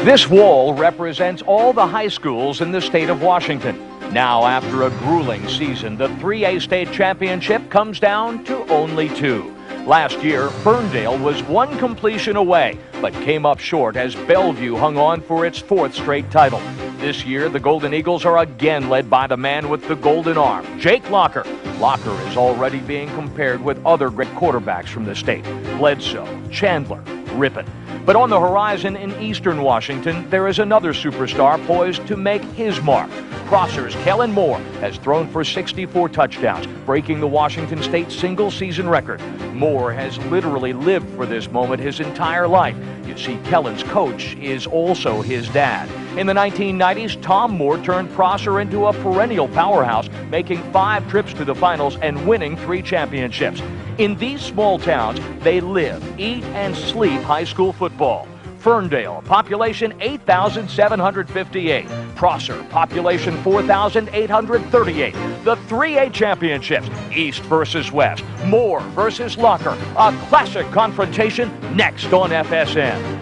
This wall represents all the high schools in the state of Washington. Now, after a grueling season, the 3A state championship comes down to only 2. Last year, Ferndale was 1 completion away, but came up short as Bellevue hung on for its 4th straight title. This year, the Golden Eagles are again led by the man with the golden arm, Jake Locker. Locker is already being compared with other great quarterbacks from the state: Bledsoe, Chandler, Rippon. But on the horizon in eastern Washington, there is another superstar poised to make his mark. Prosser's Kellen has thrown for 64 touchdowns, breaking the Washington State single-season record. Moore has literally lived for this moment his entire life. You see, Kellen's coach is also his dad. In the 1990s, Tom Moore turned Prosser into a perennial powerhouse, making 5 trips to the finals and winning 3 championships. In these small towns, they live, eat, and sleep high school football. Ferndale, population 8,758. Prosser, population 4,838. The 3A championships, East versus West, Moore versus Locker. A classic confrontation next on FSN.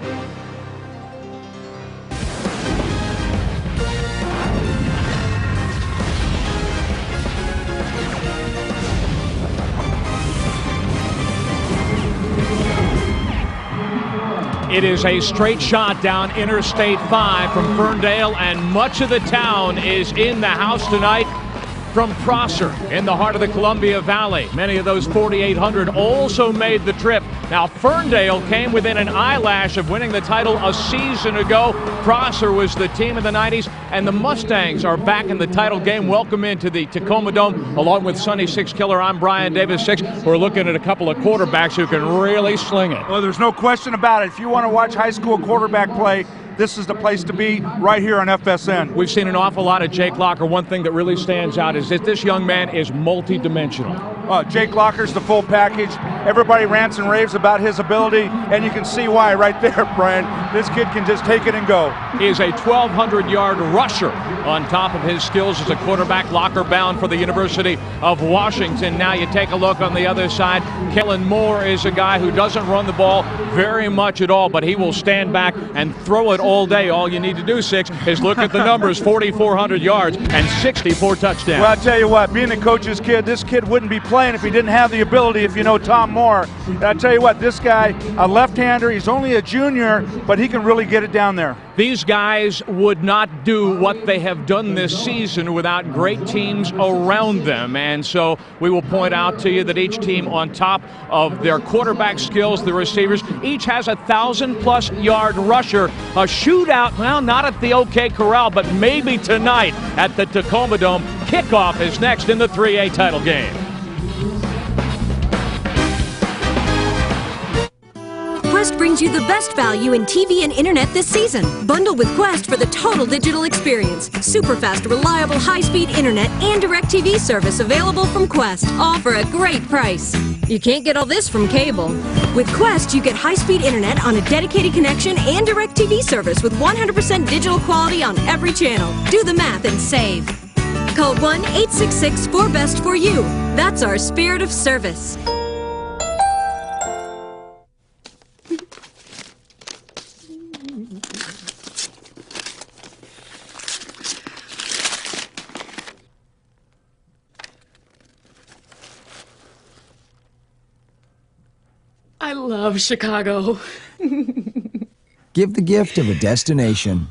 It is a straight shot down Interstate 5 from Ferndale, and much of the town is in the house tonight from Prosser in the heart of the Columbia Valley. Many of those 4,800 also made the trip. Now, Ferndale came within an eyelash of winning the title a season ago. Prosser was the team of the 90s, and the Mustangs are back in the title game. Welcome into the Tacoma Dome, along with Sonny, Sixkiller. I'm Brian Davis, 6. We're looking at a couple of quarterbacks who can really sling it. Well, there's no question about it. If you want to watch high school quarterback play, this is the place to be, right here on FSN. We've seen an awful lot of Jake Locker. One thing that really stands out is that this young man is multi-dimensional. Jake Locker's the full package. Everybody rants and raves about his ability, and you can see why right there, Brian. This kid can just take it and go. He is a 1,200-yard rusher on top of his skills as a quarterback. Locker bound for the University of Washington. Now you take a look on the other side. Kellen Moore is a guy who doesn't run the ball very much at all, but he will stand back and throw it all day. All you need to do, 6, is look at the numbers: 4,400 yards and 64 touchdowns. Well, I'll tell you what, being a coach's kid, this kid wouldn't be playing if he didn't have the ability, if you know Tom Moore. And I'll tell you what, this guy, a left-hander, he's only a junior, but he can really get it down there. These guys would not do what they have done this season without great teams around them. And so we will point out to you that each team, on top of their quarterback skills, the receivers, each has a 1,000-plus yard rusher. A shootout, well, not at the OK Corral, but maybe tonight at the Tacoma Dome. Kickoff is next in the 3A title game. Quest brings you the best value in TV and internet this season. Bundle with Quest for the total digital experience. Super fast, reliable, high-speed internet and DirecTV service available from Quest, all for a great price. You can't get all this from cable. With Quest, you get high-speed internet on a dedicated connection and DirecTV service with 100% digital quality on every channel. Do the math and save. Call 1-866-4BEST-FOR-YOU. That's our spirit of service. I love Chicago. Give the gift of a destination.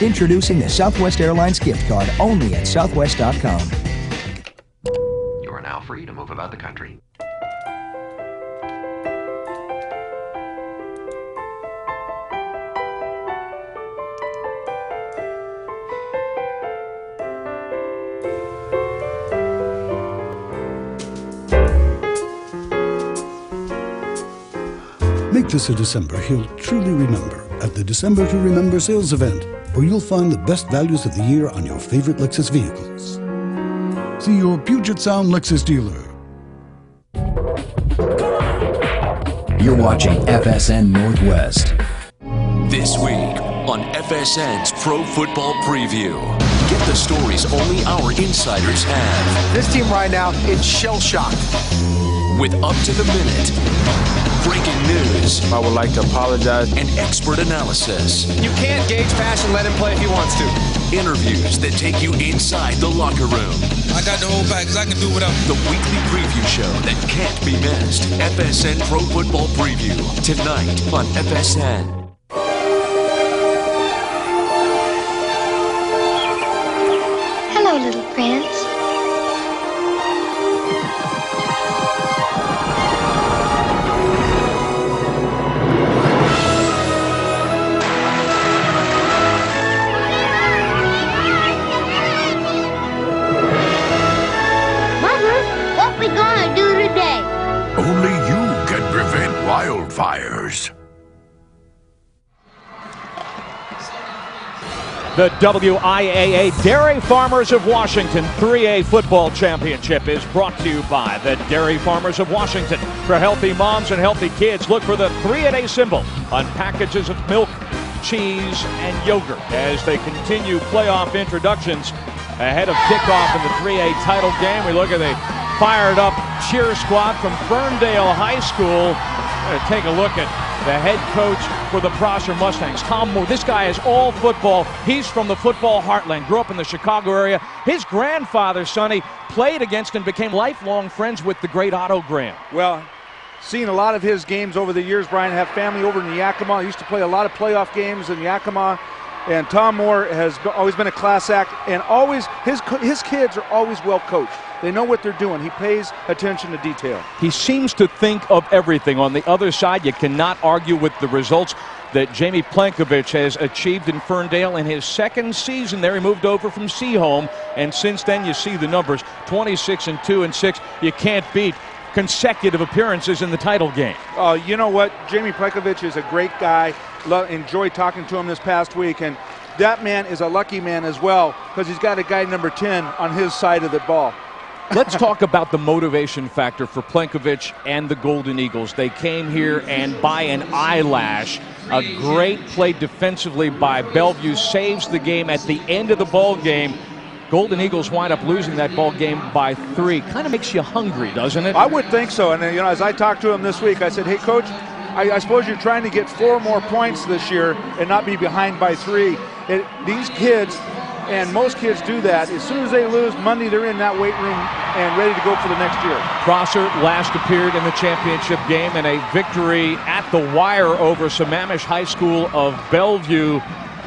Introducing the Southwest Airlines gift card only at southwest.com. You are now free to move about the country. Make this a December he'll truly remember at the December to Remember sales event, where you'll find the best values of the year on your favorite Lexus vehicles. See your Puget Sound Lexus dealer. You're watching FSN Northwest. This week on FSN's Pro Football Preview. Get the stories only our insiders have. This team right now, it's shell-shocked. With up to the minute breaking news. I would like to apologize. And expert analysis. You can't gauge passion, let him play if he wants to. Interviews that take you inside the locker room. I got the whole package. I can do whatever. The weekly preview show that can't be missed. FSN Pro Football Preview. Tonight on FSN. Hello, little prince. What we gonna do today? Only you can prevent wildfires. The WIAA Dairy Farmers of Washington 3A Football Championship is brought to you by the Dairy Farmers of Washington. For healthy moms and healthy kids, look for the 3A symbol on packages of milk, cheese, and yogurt as they continue playoff introductions ahead of kickoff in the 3A title game. We look at the fired up cheer squad from Ferndale High School. We're going to take a look at the head coach for the Prosser Mustangs, Tom Moore. This guy is all football. He's from the football heartland, grew up in the Chicago area. His grandfather, Sonny, played against and became lifelong friends with the great Otto Graham. Well, seen a lot of his games over the years, Brian. Have family over in Yakima. He used to play a lot of playoff games in Yakima. And Tom Moore has always been a class act, and always his kids are always well coached. They know what they're doing. He pays attention to detail. He seems to think of everything. On the other side, you cannot argue with the results that Jamie Plankovich has achieved in Ferndale in his second season there. He moved over from Seaholm, and since then you see the numbers, 26-2 and 6. You can't beat consecutive appearances in the title game. You know what? Jamie Plankovich is a great guy. Enjoyed talking to him this past week, and that man is a lucky man as well because he's got a guy number 10 on his side of the ball. Let's talk about the motivation factor for Plankovich and the Golden Eagles. They came here and by an eyelash, a great play defensively by Bellevue saves the game at the end of the ball game. Golden Eagles wind up losing that ball game by 3. Kind of makes you hungry, doesn't it? I would think so. And as I talked to him this week, I said, hey, Coach, I suppose you're trying to get 4 more points this year and not be behind by 3. These kids, and most kids do that, as soon as they lose Monday, they're in that weight room and ready to go for the next year. Prosser last appeared in the championship game in a victory at the wire over Sammamish High School of Bellevue.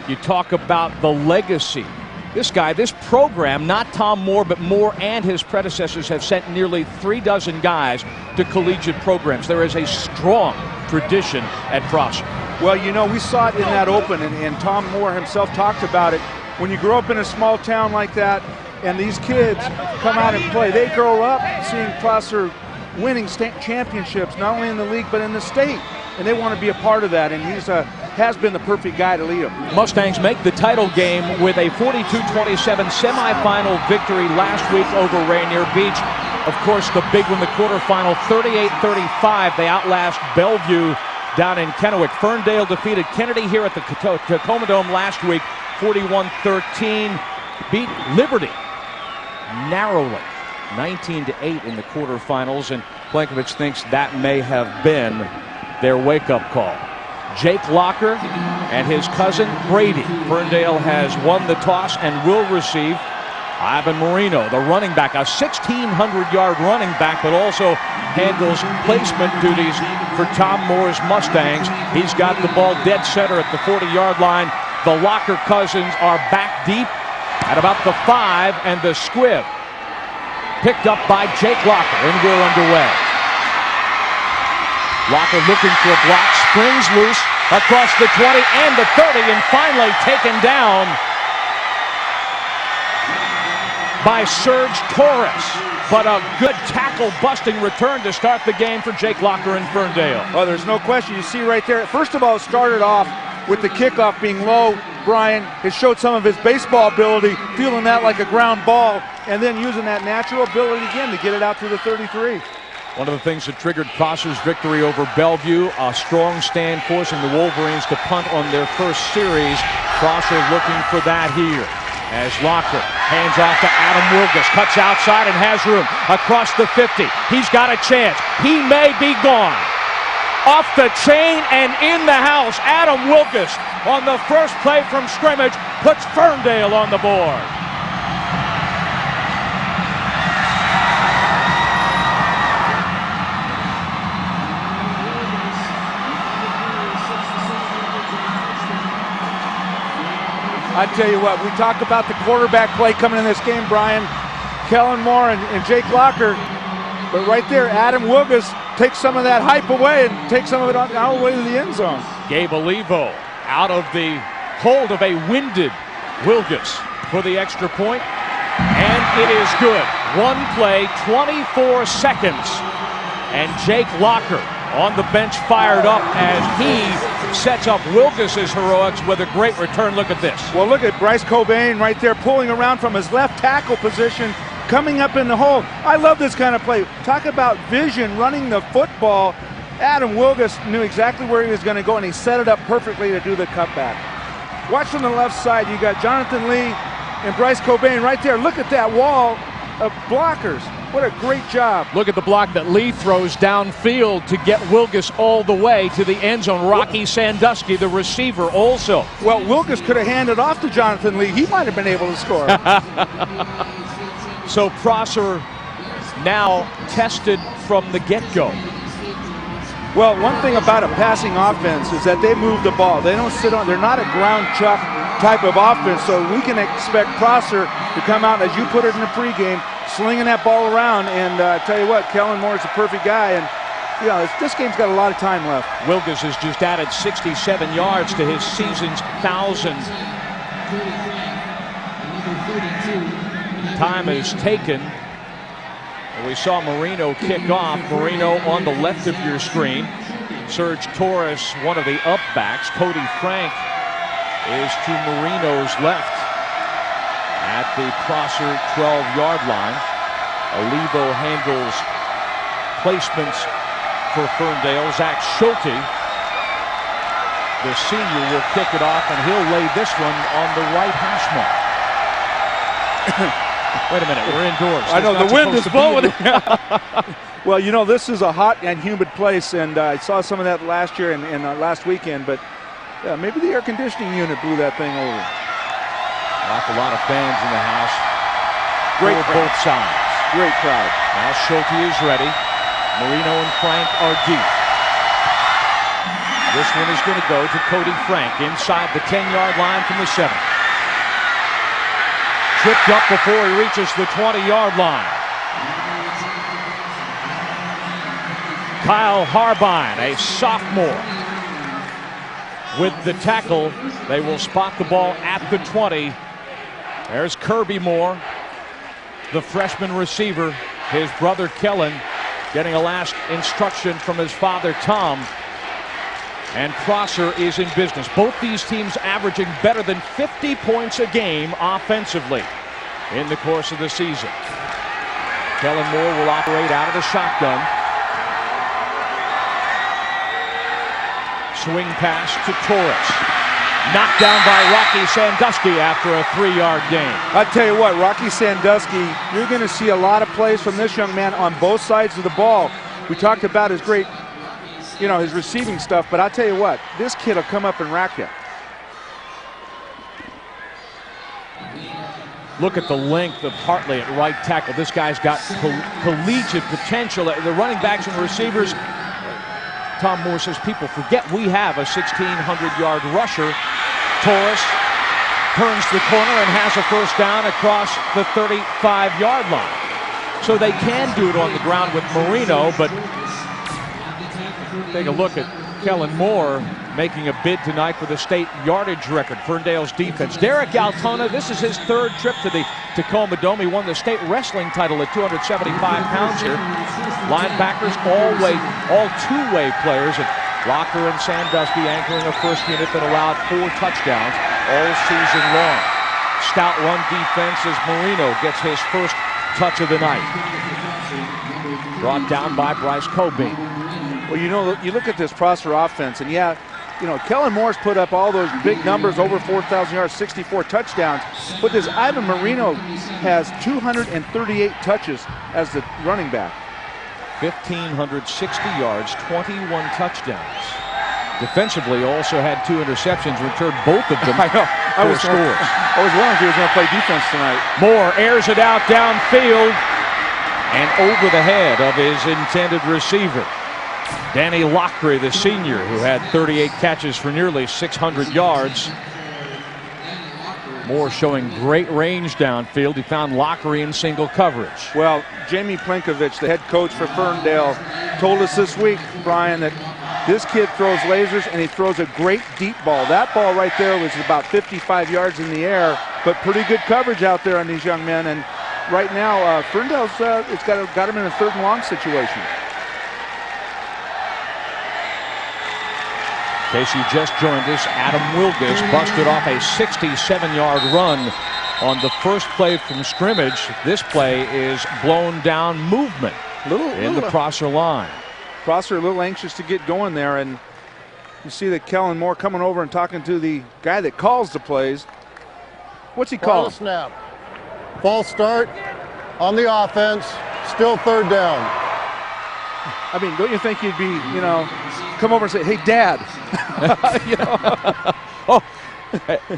You talk about the legacy. This program, not Tom Moore, but Moore and his predecessors have sent nearly 36 guys to collegiate programs. There is a strong tradition at Prosser. Well, we saw it in that open, and Tom Moore himself talked about it. When you grow up in a small town like that, and these kids come out and play, they grow up seeing Prosser winning state championships, not only in the league, but in the state. And they want to be a part of that, and he's has been the perfect guy to lead them. Mustangs make the title game with a 42-27 semifinal victory last week over Rainier Beach. Of course, the big one, the quarterfinal, 38-35. They outlast Bellevue down in Kennewick. Ferndale defeated Kennedy here at the Tacoma Dome last week, 41-13. Beat Liberty narrowly, 19-8 in the quarterfinals, and Plankovich thinks that may have been their wake-up call. Jake Locker and his cousin Brady. Ferndale has won the toss and will receive. Ivan Marino, the running back, a 1,600-yard running back, but also handles placement duties for Tom Moore's Mustangs. He's got the ball dead center at the 40-yard line. The Locker cousins are back deep at about the 5, and the squib picked up by Jake Locker, and we're underway. Locker looking for a block, springs loose across the 20 and the 30, and finally taken down by Serge Torres. But a good tackle-busting return to start the game for Jake Locker in Ferndale. Oh, there's no question. You see right there, first of all, it started off with the kickoff being low. Brian has showed some of his baseball ability, feeling that like a ground ball, and then using that natural ability again to get it out to the 33. One of the things that triggered Prosser's victory over Bellevue, a strong stand forcing the Wolverines to punt on their first series. Prosser looking for that here. As Locker hands off to Adam Wilkens, cuts outside and has room across the 50. He's got a chance. He may be gone. off the chain and in the house. Adam Wilkens on the first play from scrimmage puts Ferndale on the board. I tell you what, we talk about the quarterback play coming in this game, Brian. Kellen Moore and Jake Locker. But right there, Adam Wilkens takes some of that hype away and takes some of it all the way to the end zone. Gabe Olivo out of the hold of a winded Wilkens for the extra point. And it is good. One play, 24 seconds. And Jake Locker on the bench fired up as he sets up Wilkens' heroics with a great return. Look at this. Well, look at Bryce Cobain right there pulling around from his left tackle position, coming up in the hole. I love this kind of play. Talk about vision, running the football. Adam Wilkens knew exactly where he was going to go, and he set it up perfectly to do the cutback. Watch from the left side. You got Jonathan Lee and Bryce Cobain right there. Look at that wall of blockers. What a great job. Look at the block that Lee throws downfield to get Wilkens all the way to the end zone. Rocky Sandusky, the receiver, also. Well, Wilkens could have handed off to Jonathan Lee. He might have been able to score. So Prosser now tested from the get-go. Well, one thing about a passing offense is that they move the ball. They don't sit on, they're not a ground chuck type of offense, so we can expect Prosser to come out, as you put it in the pregame, slinging that ball around. And I tell you what, Kellen Moore is a perfect guy, and you know, this game's got a lot of time left. Wilkens has just added 67 yards to his season's 1,000. Time is taken. We saw Marino kick off. Marino on the left of your screen. Serge Torres, one of the up backs. Cody Frank is to Marino's left at the Prosser 12-yard line. Olivo handles placements for Ferndale. Zach Schulte, the senior, will kick it off, and he'll lay this one on the right hash mark. Wait a minute, we're indoors. I know, the wind is blowing. Well, you know, this is a hot and humid place, and I saw some of that last year and last weekend, but maybe the air conditioning unit blew that thing over. A lot of fans in the house. Great for both sides. Great crowd. Now Schulte is ready. Marino and Frank are deep. This one is going to go to Cody Frank inside the 10-yard line from the 7. Tripped up before he reaches the 20-yard line. Kyle Harbine, a sophomore, with the tackle. They will spot the ball at the 20. There's Kirby Moore, the freshman receiver. His brother Kellen getting a last instruction from his father Tom. And Prosser is in business. Both these teams averaging better than 50 points a game offensively in the course of the season. Kellen Moore will operate out of the shotgun. Swing pass to Torres. Knocked down by Rocky Sandusky after a 3-yard gain. I tell you what, Rocky Sandusky, you're going to see a lot of plays from this young man on both sides of the ball. We talked about his great, you know, his receiving stuff, but I'll tell you what, this kid will come up and rack you. Look at the length of Hartley at right tackle. This guy's got collegiate potential. The running backs and receivers, Tom Moore says, people forget we have a 1,600-yard rusher. Torres turns the corner and has a first down across the 35-yard line. So they can do it on the ground with Marino, but take a look at Kellen Moore making a bid tonight for the state yardage record. Ferndale's defense. Derek Altona, this is his 3rd trip to the Tacoma Dome. He won the state wrestling title at 275 pounds here. Linebackers, all two-way players. And Locker and Sandusky anchoring a first unit that allowed 4 touchdowns all season long. Stout run defense as Marino gets his first touch of the night. Brought down by Bryce Cobain. Well, you know, you look at this Prosser offense, and yeah, you know, Kellen Moore's put up all those big numbers, over 4,000 yards, 64 touchdowns. But this Ivan Marino has 238 touches as the running back. 1,560 yards, 21 touchdowns. Defensively, also had 2 interceptions, returned both of them. I know. I was wondering if he was going to play defense tonight. Moore airs it out downfield and over the head of his intended receiver. Danny Lockery, the senior, who had 38 catches for nearly 600 yards. Moore showing great range downfield. He found Lockery in single coverage. Well, Jamie Plenkovich, the head coach for Ferndale, told us this week, Brian, that this kid throws lasers and he throws a great deep ball. That ball right there was about 55 yards in the air, but pretty good coverage out there on these young men. And right now, Ferndale's it's got him in a 3rd and long situation. In case you just joined us, Adam Wilkens busted off a 67-yard run on the first play from scrimmage. This play is blown down movement in the Prosser line. Prosser a little anxious to get going there, and you see that Kellen Moore coming over and talking to the guy that calls the plays. What's he call? Snap. False start on the offense. Still 3rd down. I mean, don't you think you'd be, come over and say, "Hey, Dad." Oh,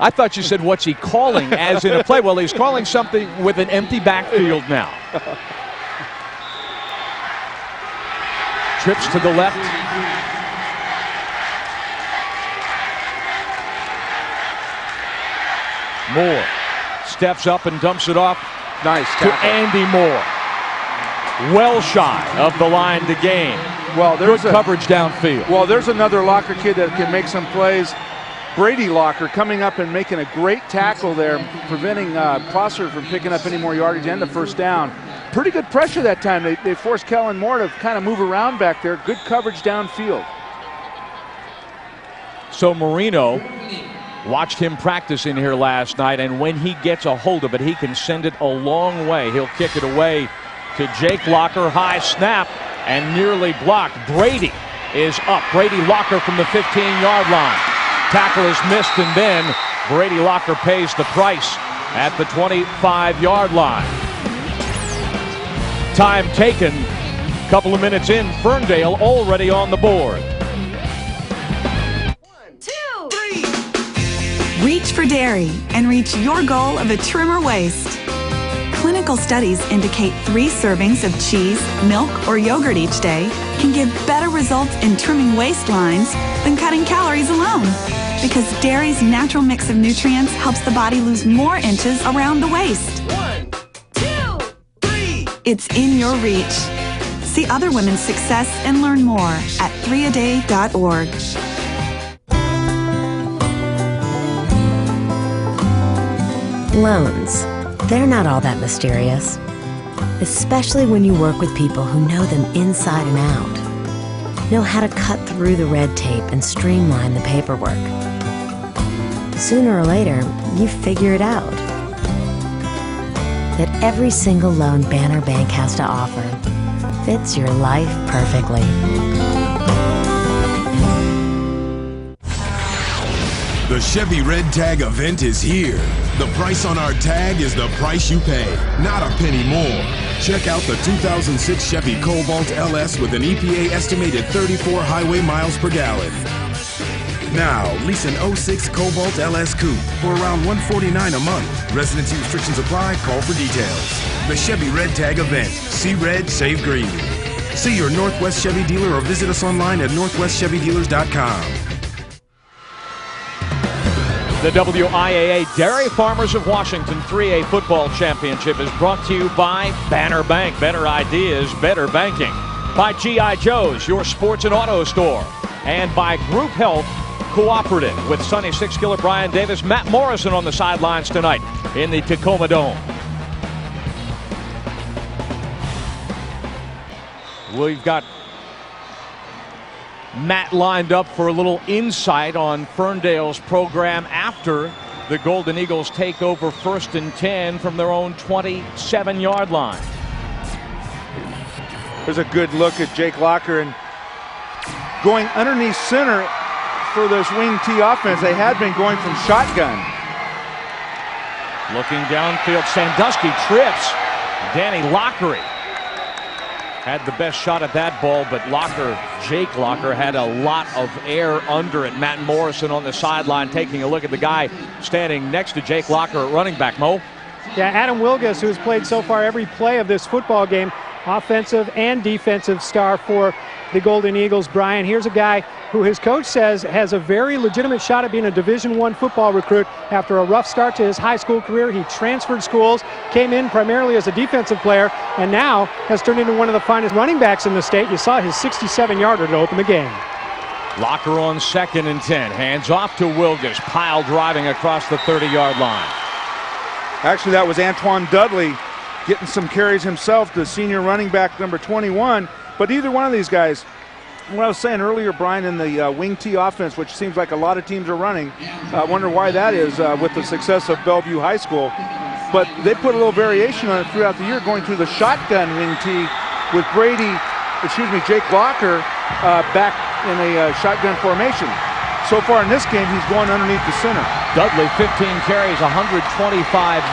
I thought you said, "What's he calling?" as in a play. Well, he's calling something with an empty backfield now. Trips to the left. Moore steps up and dumps it off. Nice to Andy Moore. Well shy of the line to gain. Well, there's good coverage downfield. Well, there's another Locker kid that can make some plays. Brady Locker coming up and making a great tackle there, preventing Prosser from picking up any more yardage and the 1st down. Pretty good pressure that time. They forced Kellen Moore to kind of move around back there. Good coverage downfield. So Marino watched him practice in here last night, and when he gets a hold of it, he can send it a long way. He'll kick it away to Jake Locker. High snap and nearly blocked. Brady is up. Brady Locker from the 15-yard line. Tackle is missed, and then Brady Locker pays the price at the 25-yard line. Time taken. Couple of minutes in, Ferndale already on the board. 1, 2, 3. Reach for dairy and reach your goal of a trimmer waist. Clinical studies indicate 3 servings of cheese, milk, or yogurt each day can give better results in trimming waistlines than cutting calories alone. Because dairy's natural mix of nutrients helps the body lose more inches around the waist. 1, 2, 3. It's in your reach. See other women's success and learn more at 3aday.org. Loans. They're not all that mysterious, especially when you work with people who know them inside and out, know how to cut through the red tape and streamline the paperwork. Sooner or later, you figure it out. That every single loan Banner Bank has to offer fits your life perfectly. The Chevy Red Tag event is here. The price on our tag is the price you pay, not a penny more. Check out the 2006 Chevy Cobalt LS with an EPA estimated 34 highway miles per gallon. Now, lease an 06 Cobalt LS Coupe for around $149 a month. Residency restrictions apply. Call for details. The Chevy Red Tag event. See red, save green. See your Northwest Chevy dealer or visit us online at northwestchevydealers.com. The WIAA Dairy Farmers of Washington 3A Football Championship is brought to you by Banner Bank. Better ideas, better banking. By G.I. Joe's, your sports and auto store. And by Group Health Cooperative with Sonny, Sixkiller, Brian Davis, Matt Morrison on the sidelines tonight in the Tacoma Dome. We've got Matt lined up for a little insight on Ferndale's program after the Golden Eagles take over 1st and 10 from their own 27-yard line. There's a good look at Jake Locker and going underneath center for this wing T offense. They had been going from shotgun. Looking downfield, Sandusky trips. Danny Lockery had the best shot at that ball, but Jake Locker, had a lot of air under it. Matt Morrison on the sideline taking a look at the guy standing next to Jake Locker at running back. Mo? Yeah, Adam Wilkens, who has played so far every play of this football game, offensive and defensive star for the Golden Eagles. Brian, here's a guy who his coach says has a very legitimate shot at being a Division I football recruit. After a rough start to his high school career, he transferred schools, came in primarily as a defensive player, and now has turned into one of the finest running backs in the state. You saw his 67-yarder to open the game. Locker on 2nd and 10. Hands off to Wilkens. Pile driving across the 30-yard line. Actually, that was Antoine Dudley getting some carries himself, the senior running back number 21. But either one of these guys, what I was saying earlier, Brian, in the wing T offense, which seems like a lot of teams are running, I wonder why that is with the success of Bellevue High School. But they put a little variation on it throughout the year, going through the shotgun wing T with Jake Locker back in a shotgun formation. So far in this game, he's going underneath the center. Dudley, 15 carries, 125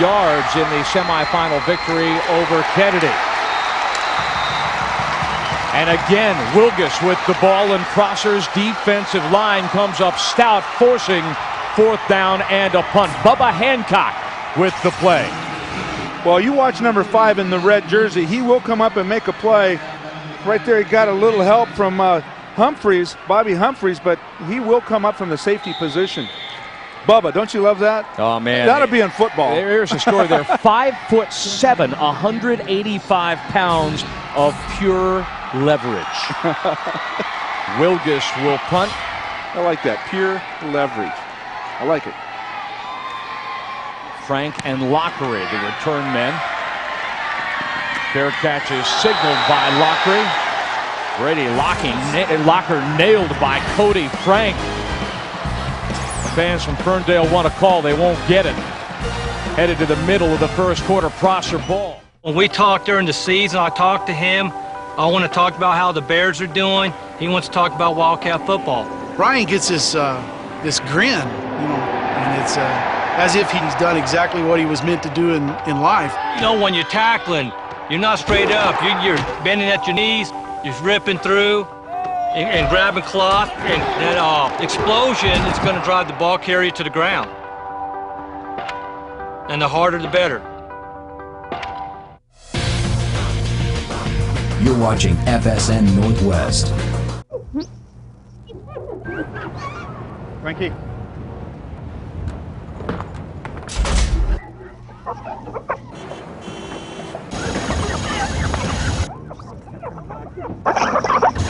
yards in the semifinal victory over Kennedy. And again, Wilkens with the ball, and Prosser's defensive line comes up stout, forcing 4th down and a punt. Bubba Hancock with the play. Well, you watch number 5 in the red jersey. He will come up and make a play. Right there, he got a little help from Bobby Humphreys, but he will come up from the safety position. Bubba, don't you love that? Oh, man. That'll be in football. Here's a story there. 5'7", 185 pounds of pure leverage. Wilkens will punt. I like that. Pure leverage. I like it. Frank and Lockery, the return men. Fair catch is signaled by Lockery. Brady Locker nailed by Cody Frank. The fans from Ferndale want a call. They won't get it. Headed to the middle of the first quarter. Prosser ball. When we talked during the season, I talked to him. I want to talk about how the Bears are doing. He wants to talk about Wildcat football. Brian gets this grin, and it's as if he's done exactly what he was meant to do in life. When you're tackling, you're not straight up. You're bending at your knees. You're ripping through and grabbing cloth, and that explosion is going to drive the ball carrier to the ground. And the harder, the better. You're watching FSN Northwest. Frankie.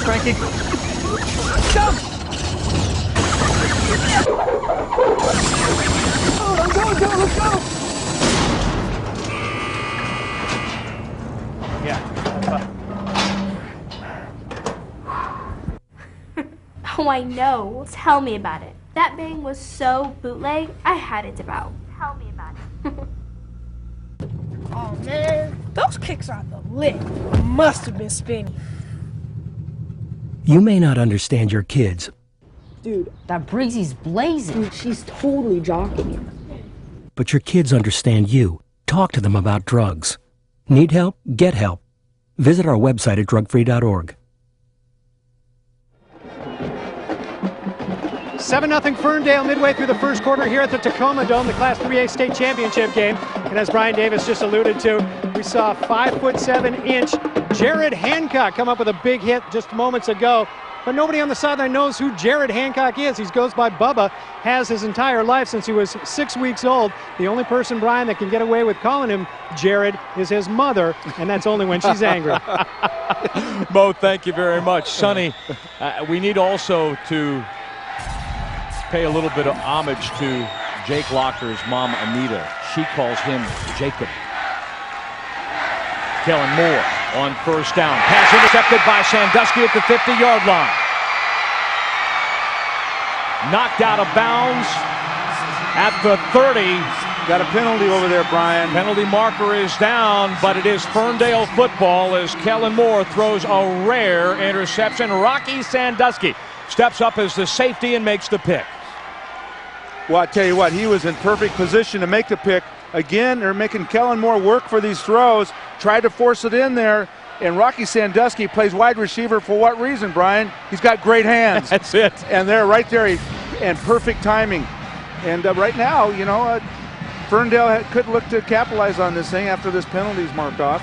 Frankie. Go! Oh, let's go! Yeah. Oh, I know. Tell me about it. That bang was so bootleg, I had it devout. Tell me about it. Oh, man. Those kicks are the lick. Must have been spinning. You may not understand your kids. Dude, that Breezy's blazing. Dude, she's totally jocking him. But your kids understand you. Talk to them about drugs. Need help? Get help. Visit our website at drugfree.org. 7-0 Ferndale midway through the first quarter here at the Tacoma Dome, the Class 3A state championship game. And as Brian Davis just alluded to, we saw 5'7" Jared Hancock come up with a big hit just moments ago. But nobody on the sideline knows who Jared Hancock is. He goes by Bubba, has his entire life since he was 6 weeks old. The only person, Brian, that can get away with calling him Jared is his mother, and that's only when she's angry. Mo, thank you very much. Sonny, we need also to pay a little bit of homage to Jake Locker's mom, Anita. She calls him Jacob. Kellen Moore on first down. Pass intercepted by Sandusky at the 50-yard line. Knocked out of bounds at the 30. Got a penalty over there, Brian. Penalty marker is down, but it is Ferndale football as Kellen Moore throws a rare interception. Rocky Sandusky steps up as the safety and makes the pick. Well, I tell you what, he was in perfect position to make the pick. Again, they're making Kellen Moore work for these throws. Tried to force it in there. And Rocky Sandusky plays wide receiver for what reason, Brian? He's got great hands. That's it. And they're right there, and perfect timing. And right now, you know, Ferndale could look to capitalize on this thing after this penalty's marked off.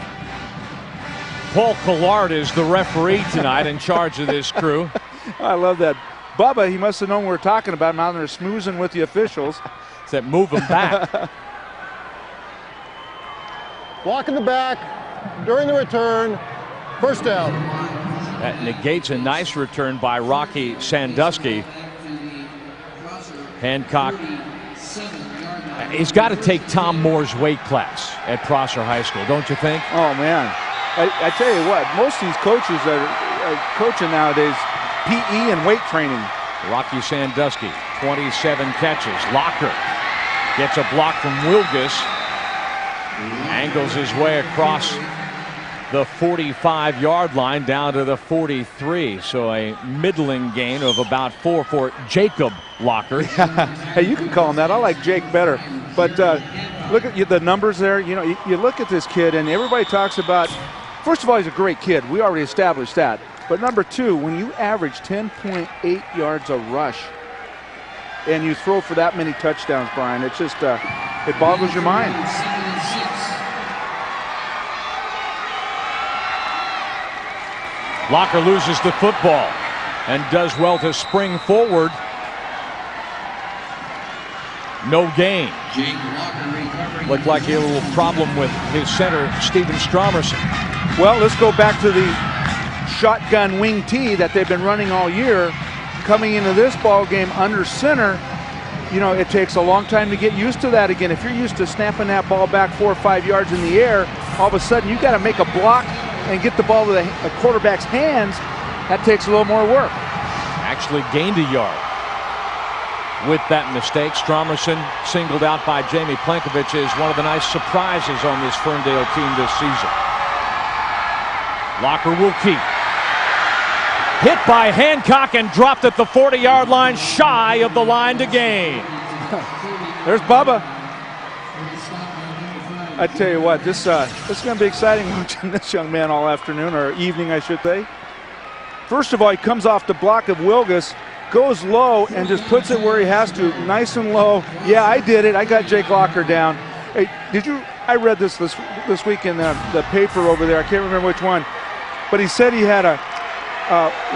Paul Collard is the referee tonight in charge of this crew. I love that. Bubba, he must have known we were talking about him out there smoozing with the officials. That move him back. Block in the back during the return. First down. That negates a nice return by Rocky Sandusky. Hancock. He's got to take Tom Moore's weight class at Prosser High School, don't you think? Oh, man. I tell you what, most of these coaches are coaching nowadays PE and weight training. Rocky Sandusky, 27 catches. Locker gets a block from Wilkens. Angles his way across the 45-yard line down to the 43. So a middling gain of about 4 for Jacob Locker. Hey, you can call him that. I like Jake better. But look at the numbers there. You know, you look at this kid, and everybody talks about, first of all, he's a great kid. We already established that. But number two, when you average 10.8 yards a rush and you throw for that many touchdowns, Brian, it's just, it boggles your mind. Locker loses the football and does well to spring forward. No gain. Looked like he had a little problem with his center, Steven Stromerson. Well, let's go back to the shotgun wing tee that they've been running all year. Coming into this ball game under center, you know, it takes a long time to get used to that again. If you're used to snapping that ball back 4 or 5 yards in the air, all of a sudden you got to make a block and get the ball to the quarterback's hands. That takes a little more work. Actually gained a yard with that mistake. Stromerson, singled out by Jamie Plankovich, is one of the nice surprises on this Ferndale team this season. Locker will keep. Hit by Hancock and dropped at the 40-yard line, shy of the line to gain. There's Bubba. I tell you what, this is going to be exciting watching this young man all afternoon, or evening, I should say. First of all, he comes off the block of Wilkens, goes low, and just puts it where he has to, nice and low. Yeah, I did it. I got Jake Locker down. Hey, did you? I read this week in the paper over there. I can't remember which one, but he said he had a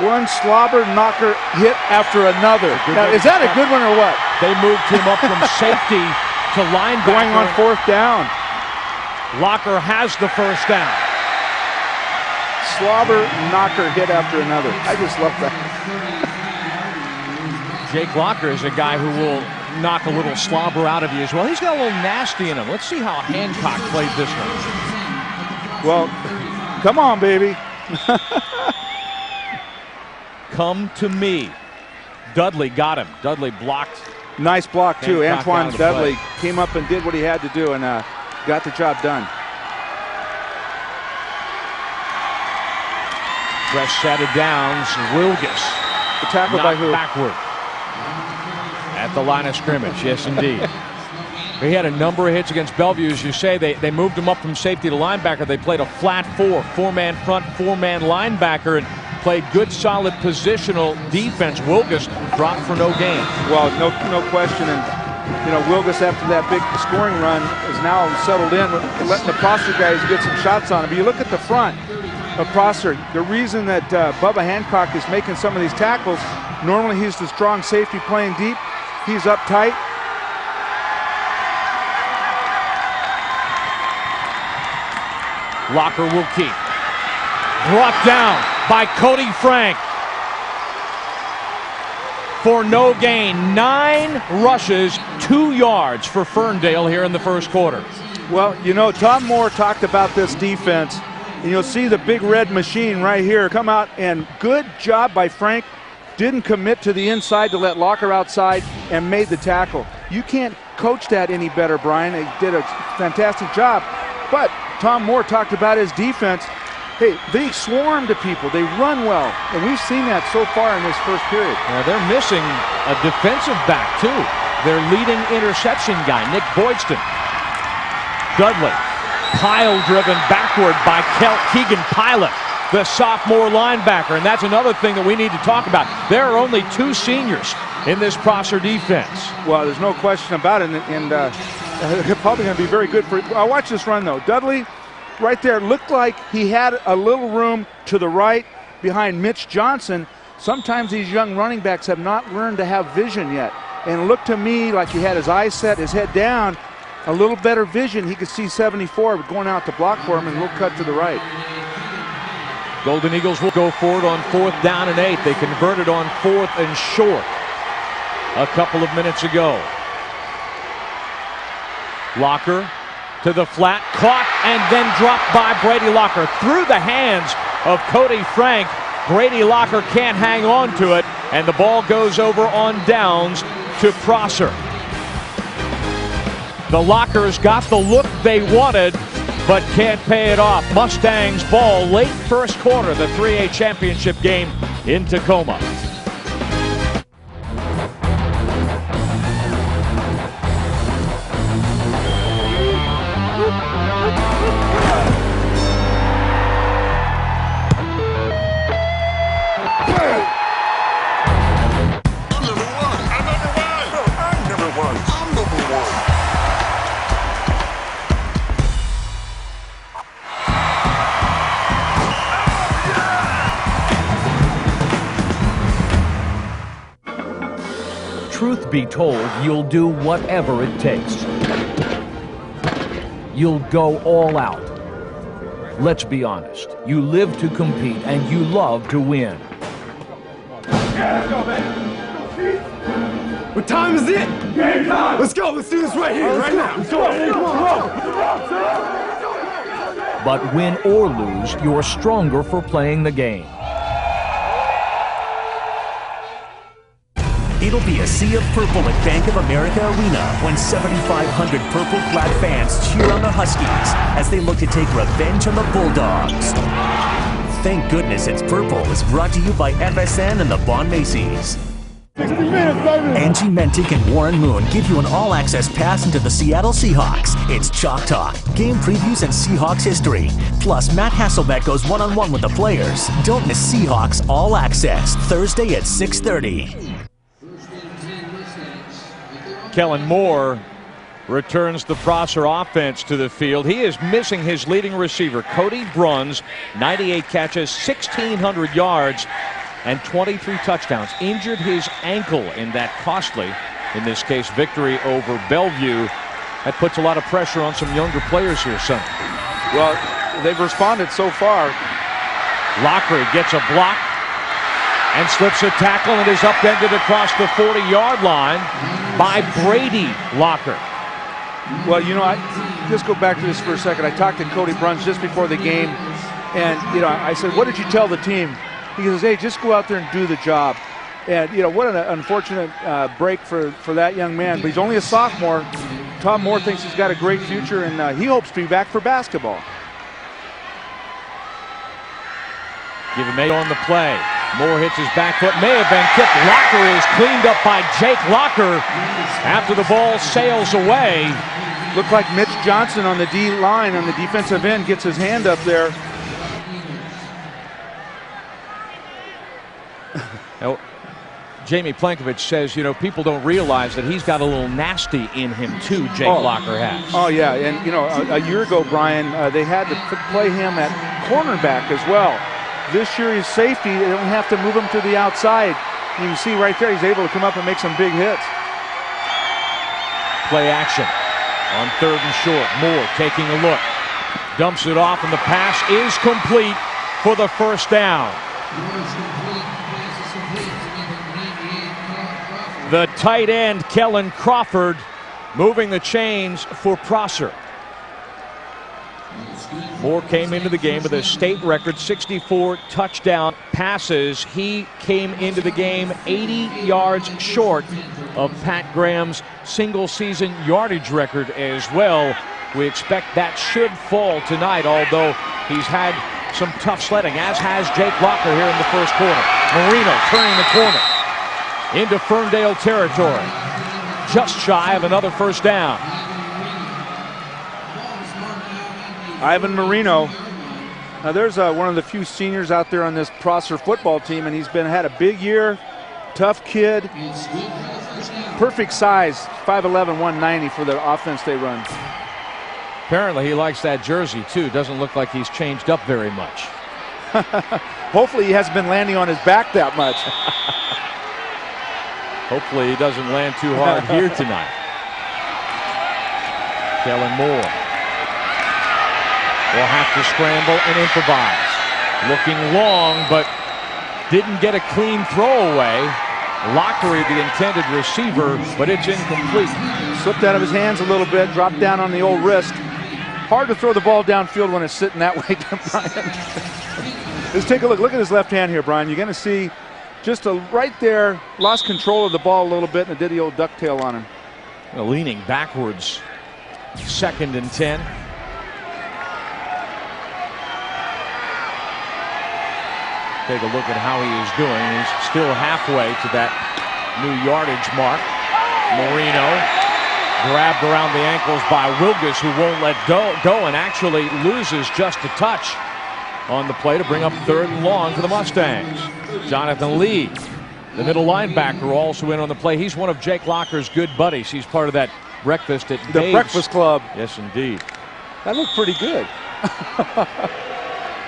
one slobber knocker hit after another. Now, is that a good one or what? They moved him up from safety to linebacker. Going on fourth down. Locker has the first down. Slobber knocker hit after another. I just love that. Jake Locker is a guy who will knock a little slobber out of you as well. He's got a little nasty in him. Let's see how Hancock played this one. Well, come on, baby. Come to me. Dudley got him. Dudley blocked. Nice block, too. Hancock Antoine Dudley came up and did what he had to do and got the job done. Fresh set of downs. Wilkens. The tackle by who? Backward. At the line of scrimmage. Yes, indeed. He had a number of hits against Bellevue. As you say, they moved him up from safety to linebacker. They played a flat four-man front, four-man linebacker, and played good, solid positional defense. Wilkens dropped for no gain. Well, no question. And, you know, Wilkens, after that big scoring run, is now settled in, letting the Prosser guys get some shots on him. But you look at the front of Prosser, the reason that Bubba Hancock is making some of these tackles, normally he's the strong safety playing deep. He's up tight. Locker will keep. Brought down by Cody Frank for no gain. 9 rushes, 2 yards for Ferndale here in the first quarter. Well, you know, Tom Moore talked about this defense, and you'll see the big red machine right here come out, and good job by Frank. Didn't commit to the inside to let Locker outside and made the tackle. You can't coach that any better, Brian. He did a fantastic job. But Tom Moore talked about his defense. Hey, they swarm to people. They run well. And we've seen that so far in this first period. Now they're missing a defensive back, too. Their leading interception guy, Nick Boydston. Dudley Pile driven backward by Keegan Pilot, the sophomore linebacker. And that's another thing that we need to talk about. There are only 2 seniors in this Prosser defense. Well, there's no question about it, and probably going to be very good for it. Watch this run, though. Dudley, right there, looked like he had a little room to the right behind Mitch Johnson. Sometimes these young running backs have not learned to have vision yet. And it looked to me like he had his eyes set, his head down, a little better vision. He could see 74 going out to block for him, and a little cut to the right. Golden Eagles will go forward on 4th down and 8. They converted on 4th and short a couple of minutes ago. Locker to the flat, caught and then dropped by Brady Locker through the hands of Cody Frank. Brady Locker can't hang on to it, and the ball goes over on downs to Prosser. The Lockers got the look they wanted, but can't pay it off. Mustangs ball late first quarter, the 3A championship game in Tacoma. Truth be told, you'll do whatever it takes. You'll go all out. Let's be honest. You live to compete and you love to win. What time is it? Game time! Let's go, let's do this right here, right now. Let's go. Come on. But win or lose, you're stronger for playing the game. It'll be a sea of purple at Bank of America Arena when 7,500 purple flag fans cheer on the Huskies as they look to take revenge on the Bulldogs. Thank Goodness It's Purple is brought to you by FSN and the Bon Macy's. 60 minutes, baby. Angie, Mentink, and Warren Moon give you an all-access pass into the Seattle Seahawks. It's Chalk Talk, game previews, and Seahawks history. Plus, Matt Hasselbeck goes one-on-one with the players. Don't miss Seahawks All Access, Thursday at 6:30. Kellen Moore returns the Prosser offense to the field. He is missing his leading receiver, Cody Bruns, 98 catches, 1,600 yards, and 23 touchdowns. Injured his ankle in that costly, in this case, victory over Bellevue. That puts a lot of pressure on some younger players here, Sonny. Well, they've responded so far. Lockery gets a block and slips a tackle and is upended across the 40-yard line by Brady Locker. Well, you know, I just go back to this for a second. I talked to Cody Bruns just before the game, and, you know, I said, what did you tell the team? He goes, hey, just go out there and do the job. And, you know, what an unfortunate break for that young man. But he's only a sophomore. Tom Moore thinks he's got a great future, and he hopes to be back for basketball. Give him 8 on the play. Moore hits his back foot. May have been tipped. Locker is cleaned up by Jake Locker after the ball sails away. Looked like Mitch Johnson on the D line on the defensive end gets his hand up there. Now, Jamie Plankovich says, you know, people don't realize that he's got a little nasty in him too, Jake Locker has. Oh, yeah, and, you know, a year ago, Brian, they had to play him at cornerback as well. This year he's safety. They don't have to move him to the outside. You can see right there he's able to come up and make some big hits. Play action on 3rd and short. Moore taking a look. Dumps it off, and the pass is complete for the first down. The tight end, Kellen Crawford, moving the chains for Prosser. Moore came into the game with a state record 64 touchdown passes. He came into the game 80 yards short of Pat Graham's single season yardage record as well. We expect that should fall tonight, although he's had some tough sledding, as has Jake Locker here in the first quarter. Marino turning the corner into Ferndale territory. Just shy of another first down. Ivan Marino. Now there's one of the few seniors out there on this Prosser football team, and he's had a big year. Tough kid. Perfect size, 5'11", 190 for the offense they run. Apparently he likes that jersey too. Doesn't look like he's changed up very much. Hopefully he hasn't been landing on his back that much. Hopefully he doesn't land too hard here tonight. Kellen Moore will have to scramble and improvise. Looking long, but didn't get a clean throwaway. Lockery, the intended receiver, but it's incomplete. Slipped out of his hands a little bit, dropped down on the old wrist. Hard to throw the ball downfield when it's sitting that way, Brian. Let's take a look. Look at his left hand here, Brian. You're going to see just right there, lost control of the ball a little bit, and it did the old ducktail on him. Leaning backwards, 2nd and 10. Take a look at how he is doing. He's still halfway to that new yardage mark. Marino grabbed around the ankles by Wilkens, who won't let go and actually loses just a touch on the play to bring up 3rd and long for the Mustangs. Jonathan Lee, the middle linebacker, also in on the play. He's one of Jake Locker's good buddies. He's part of that breakfast at the Breakfast Club. Yes, indeed. That looked pretty good.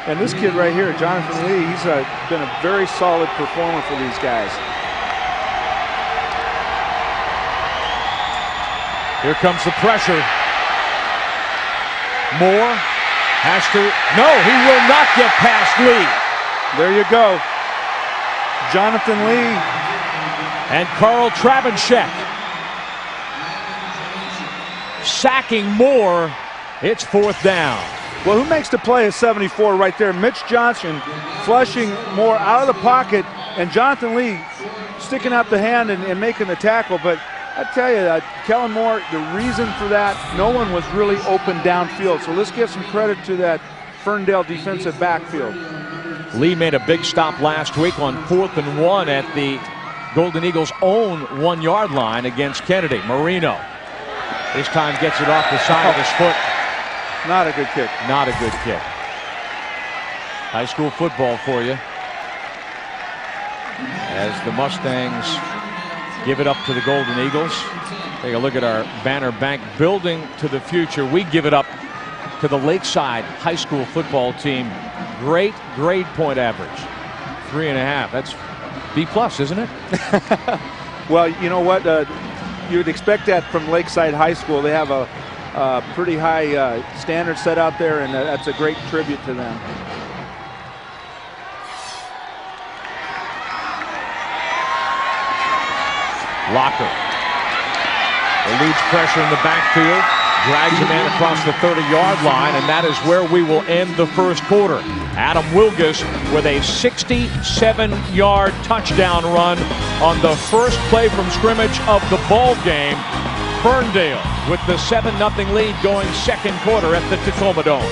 And this kid right here, Jonathan Lee, he's been a very solid performer for these guys. Here comes the pressure. Moore has to, no, he will not get past Lee. There you go. Jonathan Lee. And Carl Travenchek sacking Moore. It's 4th down. Well, who makes the play is 74 right there. Mitch Johnson flushing Moore out of the pocket, and Jonathan Lee sticking out the hand and making the tackle. But I tell you, Kellen Moore, the reason for that, no one was really open downfield. So let's give some credit to that Ferndale defensive backfield. Lee made a big stop last week on 4th and 1 at the Golden Eagles' own 1-yard line against Kennedy. Marino this time gets it off the side of his foot. Not a good kick. Not a good kick. High school football for you. As the Mustangs give it up to the Golden Eagles. Take a look at our banner bank building to the future. We give it up to the Lakeside High School football team. Great grade point average. 3.5. That's B+, isn't it? Well, you know what? You'd expect that from Lakeside High School. They have a pretty high standard set out there, and that's a great tribute to them. Locker eludes pressure in the backfield, drags a man across the 30-yard line, and that is where we will end the first quarter. Adam Wilkens with a 67-yard touchdown run on the first play from scrimmage of the ball game. Ferndale with the 7-0 lead going second quarter at the Tacoma Dome.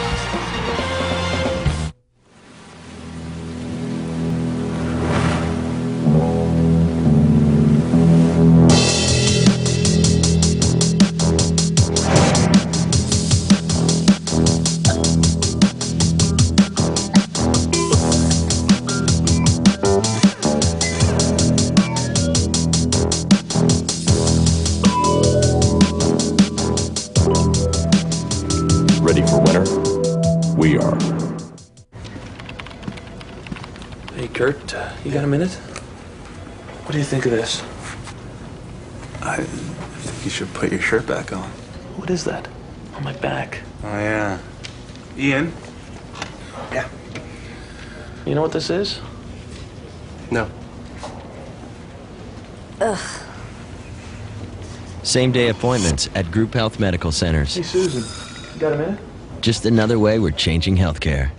Ready for winter? We are. Hey, Kurt, you got a minute? What do you think of this? I think you should put your shirt back on. What is that? On my back. Oh, yeah. Ian? Yeah. You know what this is? No. Ugh. Same-day appointments at Group Health Medical Centers. Hey, Susan, you got a minute? Just another way we're changing healthcare.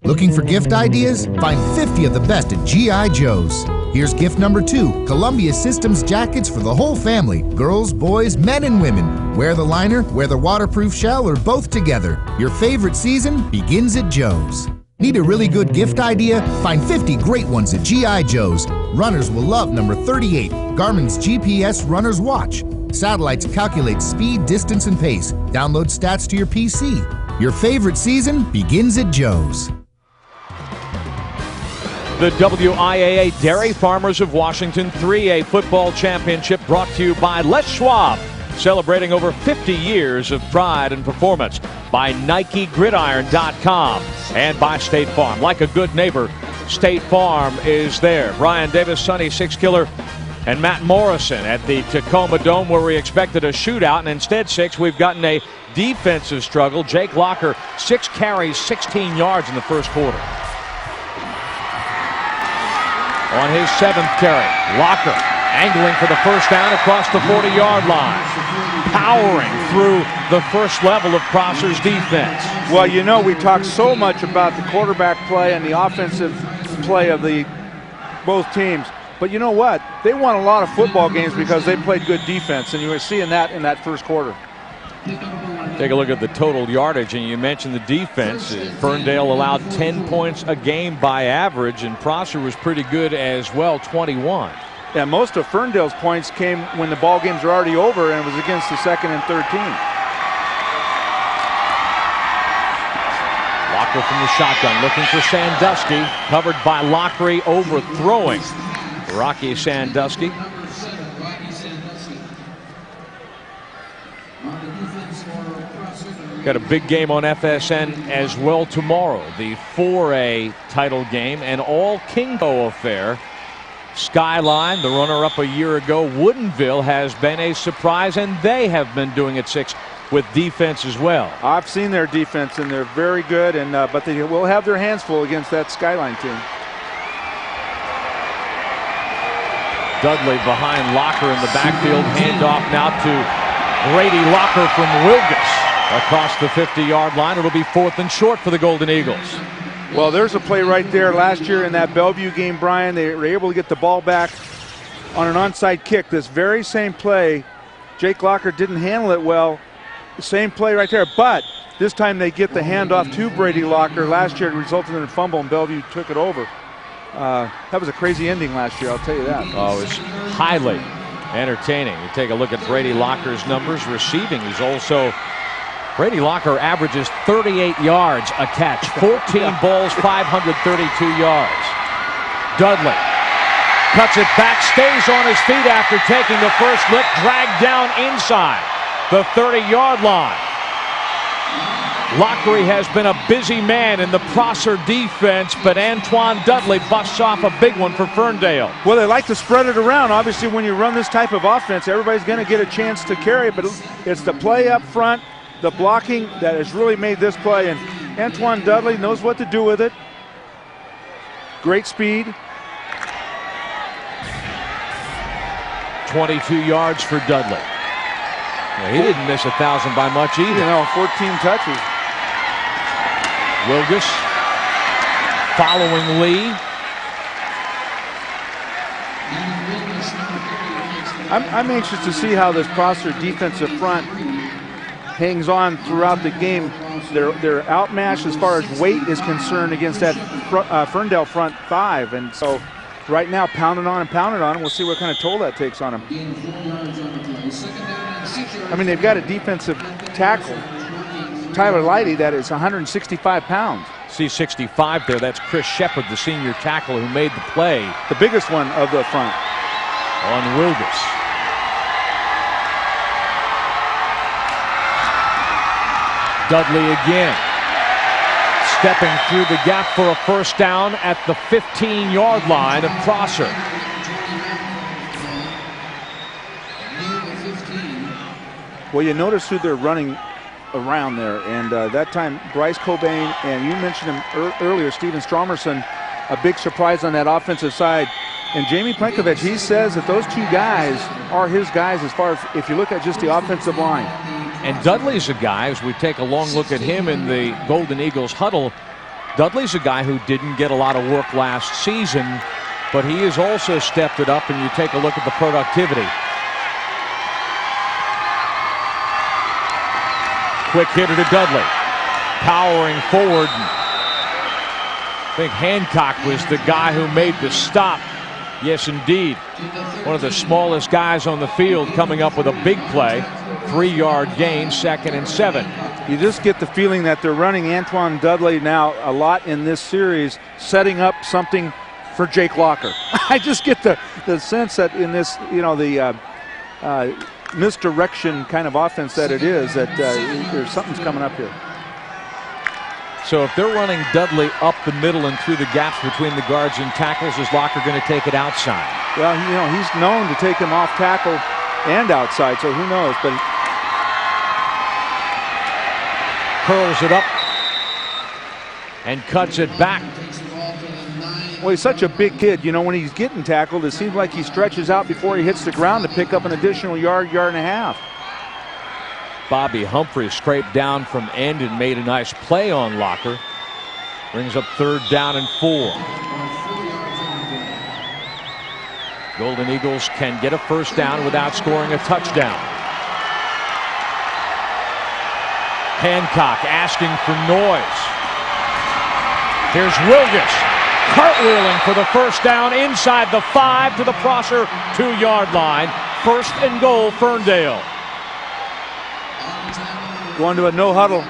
Looking for gift ideas? Find 50 of the best at G.I. Joe's. Here's gift number 2, Columbia Systems jackets for the whole family. Girls, boys, men, and women. Wear the liner, wear the waterproof shell, or both together. Your favorite season begins at Joe's. Need a really good gift idea? Find 50 great ones at G.I. Joe's. Runners will love number 38, Garmin's GPS Runner's Watch. Satellites calculate speed, distance, and pace. Download stats to your PC. Your favorite season begins at Joe's. The WIAA Dairy Farmers of Washington 3A Football Championship brought to you by Les Schwab, celebrating over 50 years of pride and performance, by NikeGridiron.com, and by State Farm. Like a good neighbor, State Farm is there. Brian Davis, Sonny, Sixkiller, and Matt Morrison at the Tacoma Dome, where we expected a shootout, and instead, Six, we've gotten a defensive struggle. Jake Locker, 6 carries, 16 yards in the first quarter. On his 7th carry, Locker angling for the first down across the 40-yard line, powering through the first level of Prosser's defense. Well, you know, we talk so much about the quarterback play and the offensive play of both teams. But you know what? They won a lot of football games because they played good defense, and you were seeing that in that first quarter. Take a look at the total yardage, and you mentioned the defense. Ferndale allowed 10 points a game by average, and Prosser was pretty good as well, 21. Yeah, most of Ferndale's points came when the ball games were already over, and it was against the second and third team. Locker from the shotgun, looking for Sandusky, covered by Lockery, overthrowing Rocky Sandusky. Got a big game on FSN as well tomorrow. The 4A title game, an all-Kingo affair. Skyline, the runner-up a year ago, Woodinville, has been a surprise, and they have been doing it, Six, with defense as well. I've seen their defense, and they're very good, and but they will have their hands full against that Skyline team. Dudley behind Locker in the backfield. Handoff now to Brady Locker from Wilkens across the 50-yard line. It'll be 4th and short for the Golden Eagles. Well, there's a play right there. Last year in that Bellevue game, Brian, they were able to get the ball back on an onside kick. This very same play, Jake Locker didn't handle it well. The same play right there, but this time they get the handoff to Brady Locker. Last year it resulted in a fumble, and Bellevue took it over. That was a crazy ending last year, I'll tell you that. Oh, it was highly entertaining. You take a look at Brady Locker's numbers. Receiving, he's also... Brady Locker averages 38 yards a catch, 14 balls, 532 yards. Dudley cuts it back, stays on his feet after taking the first lick, dragged down inside the 30-yard line. Lockery has been a busy man in the Prosser defense, but Antoine Dudley busts off a big one for Ferndale. Well, they like to spread it around. Obviously, when you run this type of offense, everybody's going to get a chance to carry it, but it's the play up front, the blocking that has really made this play, and Antoine Dudley knows what to do with it. Great speed. 22 yards for Dudley. Yeah, he didn't miss 1,000 by much either. You know, 14 touches. Wilkens following Lee. I'm anxious to see how this Prosser defensive front hangs on throughout the game. They're outmatched as far as weight is concerned against that Ferndale front 5, and so right now pounding on and we'll see what kind of toll that takes on them. I mean, they've got a defensive tackle, Tyler Lighty, that is 165 pounds. See 65 there, that's Chris Shepard, the senior tackle who made the play. The biggest one of the front. On Wilkens. Dudley again, stepping through the gap for a first down at the 15-yard line of Prosser. Well, you notice who they're running around there, and that time Bryce Cobain, and you mentioned him earlier, Steven Stromerson, a big surprise on that offensive side. And Jamie Plenkovich, he says that those two guys are his guys as far as if you look at just the offensive line. And Dudley's a guy, as we take a long look at him in the Golden Eagles huddle, Dudley's a guy who didn't get a lot of work last season, but he has also stepped it up, and you take a look at the productivity. Quick hitter to Dudley, powering forward. I think Hancock was the guy who made the stop. Yes, indeed. One of the smallest guys on the field coming up with a big play. 3-yard gain, 2nd and 7. You just get the feeling that they're running Antoine Dudley now a lot in this series, setting up something for Jake Locker. I just get the sense that in this, you know, the misdirection kind of offense that it is, that there's something's coming up here. So if they're running Dudley up the middle and through the gaps between the guards and tackles, is Locker going to take it outside? Well, you know, he's known to take him off tackle and outside, so who knows? But curls it up and cuts it back. Well, he's such a big kid. You know, when he's getting tackled, it seems like he stretches out before he hits the ground to pick up an additional yard, yard and a half. Bobby Humphrey scraped down from end and made a nice play on Locker. Brings up 3rd down and 4. Golden Eagles can get a first down without scoring a touchdown. Hancock asking for noise. Here's Wilkens cartwheeling for the first down inside the 5 to the Prosser 2-yard line. 1st and goal, Ferndale. Going to a no huddle.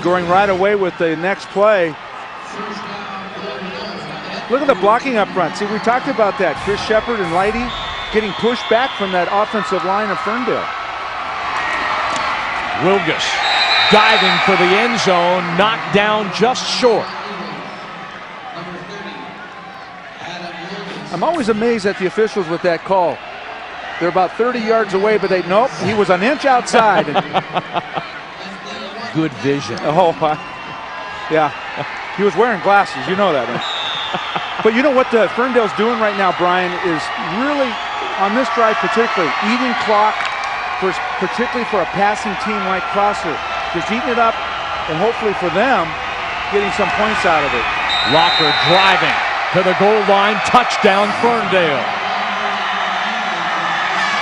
Going right away with the next play. Look at the blocking up front. See, we talked about that. Chris Shepard and Lighty getting pushed back from that offensive line of Ferndale. Wilkens diving for the end zone, knocked down just short. I'm always amazed at the officials with that call. They're about 30 yards away, but nope, he was an inch outside. Good vision. Oh, yeah. He was wearing glasses, you know that. Right? But you know what Ferndale's doing right now, Brian, is really, on this drive particularly, eating clock, particularly for a passing team like Prosser. Just eating it up, and hopefully for them, getting some points out of it. Locker driving to the goal line, touchdown Ferndale.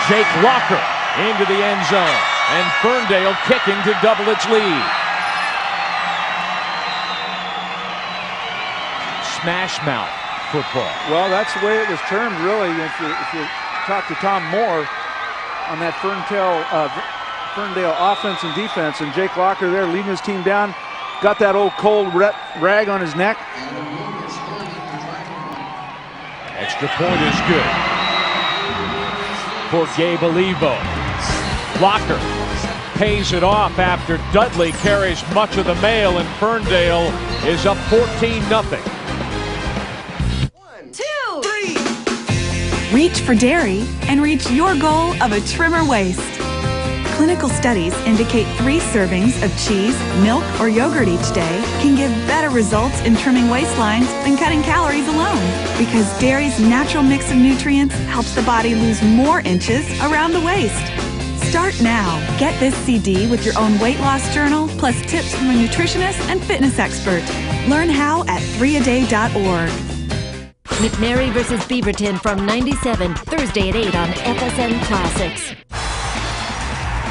Jake Locker into the end zone, and Ferndale kicking to double its lead. Smash mouth football. Well, that's the way it was termed, really. If you talk to Tom Moore on that Ferndale offense and defense, and Jake Locker there leading his team down, got that old cold rag on his neck. Extra point is good for Gabe Olivo. Locker pays it off after Dudley carries much of the mail, and Ferndale is up 14-0. 1, 2, 3. Reach for dairy and reach your goal of a trimmer waist. Clinical studies indicate 3 servings of cheese, milk, or yogurt each day can give better results in trimming waistlines than cutting calories alone. Because dairy's natural mix of nutrients helps the body lose more inches around the waist. Start now. Get this CD with your own weight loss journal, plus tips from a nutritionist and fitness expert. Learn how at 3aday.org. McNary versus Beaverton from 97, Thursday at 8 on FSN Classics.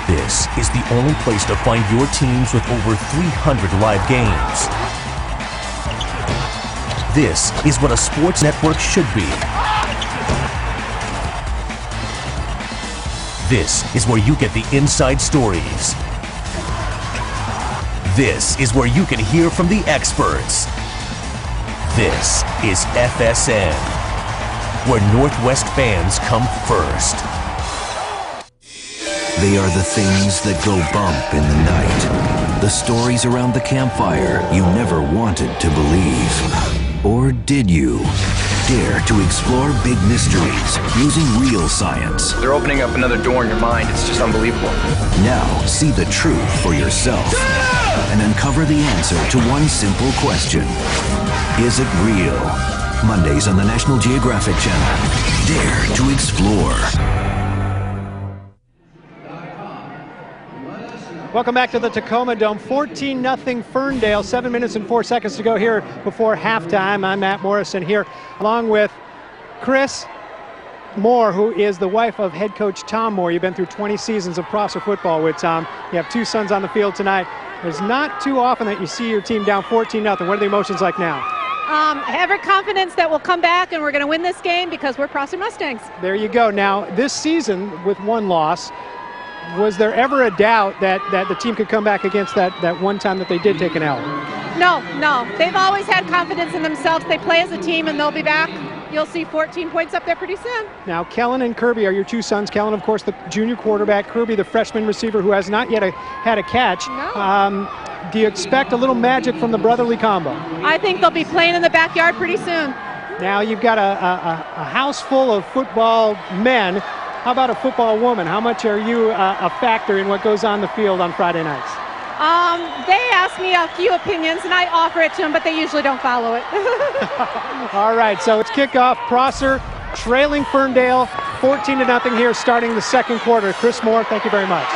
This is the only place to find your teams with over 300 live games. This is what a sports network should be. This is where you get the inside stories. This is where you can hear from the experts. This is FSN, where Northwest fans come first. They are the things that go bump in the night. The stories around the campfire you never wanted to believe. Or did you? Dare to explore big mysteries using real science. They're opening up another door in your mind. It's just unbelievable. Now see the truth for yourself and uncover the answer to one simple question. Is it real? Mondays on the National Geographic Channel. Dare to explore. Welcome back to the Tacoma Dome. 14-0 Ferndale. 7 minutes and 4 seconds to go here before halftime. I'm Matt Morrison here, along with Chris Moore, who is the wife of head coach Tom Moore. You've been through 20 seasons of Prosser football with Tom. You have 2 sons on the field tonight. There's not too often that you see your team down 14-0. What are the emotions like now? Every confidence that we'll come back and we're going to win this game because we're Prosser Mustangs. There you go. Now, this season with 1 loss, Was there ever a doubt that the team could come back against that one time that they did take an L? No. They've always had confidence in themselves. They play as a team, and they'll be back. You'll see 14 points up there pretty soon. Now, Kellen and Kirby are your two sons. Kellen, of course, the junior quarterback. Kirby, the freshman receiver who has not yet had a catch. No. Do you expect a little magic from the brotherly combo? I think they'll be playing in the backyard pretty soon. Now, you've got a house full of football men. How about a football woman? How much are you a factor in what goes on the field on Friday nights? They ask me a few opinions, and I offer it to them, but they usually don't follow it. All right, so it's kickoff. Prosser trailing Ferndale 14-0 here, starting the second quarter. Chris Moore, thank you very much.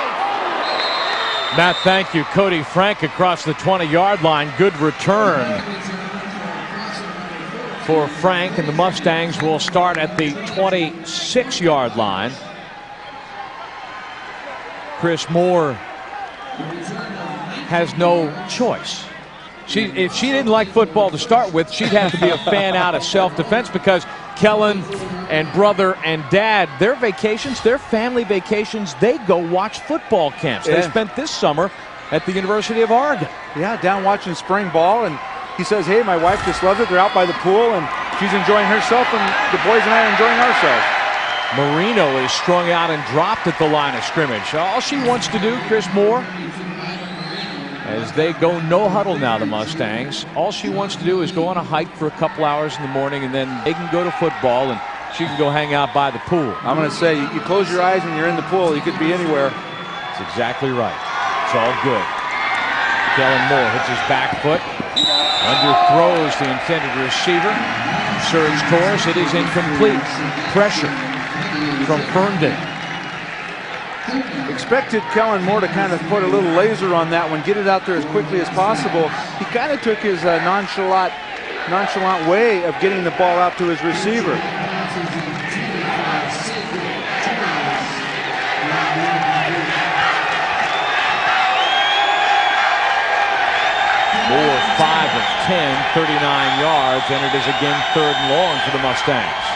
Matt, thank you. Cody Frank across the 20-yard line. Good return for Frank, and the Mustangs will start at the 26-yard line. Chris Moore has no choice. If she didn't like football to start with, she'd have to be a fan out of self-defense, because Kellen and brother and dad, their vacations, their family vacations, they go watch football camps. They spent this summer at the University of Oregon. Yeah, down watching spring ball, and he says, hey, my wife just loves it. They're out by the pool, and she's enjoying herself, and the boys and I are enjoying ourselves. Marino is strung out and dropped at the line of scrimmage. All she wants to do, Chris Moore, as they go no huddle now, the Mustangs, all she wants to do is go on a hike for a couple hours in the morning, and then they can go to football, and she can go hang out by the pool. I'm going to say, you close your eyes when you're in the pool, you could be anywhere. That's exactly right. It's all good. Kellen Moore hits his back foot, underthrows the intended receiver. Surge course, it is incomplete. Pressure from Ferndale. Expected Kellen Moore to kind of put a little laser on that one, get it out there as quickly as possible. He kind of took his nonchalant way of getting the ball out to his receiver. Moore 5 of 10, 39 yards, and it is again 3rd and long for the Mustangs.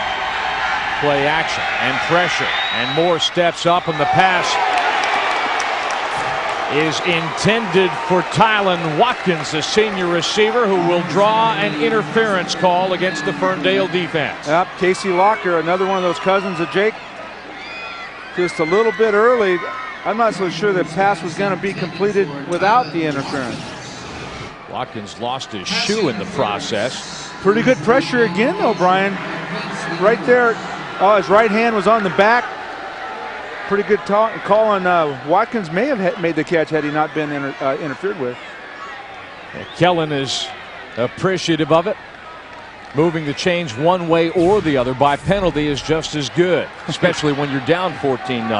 Play action and pressure, and Moore steps up, and the pass is intended for Tylen Watkins, the senior receiver, who will draw an interference call against the Ferndale defense. Yep, Casey Locker, another one of those cousins of Jake. Just a little bit early. I'm not so sure the pass was going to be completed without the interference. Watkins lost his shoe in the process. Pretty good pressure again, though, Brian. Right there, his right hand was on the back. Pretty good call on Watkins. May have made the catch had he not been interfered with. Kellen is appreciative of it. Moving the chains one way or the other by penalty is just as good, especially when you're down 14-0.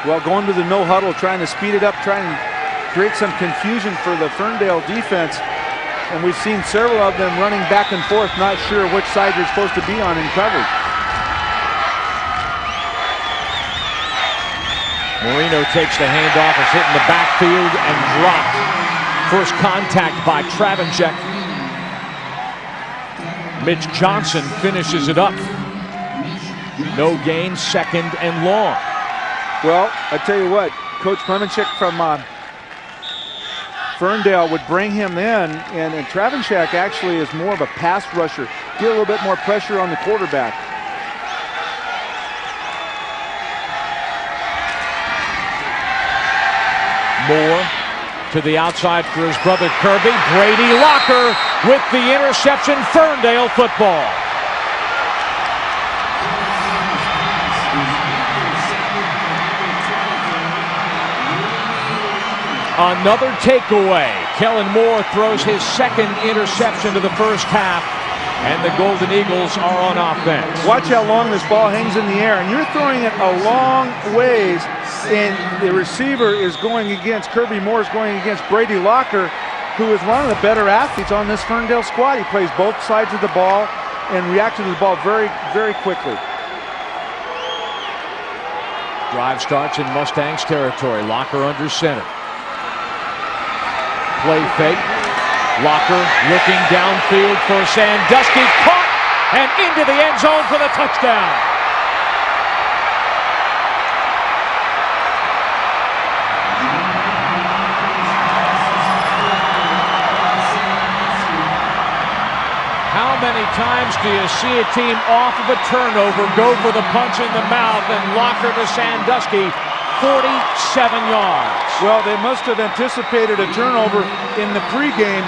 Well, going to the no huddle, trying to speed it up, trying to create some confusion for the Ferndale defense. And we've seen several of them running back and forth, not sure which side you're supposed to be on in coverage. Marino takes the handoff, is hit in the backfield and dropped. First contact by Travanchek. Mitch Johnson finishes it up. No gain, 2nd and long. Well, I tell you what, Coach Klemenchik from Ferndale would bring him in, and Travanchek actually is more of a pass rusher. Get a little bit more pressure on the quarterback. Moore to the outside for his brother Kirby. Brady Locker with the interception. Ferndale football. Another takeaway. Kellen Moore throws his 2nd interception of the first half, and the Golden Eagles are on offense. Watch how long this ball hangs in the air, and you're throwing it a long ways, and the receiver is going against, Kirby Moore is going against Brady Locker, who is one of the better athletes on this Ferndale squad. He plays both sides of the ball and reacts to the ball very, very quickly. Drive starts in Mustangs territory. Locker under center. Play fake. Locker looking downfield for Sandusky. Caught and into the end zone for the touchdown. many times do you see a team off of a turnover go for the punch in the mouth and Locker to Sandusky, 47 yards. Well, they must have anticipated a turnover in the pregame.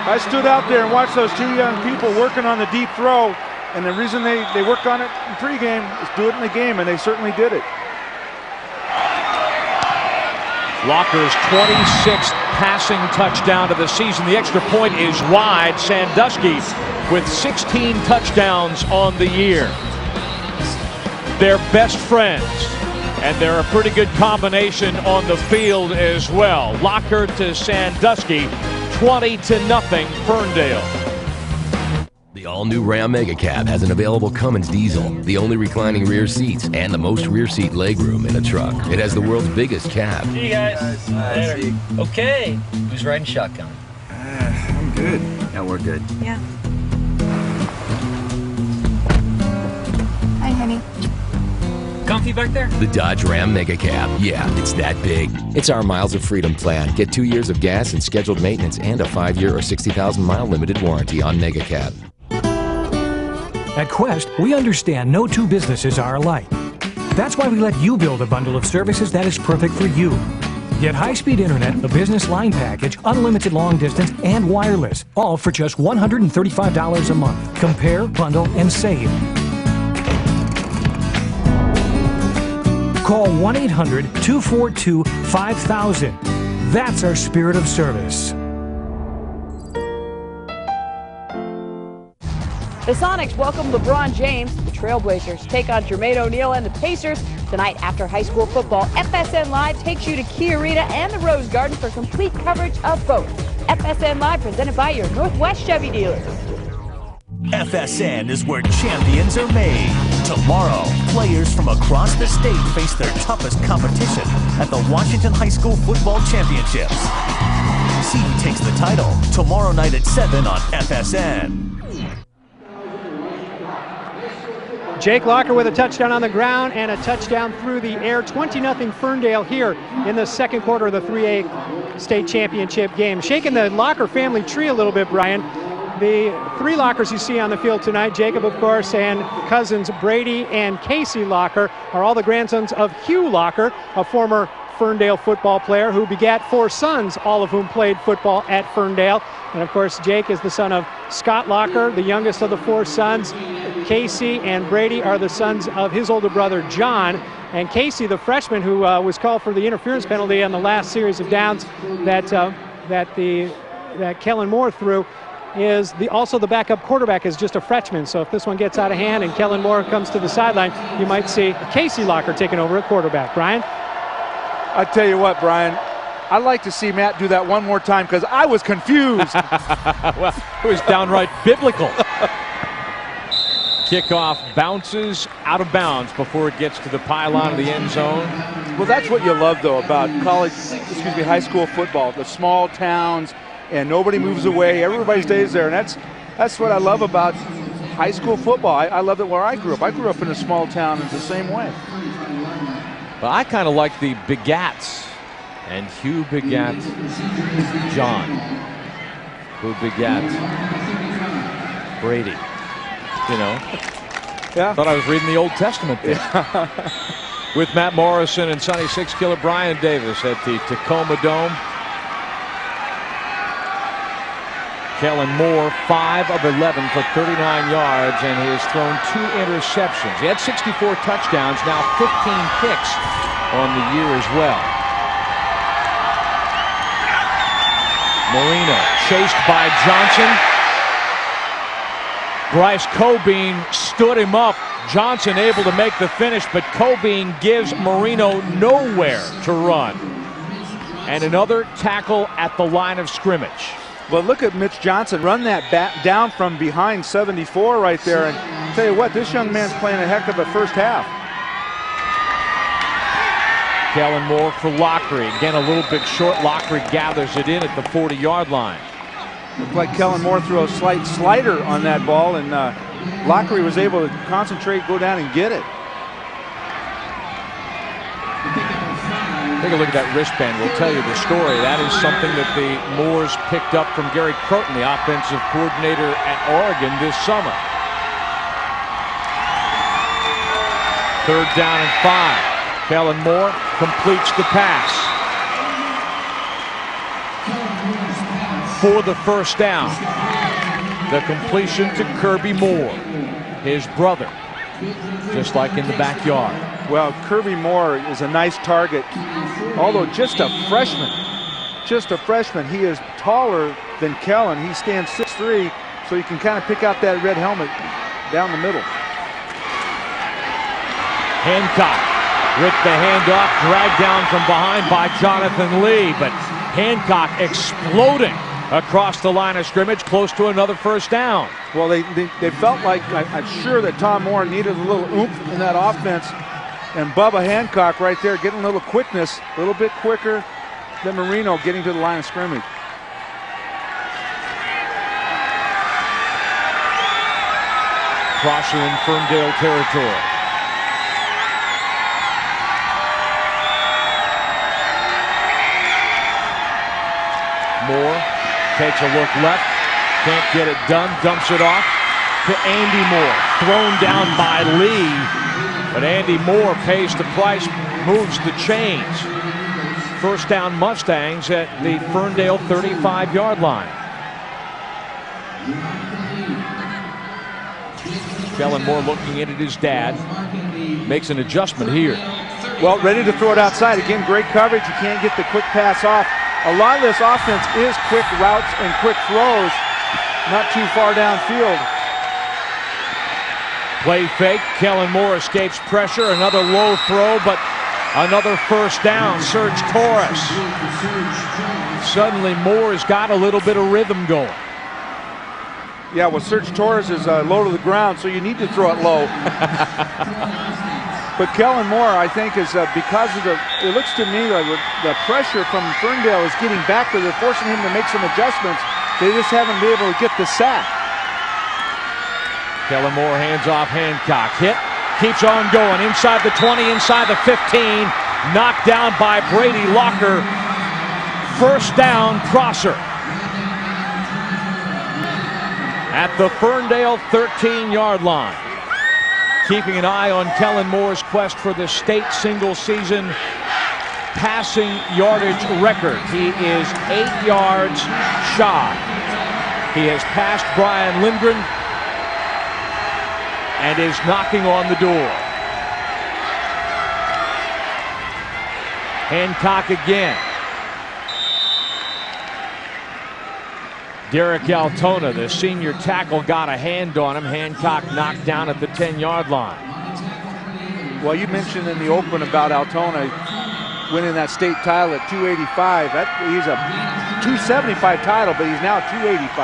I stood out there and watched those two young people working on the deep throw, and the reason they worked on it in pregame is do it in the game, and they certainly did it. Locker's 26th passing touchdown of the season. The extra point is wide. Sandusky with 16 touchdowns on the year. They're best friends, and they're a pretty good combination on the field as well. Locker to Sandusky, 20-0 Ferndale. The all-new Ram Mega Cab has an available Cummins diesel, the only reclining rear seats, and the most rear seat legroom in a truck. It has the world's biggest cab. See you guys. Later. Okay. Who's riding shotgun? I'm good. Yeah, we're good. Yeah. Hi, honey. Comfy back there? The Dodge Ram Mega Cab. Yeah, it's that big. It's our Miles of Freedom plan. Get 2 years of gas and scheduled maintenance and a 5-year or 60,000-mile limited warranty on Mega Cab. At Quest, we understand no two businesses are alike. That's why we let you build a bundle of services that is perfect for you. Get high-speed internet, a business line package, unlimited long distance, and wireless, all for just $135 a month. Compare, bundle, and save. Call 1-800-242-5000. That's our spirit of service. The Sonics welcome LeBron James. The Trailblazers take on Jermaine O'Neal and the Pacers tonight after high school football. FSN Live takes you to Key Arena and the Rose Garden for complete coverage of both. FSN Live presented by your Northwest Chevy dealers. FSN is where champions are made. Tomorrow, players from across the state face their toughest competition at the Washington High School Football Championships. See who takes the title tomorrow night at 7 on FSN. Jake Locker with a touchdown on the ground and a touchdown through the air. 20-0 Ferndale here in the second quarter of the 3A state championship game. Shaking the Locker family tree a little bit, Brian. The three Lockers you see on the field tonight, Jacob, of course, and cousins Brady and Casey Locker are all the grandsons of Hugh Locker, a former Ferndale football player who begat 4 sons, all of whom played football at Ferndale. And of course, Jake is the son of Scott Locker, the youngest of the 4 sons. Casey and Brady are the sons of his older brother, John. And Casey, the freshman who was called for the interference penalty on the last series of downs that Kellen Moore threw, is also the backup quarterback, is just a freshman. So if this one gets out of hand and Kellen Moore comes to the sideline, you might see Casey Locker taking over at quarterback. Brian? I tell you what, Brian, I'd like to see Matt do that one more time because I was confused. Well, it was downright biblical. Kickoff bounces out of bounds before it gets to the pylon of the end zone. Well, that's what you love, though, about high school football. The small towns, and nobody moves away. Everybody stays there, and that's what I love about high school football. I love it where I grew up. I grew up in a small town in the same way. Well, I kind of like the begats, and Hugh begat John, who begat Brady. You know, yeah. Thought I was reading the Old Testament there. Yeah. With Matt Morrison and Sonny Sixkiller, Brian Davis at the Tacoma Dome. Kellen Moore, 5 of 11 for 39 yards, and he has thrown 2 interceptions. He had 64 touchdowns, now 15 picks on the year as well. Marino chased by Johnson. Bryce Cobean stood him up. Johnson able to make the finish, but Cobean gives Marino nowhere to run. And another tackle at the line of scrimmage. Well, look at Mitch Johnson run that back down from behind 74 right there. And I'll tell you what, this young man's playing a heck of a first half. Kellen Moore for Lockery. Again, a little bit short. Lockery gathers it in at the 40-yard line. Looked like Kellen Moore threw a slight slider on that ball, and Lockery was able to concentrate, go down and get it. Take a look at that wristband. We'll tell you the story. That is something that the Moors picked up from Gary Croton, the offensive coordinator at Oregon this summer. 3rd down and 5. Kellen Moore completes the pass for the first down. The completion to Kirby Moore, his brother, just like in the backyard. Well, Kirby Moore is a nice target, although just a freshman. He is taller than Kellen. He stands 6'3", so you can kind of pick out that red helmet down the middle. Hancock with the handoff, dragged down from behind by Jonathan Lee, but Hancock exploding across the line of scrimmage, close to another first down. Well, they felt like, I'm sure that Tom Moore needed a little oomph in that offense, and Bubba Hancock right there getting a little quickness, a little bit quicker than Marino getting to the line of scrimmage. Prosser in Ferndale territory. Moore takes a look left, can't get it done, dumps it off to Andy Moore, thrown down by Lee, but Andy Moore pays the price, moves the chains. First down Mustangs at the Ferndale 35-yard line. Kellen Moore looking in at his dad, makes an adjustment here. Well, ready to throw it outside. Again, great coverage. You can't get the quick pass off. A lot of this offense is quick routes and quick throws, not too far downfield. Play fake. Kellen Moore escapes pressure. Another low throw, but another first down. Serge Torres. Suddenly Moore has got a little bit of rhythm going. Yeah, well, Serge Torres is low to the ground, so you need to throw it low. But Kellen Moore, I think, is because of it looks to me like the pressure from Ferndale is getting back there. They're forcing him to make some adjustments. They just haven't been able to get the sack. Kellen Moore hands off Hancock. Hit. Keeps on going. Inside the 20, inside the 15. Knocked down by Brady Locker. First down, Prosser. At the Ferndale 13-yard line. Keeping an eye on Kellen Moore's quest for the state single-season passing yardage record. He is 8 yards shy. He has passed Brian Lindgren and is knocking on the door. Hancock again. Derek Altona, the senior tackle, got a hand on him. Hancock knocked down at the 10-yard line. Well, you mentioned in the open about Altona winning that state title at 285. He's a 275 title, but he's now 285.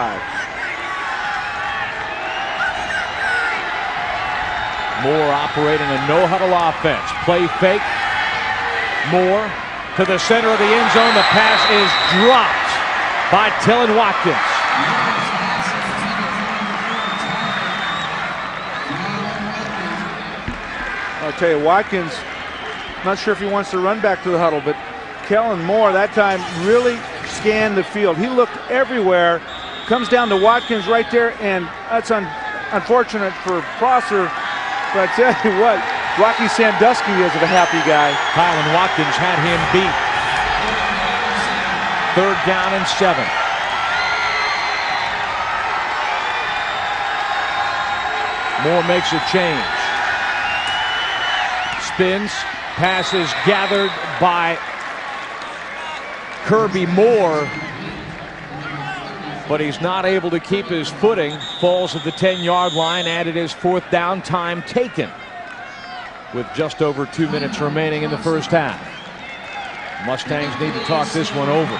Moore operating a no-huddle offense. Play fake. Moore to the center of the end zone. The pass is dropped by Tillin Watkins. I'll tell you, Watkins, not sure if he wants to run back to the huddle, but Kellen Moore that time really scanned the field. He looked everywhere. Comes down to Watkins right there, and that's unfortunate for Prosser. But I tell you what, Rocky Sandusky is a happy guy. Kylan Watkins had him beat. 3rd down and 7. Moore makes a change. Spins. Pass is gathered by Kirby Moore, but he's not able to keep his footing. Falls at the 10-yard line, and it is 4th down, time taken with just over 2 minutes remaining in the first half. Mustangs need to talk this one over.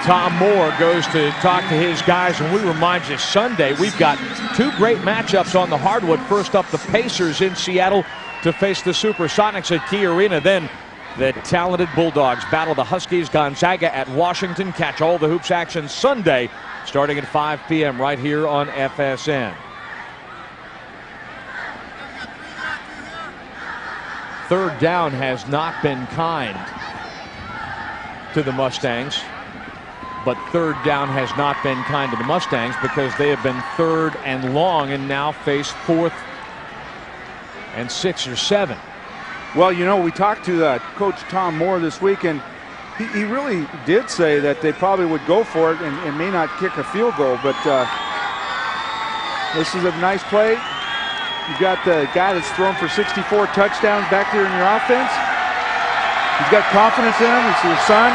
Tom Moore goes to talk to his guys, and we remind you, Sunday we've got 2 great matchups on the hardwood. First up, the Pacers in Seattle to face the Supersonics at Key Arena. Then the talented Bulldogs battle the Huskies. Gonzaga at Washington. Catch all the hoops action Sunday starting at 5 p.m. right here on FSN. third down has not been kind to the Mustangs. But third down has not been kind to the Mustangs because they have been 3rd and long and now face 4th and 6 or 7. Well, you know, we talked to Coach Tom Moore this week, and he really did say that they probably would go for it and may not kick a field goal. But this is a nice play. You've got the guy that's thrown for 64 touchdowns back there in your offense. You've got confidence in him. It's your son.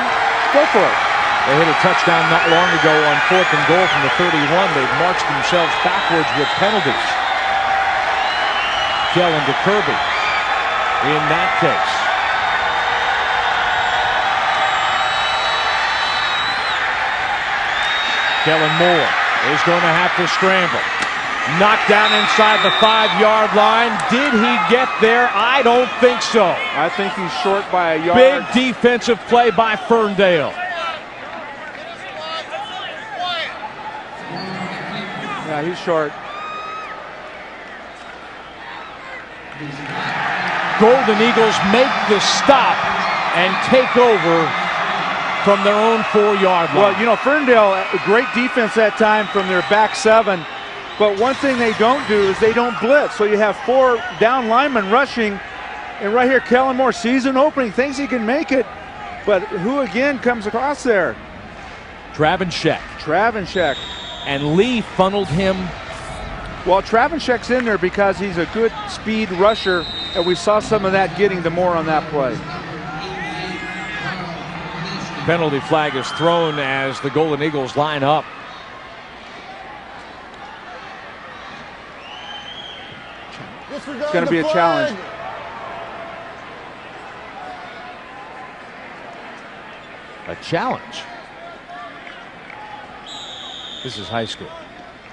Go for it. They hit a touchdown not long ago on 4th and goal from the 31. They've marched themselves backwards with penalties. Kellen to Kirby in that case. Kellen Moore is going to have to scramble. Knocked down inside the 5-yard line. Did he get there? I don't think so. I think he's short by a yard. Big defensive play by Ferndale. Yeah, he's short. Golden Eagles make the stop and take over from their own 4-yard line. Well, you know, Ferndale, great defense that time from their back 7. But one thing they don't do is they don't blitz. So you have 4 down linemen rushing. And right here, Kellen Moore sees an opening, thinks he can make it. But who again comes across there? Travenshek. And Lee funneled him. Well, Travenshek's in there because he's a good speed rusher, and we saw some of that getting to Moore on that play. Penalty flag is thrown as the Golden Eagles line up. It's going to be a challenge. A challenge? This is high school.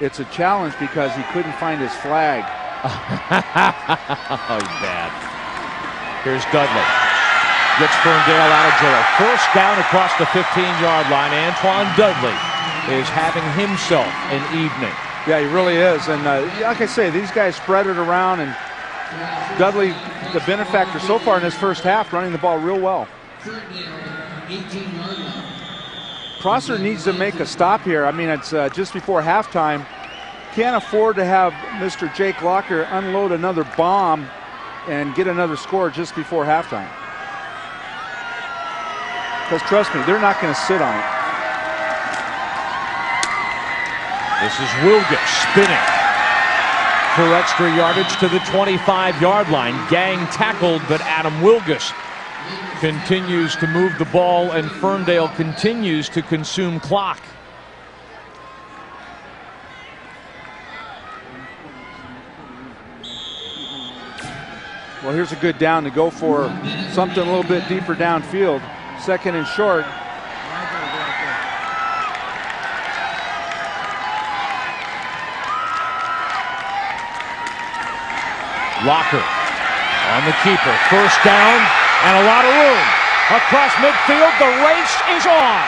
It's a challenge because he couldn't find his flag. Oh, he's bad. Here's Dudley. Gets Ferndale out of jail. First down across the 15-yard line. Antoine Dudley is having himself an evening. Yeah, he really is. And like I say, these guys spread it around. And Dudley, the benefactor so far in this first half, running the ball real well. Prosser needs to make a stop here. I mean, it's just before halftime. Can't afford to have Mr. Jake Locker unload another bomb and get another score just before halftime. Because trust me, they're not going to sit on it. This is Wilkens spinning for extra yardage to the 25-yard line. Gang tackled, but Adam Wilkens continues to move the ball, and Ferndale continues to consume clock. Well, here's a good down to go for something a little bit deeper downfield. 2nd and short. Locker on the keeper. First down and a lot of room. Across midfield, the race is on.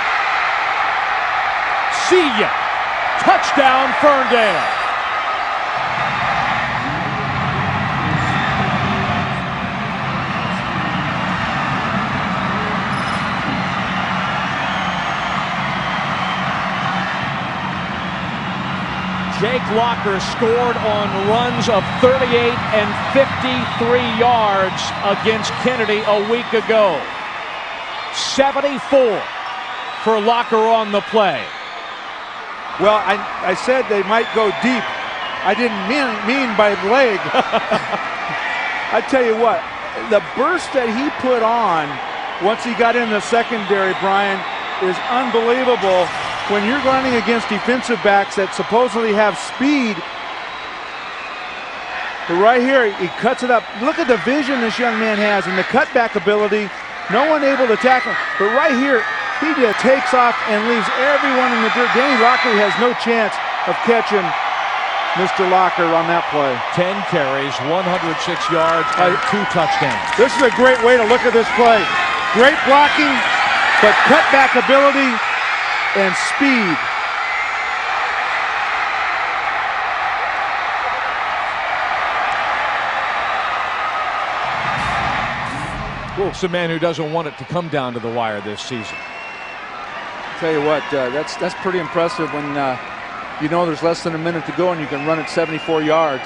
See ya. Touchdown, Ferndale. Jake Locker scored on runs of 38 and 53 yards against Kennedy a week ago. 74 for Locker on the play. Well, I said they might go deep. I didn't mean by leg. I tell you what, the burst that he put on once he got in the secondary, Brian, is unbelievable. When you're running against defensive backs that supposedly have speed, but right here, he cuts it up. Look at the vision this young man has and the cutback ability. No one able to tackle him. But right here, he just takes off and leaves everyone in the dirt. Danny Locker has no chance of catching Mr. Locker on that play. 10 carries, 106 yards, and 2 touchdowns. This is a great way to look at this play. Great blocking, but cutback ability and speed. It's a man who doesn't want it to come down to the wire this season. Tell you what, that's pretty impressive when you know there's less than a minute to go and you can run it 74 yards.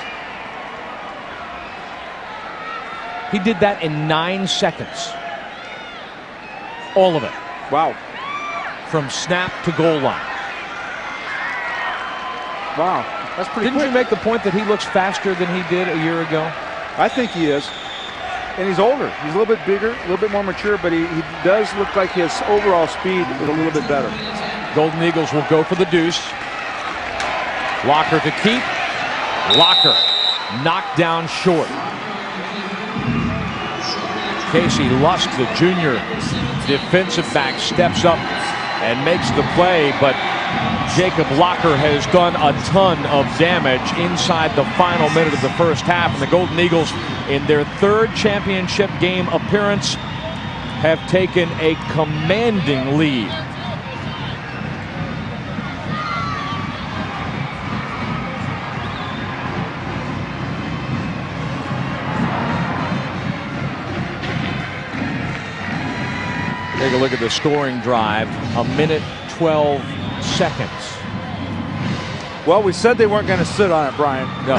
He did that in 9 seconds. All of it. Wow. From snap to goal line. Wow, that's pretty Didn't quick. you make the point that he looks faster than he did a year ago? I think he is. And he's older. He's a little bit bigger, a little bit more mature, but he does look like his overall speed is a little bit better. Golden Eagles will go for the deuce. Locker to keep. Locker knocked down short. Casey Lusk, the junior defensive back, steps up and makes the play, but Jacob Locker has done a ton of damage inside the final minute of the first half, and the Golden Eagles, in their 3rd championship game appearance, have taken a commanding lead. Take a look at the scoring drive. 1:12 seconds. Well, we said they weren't going to sit on it, Brian. No.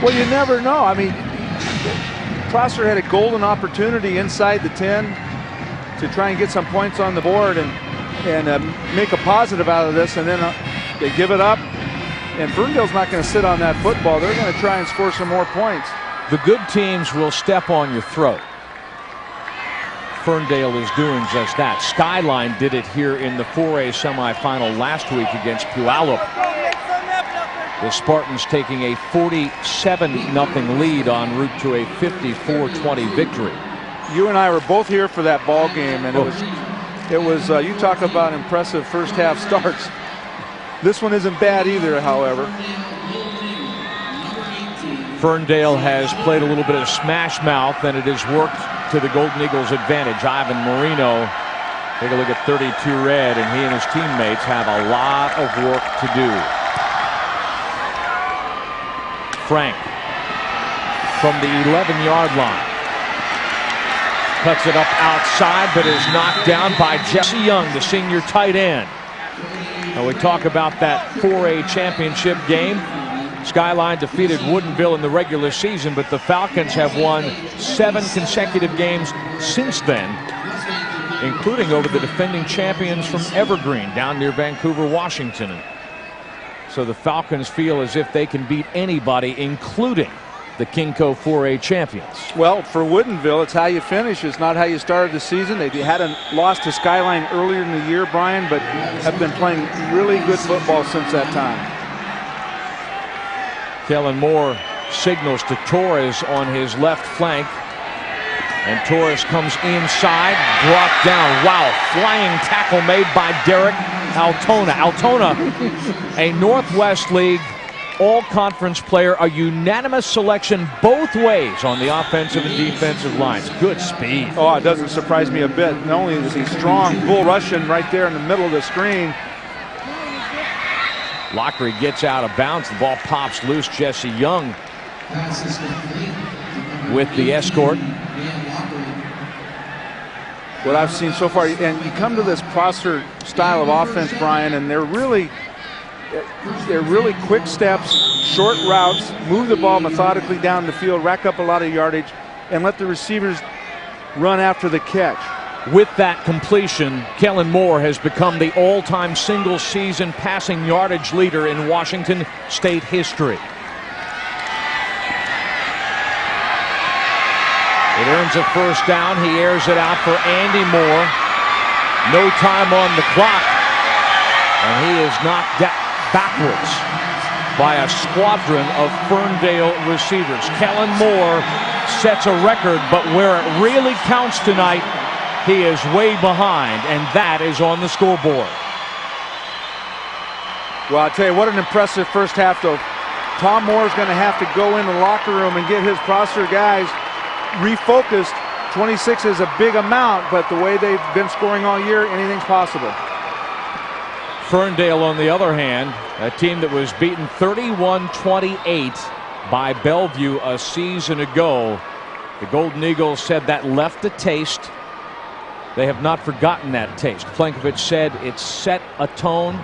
Well, you never know. I mean, Prosser had a golden opportunity inside the 10 to try and get some points on the board and make a positive out of this, and then they give it up. And Ferndale's not going to sit on that football. They're going to try and score some more points. The good teams will step on your throat. Ferndale is doing just that. Skyline did it here in the 4A semifinal last week against Puyallup. The Spartans taking a 47-0 lead en route to a 54-20 victory. You and I were both here for that ball game, and it was you talk about impressive first half starts. This one isn't bad either, however. Ferndale has played a little bit of smash mouth, and it has worked to the Golden Eagles' advantage. Ivan Marino, take a look at 32 red, and he and his teammates have a lot of work to do. Frank from the 11-yard line. Cuts it up outside, but is knocked down by Jesse Young, the senior tight end. Now we talk about that 4A championship game. Skyline defeated Woodinville in the regular season, but the Falcons have won 7 consecutive games since then, including over the defending champions from Evergreen down near Vancouver, Washington. So the Falcons feel as if they can beat anybody, including the Kingco 4A champions. Well, for Woodinville, it's how you finish. It's not how you started the season. They hadn't lost to Skyline earlier in the year, Brian, but have been playing really good football since that time. Kellen Moore signals to Torres on his left flank, and Torres comes inside, brought down. Wow, flying tackle made by Derek Altona. Altona, a Northwest League all-conference player, a unanimous selection both ways on the offensive and defensive lines. Good speed. Oh, it doesn't surprise me a bit. Not only is he strong, bull rushing right there in the middle of the screen. Lockery gets out of bounds. The ball pops loose. Jesse Young with the escort. What I've seen so far, and you come to this Prosser style of offense, Brian, and they're really quick steps, short routes, move the ball methodically down the field, rack up a lot of yardage, and let the receivers run after the catch. With that completion, Kellen Moore has become the all-time single-season passing yardage leader in Washington State history. It earns a first down. He airs it out for Andy Moore. No time on the clock. And he is knocked backwards by a squadron of Ferndale receivers. Kellen Moore sets a record, but where it really counts tonight, he is way behind, and that is on the scoreboard. Well, I'll tell you, what an impressive first half, though. Tom Moore's going to have to go in the locker room and get his Prosser guys refocused. 26 is a big amount, but the way they've been scoring all year, anything's possible. Ferndale, on the other hand, a team that was beaten 31-28 by Bellevue a season ago, The Golden Eagles said that left a taste. They have not forgotten that taste. Plenkovich said it set a tone.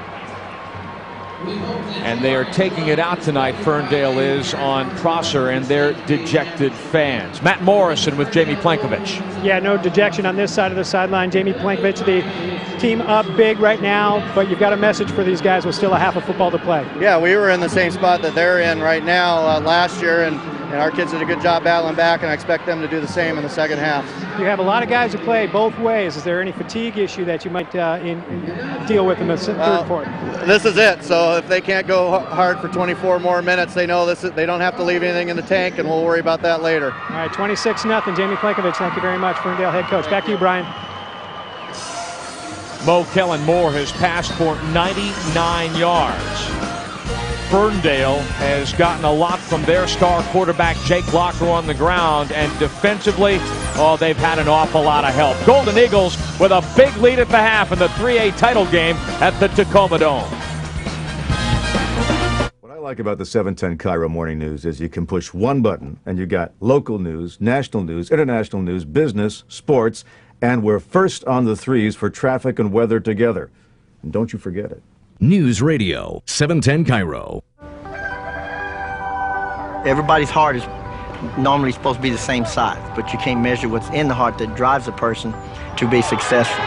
And they are taking it out tonight, Ferndale is, on Prosser and their dejected fans. Matt Morrison with Jamie Plenkovich. Yeah, no dejection on this side of the sideline. Jamie Plenkovich, the team up big right now, but you've got a message for these guys with still a half of football to play. Yeah, we were in the same spot that they're in right now last year, and our kids did a good job battling back, and I expect them to do the same in the second half. You have a lot of guys who play both ways. Is there any fatigue issue that you might deal with in the third quarter? This is it. So if they can't go hard for 24 more minutes, they know they don't have to leave anything in the tank, and we'll worry about that later. All right, 26-0. Jamie Plenkovich, thank you very much, Ferndale head coach. Back to you, Brian. Kellen Moore has passed for 99 yards. Ferndale has gotten a lot from their star quarterback Jake Locker on the ground, and defensively, they've had an awful lot of help. Golden Eagles with a big lead at the half in the 3A title game at the Tacoma Dome. What I like about the 710 Cairo Morning News is you can push one button and you got local news, national news, international news, business, sports, and we're first on the threes for traffic and weather together. And don't you forget it. News Radio 710 Cairo. Everybody's heart is normally supposed to be the same size, but you can't measure what's in the heart that drives a person to be successful.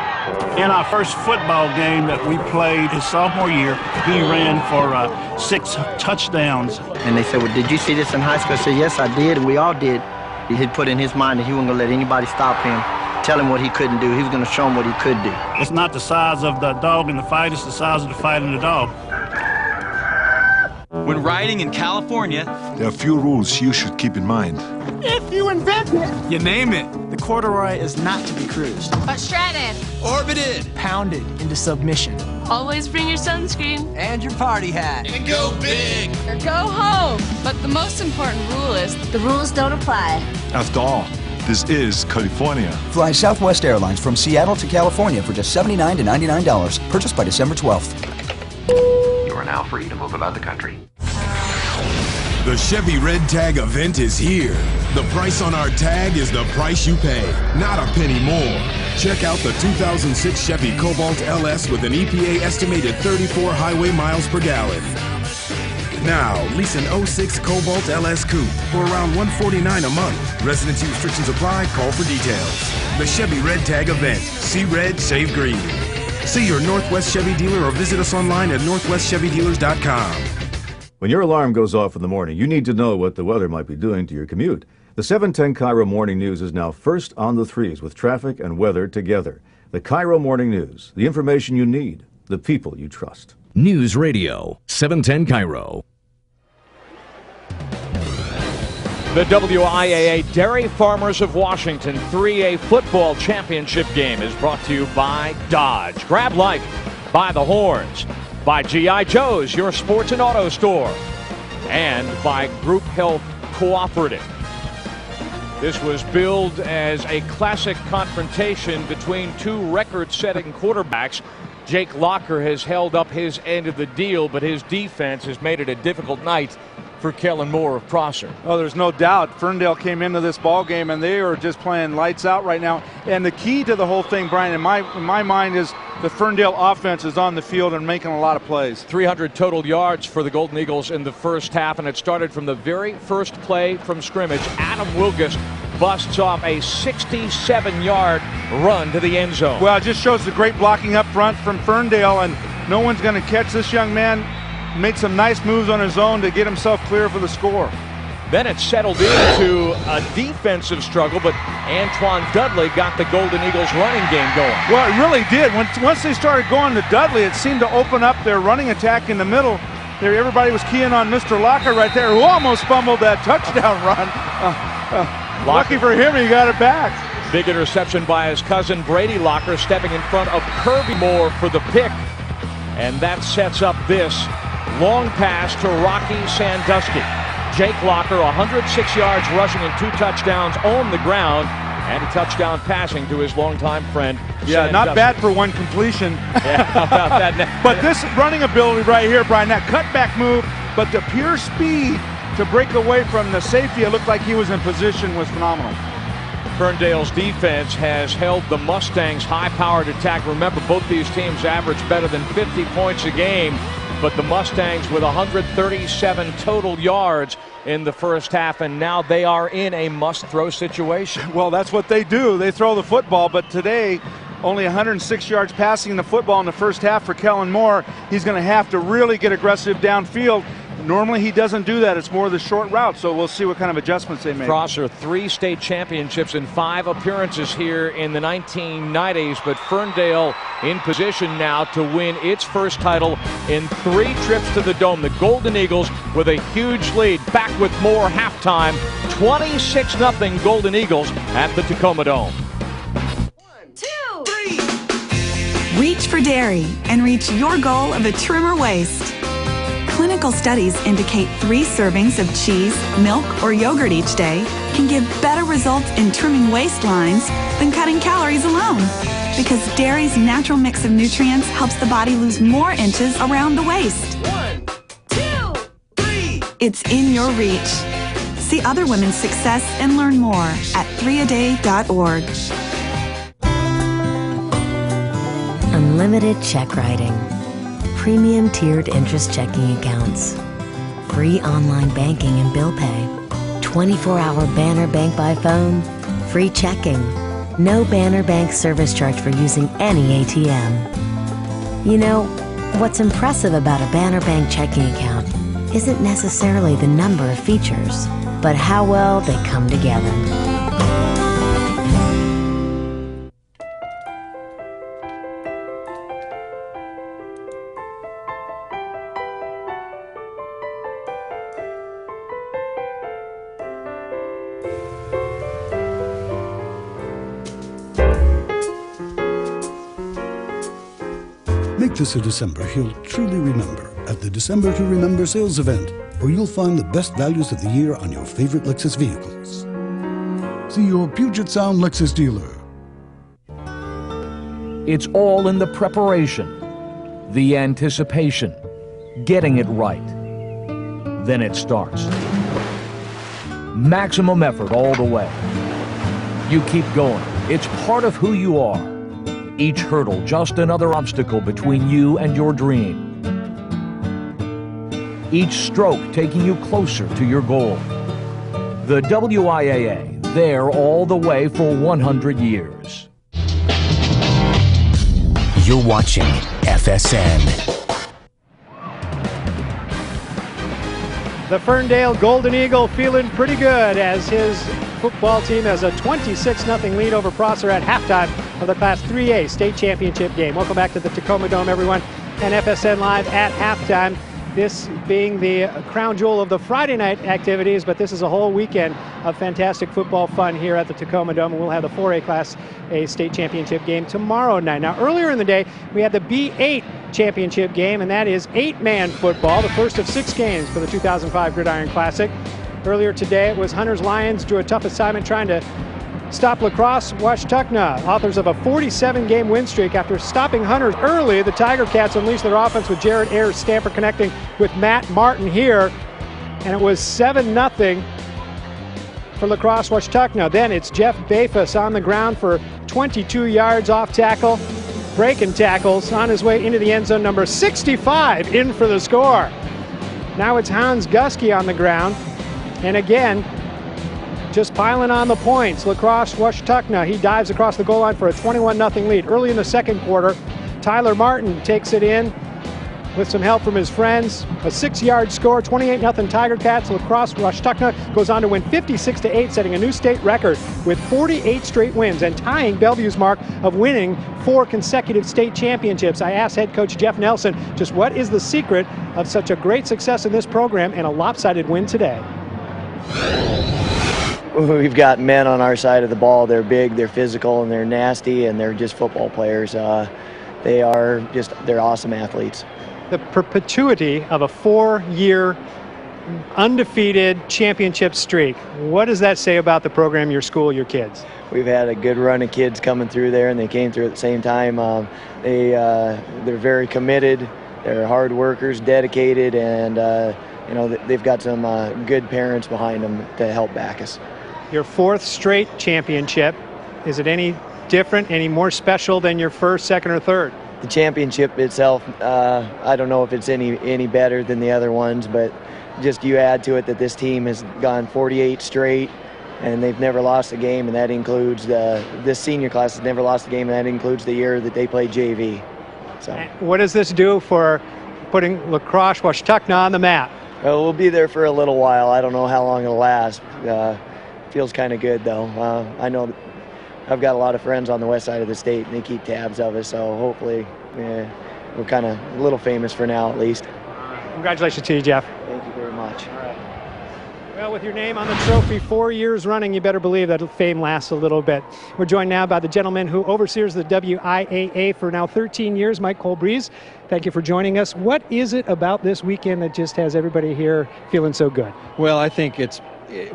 In our first football game that we played his sophomore year, he ran for 6 touchdowns. And they said, well, did you see this in high school? I said, yes, I did, and we all did. He had put in his mind that he wasn't going to let anybody stop him, tell him what he couldn't do. He was going to show him what he could do. It's not the size of the dog in the fight, it's the size of the fight in the dog. When riding in California, there are a few rules you should keep in mind. If you invent it, you name it. The corduroy is not to be cruised, but shredded, orbited, pounded into submission. Always bring your sunscreen and your party hat. And go big or go home. But the most important rule is the rules don't apply. After all, this is California. Fly Southwest Airlines from Seattle to California for just $79 to $99. Purchased by December 12th. You are now free to move about the country. The Chevy Red Tag event is here. The price on our tag is the price you pay, not a penny more. Check out the 2006 Chevy Cobalt LS with an EPA estimated 34 highway miles per gallon. Now, lease an 06 Cobalt LS Coupe for around $149 a month. Residency restrictions apply. Call for details. The Chevy Red Tag event. See red, save green. See your Northwest Chevy dealer or visit us online at northwestchevydealers.com. When your alarm goes off in the morning, you need to know what the weather might be doing to your commute. The 710 Cairo Morning News is now first on the threes with traffic and weather together. The Cairo Morning News, the information you need, the people you trust. News Radio 710 Cairo. The WIAA Dairy Farmers of Washington 3A football championship game is brought to you by Dodge. Grab life by the horns. By G.I. Joe's, your sports and auto store. And by Group Health Cooperative. This was billed as a classic confrontation between two record-setting quarterbacks. Jake Locker has held up his end of the deal, but his defense has made it a difficult night for Kellen Moore of Prosser. Oh, there's no doubt. Ferndale came into this ball game, and they are just playing lights out right now. And the key to the whole thing, Brian, in my mind, is the Ferndale offense is on the field and making a lot of plays. 300 total yards for the Golden Eagles in the first half, and it started from the very first play from scrimmage. Adam Wilkens busts off a 67-yard run to the end zone. Well, it just shows the great blocking up front from Ferndale, and no one's going to catch this young man. Made some nice moves on his own to get himself clear for the score. Then it settled into a defensive struggle, but Antoine Dudley got the Golden Eagles running game going. Well, it really did. Once they started going to Dudley, it seemed to open up their running attack in the middle. There, everybody was keying on Mr. Locker right there, who almost fumbled that touchdown run. Lucky for him, he got it back. Big interception by his cousin Brady Locker, stepping in front of Kirby Moore for the pick. And that sets up this long pass to Rocky Sandusky. Jake Locker, 106 yards rushing and 2 touchdowns on the ground, and a touchdown passing to his longtime friend. Yeah, Sandusky. not bad for one completion. Yeah, how about that? But this running ability right here, Brian, that cutback move, but the pure speed to break away from the safety, it looked like he was in position, was phenomenal. Ferndale's defense has held the Mustangs' high-powered attack. Remember, both these teams average better than 50 points a game, but the Mustangs with 137 total yards in the first half, and now they are in a must-throw situation. Well, that's what they do. They throw the football, but today only 106 yards passing the football in the first half for Kellen Moore. He's going to have to really get aggressive downfield. Normally he doesn't do that. It's more the short route, so we'll see what kind of adjustments they make. Prosser, 3 state championships and 5 appearances here in the 1990s, but Ferndale in position now to win its first title in 3 trips to the Dome. The Golden Eagles with a huge lead. Back with more halftime. 26-0 Golden Eagles at the Tacoma Dome. 1, 2, 3. Reach for dairy and reach your goal of a trimmer waist. Clinical studies indicate 3 servings of cheese, milk, or yogurt each day can give better results in trimming waistlines than cutting calories alone. Because dairy's natural mix of nutrients helps the body lose more inches around the waist. 1, 2, 3. It's in your reach. See other women's success and learn more at 3aday.org. Unlimited check writing. Premium tiered interest checking accounts, free online banking and bill pay, 24-hour Banner Bank by phone, free checking, no Banner Bank service charge for using any ATM. You know, what's impressive about a Banner Bank checking account isn't necessarily the number of features, but how well they come together. Make this a December he'll truly remember at the December to Remember sales event, where you'll find the best values of the year on your favorite Lexus vehicles. See your Puget Sound Lexus dealer. It's all in the preparation, the anticipation, getting it right. Then it starts. Maximum effort all the way. You keep going. It's part of who you are. Each hurdle just another obstacle between you and your dream. Each stroke taking you closer to your goal. The WIAA, there all the way for 100 years. You're watching FSN. The Ferndale Golden Eagle feeling pretty good as his football team has a 26-0 lead over Prosser at halftime of the Class 3A state championship game. Welcome back to the Tacoma Dome, everyone, and FSN Live at halftime. This being the crown jewel of the Friday night activities, but this is a whole weekend of fantastic football fun here at the Tacoma Dome. And we'll have the 4A Class A state championship game tomorrow night. Now, earlier in the day, we had the B8 championship game, and that is 8-man football, the first of 6 games for the 2005 Gridiron Classic. Earlier today, it was Hunter's Lions drew a tough assignment trying to stop Lacrosse Washtenaw, authors of a 47-game win streak. After stopping Hunters early, the Tiger Cats unleashed their offense with Jared Ayers Stamper connecting with Matt Martin here, and it was 7-0 for Lacrosse Washtenaw. Then it's Jeff Bafus on the ground for 22 yards off tackle, breaking tackles on his way into the end zone. Number 65 in for the score. Now it's Hans Gusky on the ground, and again, just piling on the points. Lacrosse Washtenaw, he dives across the goal line for a 21-0 lead. Early in the second quarter, Tyler Martin takes it in with some help from his friends. A 6-yard score, 28-0 Tiger Cats. Lacrosse Washtenaw goes on to win 56-8, setting a new state record with 48 straight wins and tying Bellevue's mark of winning 4 consecutive state championships. I asked head coach Jeff Nelson just what is the secret of such a great success in this program and a lopsided win today. We've got men on our side of the ball. They're big, they're physical, and they're nasty, and they're just football players. They're awesome athletes. The perpetuity of a 4-year undefeated championship streak. What does that say about the program, your school, your kids? We've had a good run of kids coming through there, and they came through at the same time. They're very committed. They're hard workers, dedicated, and they've got some good parents behind them to help back us. Your 4th straight championship. Is it any different, any more special than your 1st, 2nd, or 3rd? The championship itself, I don't know if it's any better than the other ones, but just you add to it that this team has gone 48 straight, and they've never lost a game, and that includes this senior class has never lost a game, and that includes the year that they played JV. So, what does this do for putting lacrosse Washtenaw on the map? Well, we'll be there for a little while. I don't know how long it'll last. Feels kind of good, though. I know I've got a lot of friends on the west side of the state, and they keep tabs of us, so hopefully we're kind of a little famous for now, at least. Congratulations to you, Jeff. Thank you very much. All right. Well, with your name on the trophy 4 years running, you better believe that fame lasts a little bit. We're joined now by the gentleman who oversees the WIAA for now 13 years, Mike Colbrese. Thank you for joining us. What is it about this weekend that just has everybody here feeling so good? Well, I think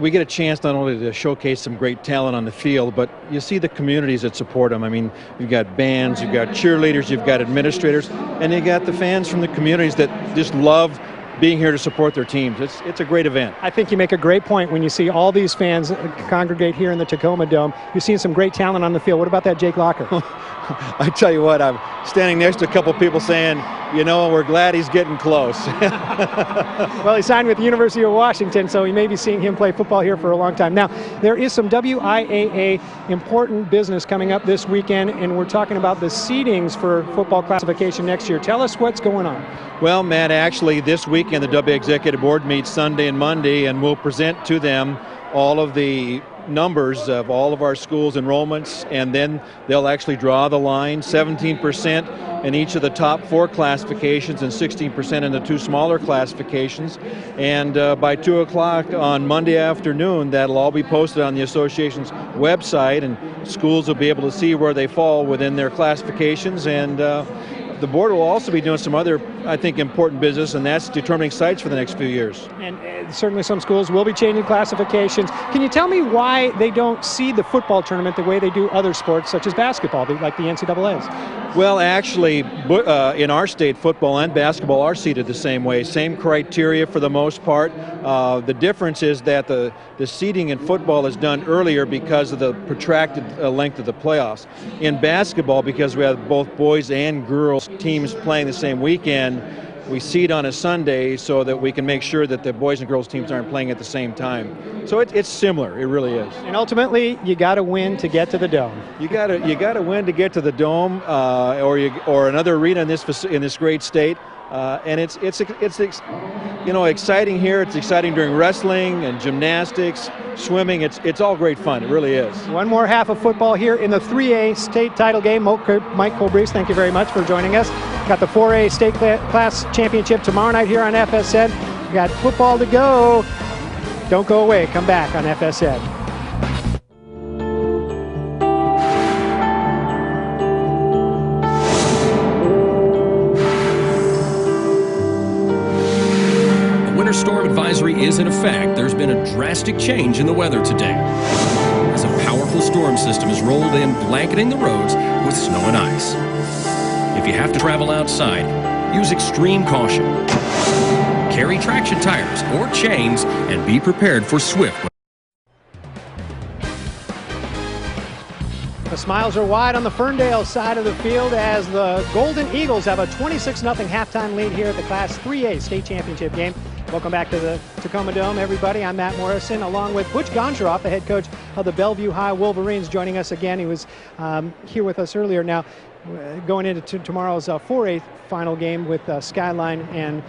we get a chance not only to showcase some great talent on the field, but you see the communities that support them. I mean, you've got bands, you've got cheerleaders, you've got administrators, and you got the fans from the communities that just love being here to support their teams. It's a great event. I think you make a great point when you see all these fans congregate here in the Tacoma Dome. You've seen some great talent on the field. What about that Jake Locker? I tell you what, I'm standing next to a couple people saying, you know, we're glad he's getting close. Well, he signed with the University of Washington, so we may be seeing him play football here for a long time. Now, there is some WIAA important business coming up this weekend, and we're talking about the seedings for football classification next year. Tell us what's going on. Well, Matt, actually this weekend the W Executive Board meets Sunday and Monday, and we'll present to them all of the numbers of all of our schools' enrollments, and then they'll actually draw the line, 17% in each of the top 4 classifications and 16% in the 2 smaller classifications. And by 2 o'clock on Monday afternoon, that'll all be posted on the association's website, and schools will be able to see where they fall within their classifications. And the board will also be doing some other, I think, important business, and that's determining sites for the next few years. And certainly some schools will be changing classifications. Can you tell me why they don't seed the football tournament the way they do other sports, such as basketball, like the NCAA's? Well, actually, in our state, football and basketball are seeded the same way, same criteria for the most part. The difference is that the seeding in football is done earlier because of the protracted length of the playoffs. In basketball, because we have both boys and girls teams playing the same weekend, we seed on a Sunday so that we can make sure that the boys and girls teams aren't playing at the same time. So it's similar. It really is. And ultimately, you got to win to get to the Dome. You got to win to get to the Dome, or another arena in this great state. And it's exciting here. It's exciting during wrestling and gymnastics, swimming. It's all great fun. It really is. One more half of football here in the 3A state title game. Mike Colbrese, thank you very much for joining us. Got the 4A state class championship tomorrow night here on FSN. We got football to go. Don't go away. Come back on FSN. Storm advisory is in effect. There's been a drastic change in the weather today, as a powerful storm system has rolled in, blanketing the roads with snow and ice. If you have to travel outside, use extreme caution. Carry traction tires or chains and be prepared for swift. The smiles are wide on the Ferndale side of the field as the Golden Eagles have a 26-0 halftime lead here at the Class 3A state championship game. Welcome back to the Tacoma Dome, everybody. I'm Matt Morrison, along with Butch Goncharoff, the head coach of the Bellevue High Wolverines, joining us again. He was here with us earlier. Now, going into tomorrow's 4A final game with Skyline and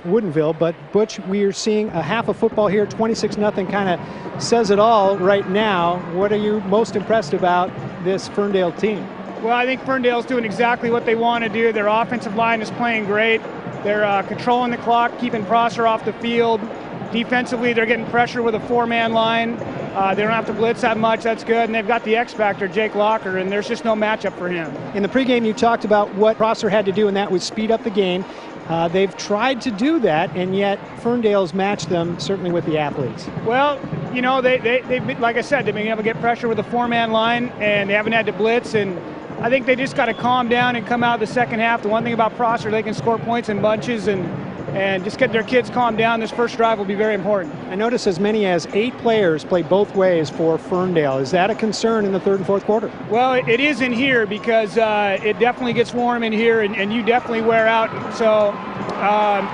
Woodinville. But, Butch, we are seeing a half of football here. 26-0 kind of says it all right now. What are you most impressed about this Ferndale team? Well, I think Ferndale's doing exactly what they want to do. Their offensive line is playing great. They're controlling the clock, keeping Prosser off the field. Defensively, they're getting pressure with a 4-man line. They don't have to blitz that much. That's good. And they've got the X factor, Jake Locker, and there's just no matchup for him. In the pregame, you talked about what Prosser had to do, and that was speed up the game. They've tried to do that, and yet Ferndale's matched them, certainly with the athletes. Well, you know, they've like I said, they've been able to get pressure with a 4-man line, and they haven't had to blitz. And I think they just got to calm down and come out of the second half. The one thing about Prosser, they can score points in bunches, and and just get their kids calmed down. This first drive will be very important. I noticed as many as 8 players play both ways for Ferndale. Is that a concern in the third and fourth quarter? Well, it is in here because it definitely gets warm in here, and you definitely wear out. So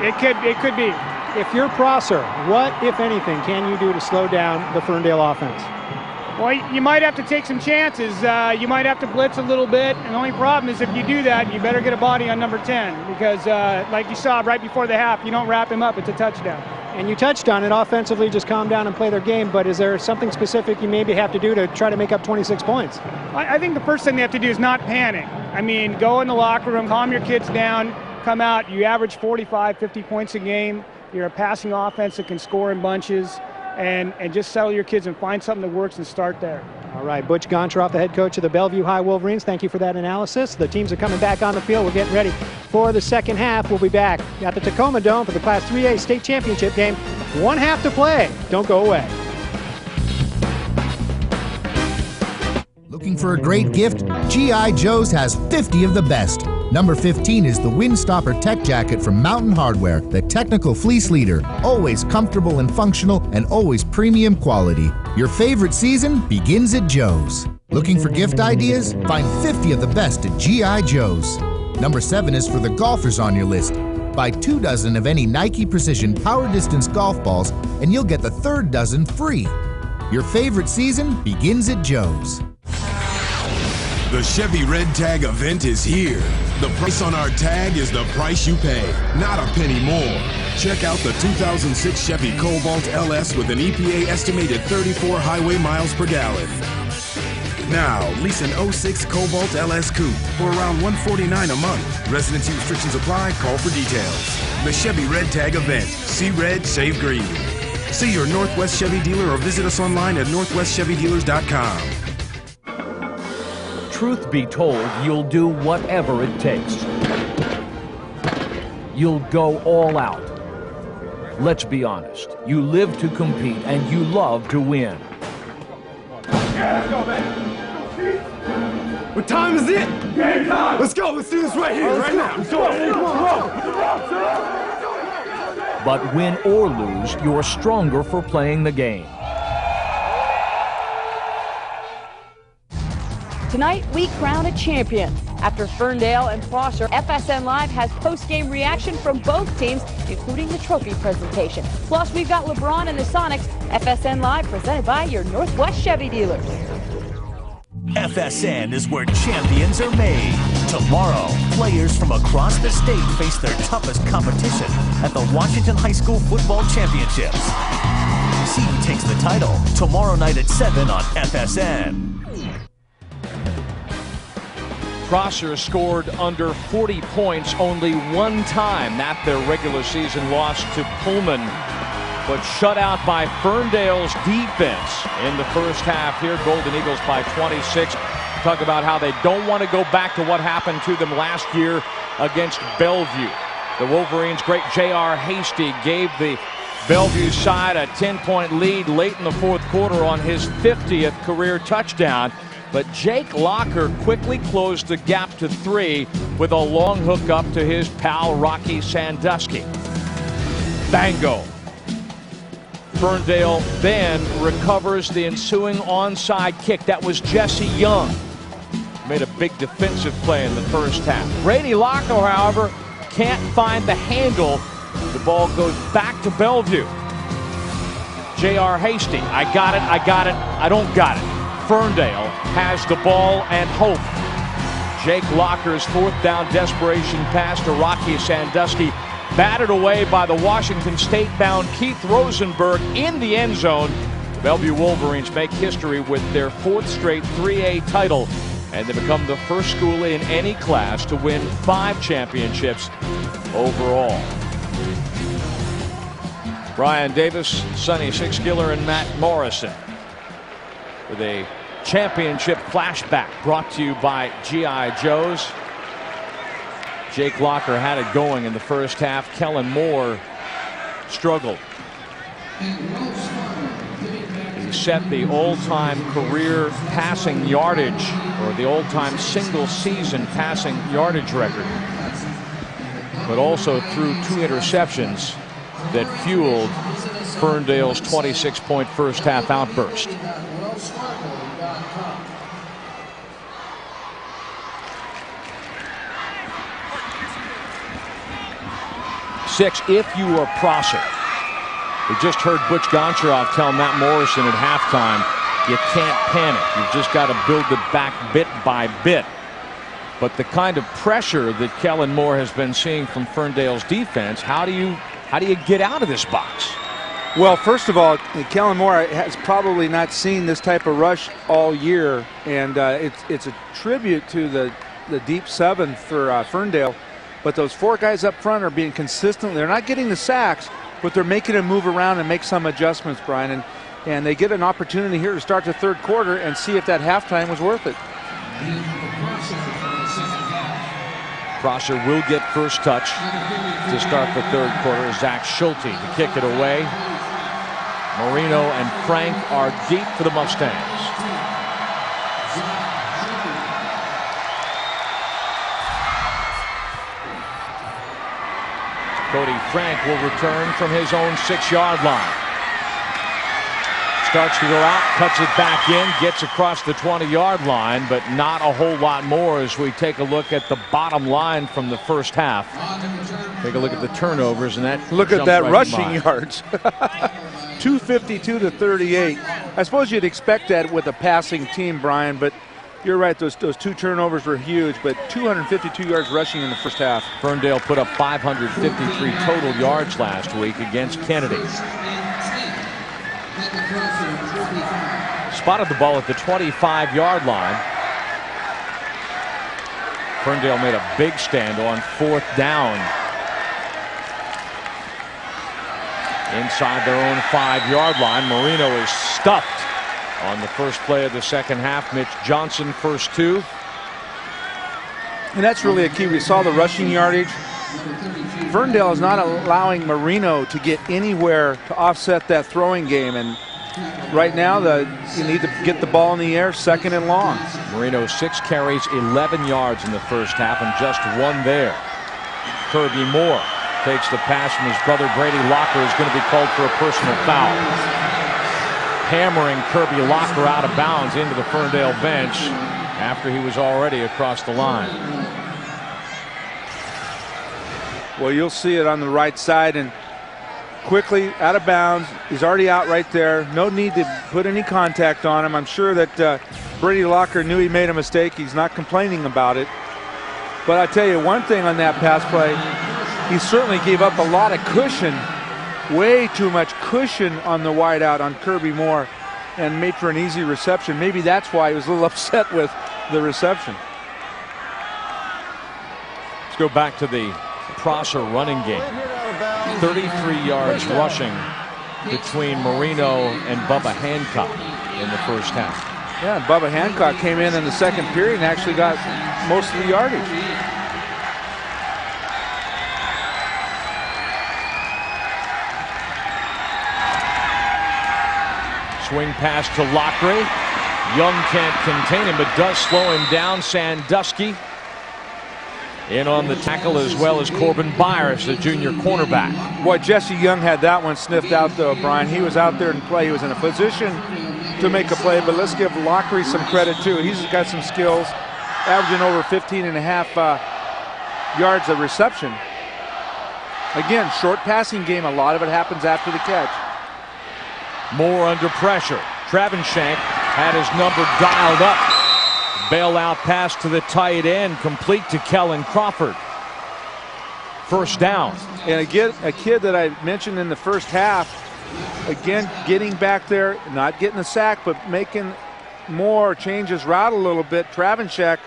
it could be. If you're Prosser, what, if anything, can you do to slow down the Ferndale offense? Well, you might have to take some chances. You might have to blitz a little bit. And the only problem is if you do that, you better get a body on number 10 because, like you saw right before the half, you don't wrap him up, it's a touchdown. And you touched on it, offensively just calm down and play their game, but is there something specific you maybe have to do to try to make up 26 points? I think the first thing they have to do is not panic. I mean, go in the locker room, calm your kids down, come out. You average 45, 50 points a game. You're a passing offense that can score in bunches. And just settle your kids and find something that works and start there. All right, Butch Goncharoff, the head coach of the Bellevue High Wolverines. Thank you for that analysis. The teams are coming back on the field. We're getting ready for the second half. We'll be back at the Tacoma Dome for the Class 3A state championship game. 1 half to play. Don't go away. Looking for a great gift? G.I. Joe's has 50 of the best. Number 15 is the Windstopper Tech Jacket from Mountain Hardware, the technical fleece leader. Always comfortable and functional and always premium quality. Your favorite season begins at Joe's. Looking for gift ideas? Find 50 of the best at G.I. Joe's. Number 7 is for the golfers on your list. Buy 2 dozen of any Nike Precision Power Distance golf balls and you'll get the 3rd dozen free. Your favorite season begins at Joe's. The Chevy Red Tag event is here. The price on our tag is the price you pay, not a penny more. Check out the 2006 Chevy Cobalt LS with an EPA estimated 34 highway miles per gallon. Now, lease an 06 Cobalt LS Coupe for around $149 a month. Residency restrictions apply. Call for details. The Chevy Red Tag event. See red, save green. See your Northwest Chevy dealer or visit us online at northwestchevydealers.com. Truth be told, you'll do whatever it takes. You'll go all out. Let's be honest. You live to compete and you love to win. Yeah, let's go, man. What time is it? Game time. Let's go. Let's do this right here, right now. Let's go. But win or lose, you're stronger for playing the game. Tonight, we crown a champion. After Ferndale and Prosser, FSN Live has post-game reaction from both teams, including the trophy presentation. Plus, we've got LeBron and the Sonics. FSN Live presented by your Northwest Chevy dealers. FSN is where champions are made. Tomorrow, players from across the state face their toughest competition at the Washington High School Football Championships. See who takes the title tomorrow night at 7 on FSN. Prosser scored under 40 points only one time, that their regular season loss to Pullman, but shut out by Ferndale's defense in the first half here. Golden Eagles by 26. Talk about how they don't want to go back to what happened to them last year against Bellevue. The Wolverines' great J.R. Hasty gave the Bellevue side a 10-point lead late in the fourth quarter on his 50th career touchdown. But Jake Locker quickly closed the gap to 3 with a long hook up to his pal Rocky Sandusky. Bango. Ferndale then recovers the ensuing onside kick. That was Jesse Young. Made a big defensive play in the first half. Brady Locker, however, can't find the handle. The ball goes back to Bellevue. J.R. Hasty, I got it, I don't got it. Ferndale has the ball and hope. Jake Locker's 4th down desperation pass to Rocky Sandusky, batted away by the Washington State-bound Keith Rosenberg in the end zone. The Bellevue Wolverines make history with their 4th straight 3A title, and they become the first school in any class to win 5 championships overall. Brian Davis, Sonny Sixkiller, and Matt Morrison with a championship flashback brought to you by G.I. Joe's. Jake Locker had it going in the first half. Kellen Moore struggled. He set the all-time career passing yardage, or the all-time single season passing yardage record. but also threw 2 interceptions that fueled Ferndale's 26-point first-half outburst. Six, if you are Prosser. We just heard Butch Goncharoff tell Matt Morrison at halftime, you can't panic. You've just got to build it back bit by bit. But the kind of pressure that Kellen Moore has been seeing from Ferndale's defense, how do you get out of this box? Well, first of all, Kellen Moore has probably not seen this type of rush all year, and it's a tribute to the deep seven for Ferndale. But those 4 guys up front are being consistent. They're not getting the sacks, but they're making them move around and make some adjustments, Brian. And they get an opportunity here to start the third quarter and see if that halftime was worth it. Prosser will get first touch to start the third quarter. Zach Schulte to kick it away. Marino and Frank are deep for the Mustangs. Cody Frank will return from his own 6-yard line. Starts to go out, cuts it back in, gets across the 20-yard line, but not a whole lot more as we take a look at the bottom line from the first half. Take a look at the turnovers, and that look at that right rushing yards. 252 to 38. I suppose you'd expect that with a passing team, Brian, but you're right, those 2 turnovers were huge, but 252 yards rushing in the first half. Ferndale put up 553 total yards last week against Kennedy. Spotted the ball at the 25-yard line. Ferndale made a big stand on 4th down. Inside their own 5-yard line, Marino is stuffed on the first play of the second half. Mitch Johnson, first 2. And that's really a key. We saw the rushing yardage. Ferndale is not allowing Marino to get anywhere to offset that throwing game. And right now, you need to get the ball in the air, 2nd and long. Marino 6 carries, 11 yards in the first half, and just 1 there. Kirby Moore takes the pass from his brother Brady Locker, is going to be called for a personal foul. Hammering Kirby Locker out of bounds into the Ferndale bench after he was already across the line. Well, you'll see it on the right side, and quickly out of bounds. He's already out right there. No need to put any contact on him. I'm sure that Brady Locker knew he made a mistake. He's not complaining about it. But I tell you one thing on that pass play, he certainly gave up a lot of cushion. Way too much cushion on the wide out on Kirby Moore and made for an easy reception. Maybe that's why he was a little upset with the reception. Let's go back to the Prosser running game. 33 yards rushing between Marino and Bubba Hancock in the first half. Yeah, and Bubba Hancock came in the second period and actually got most of the yardage. Swing pass to Lockery. Young can't contain him, but does slow him down. Sandusky in on the tackle, as well as Corbin Byers, the junior cornerback. Boy, Jesse Young had that one sniffed out, though, Brian. He was out there in play. He was in a position to make a play, but let's give Lockery some credit, too. He's got some skills, averaging over 15.5 yards of reception. Again, short passing game. A lot of it happens after the catch. Moore under pressure. Travinshank had his number dialed up. Bailout pass to the tight end, complete to Kellen Crawford. First down. And again, a kid that I mentioned in the first half, again, getting back there, not getting the sack, but making more changes route a little bit. Travinshank,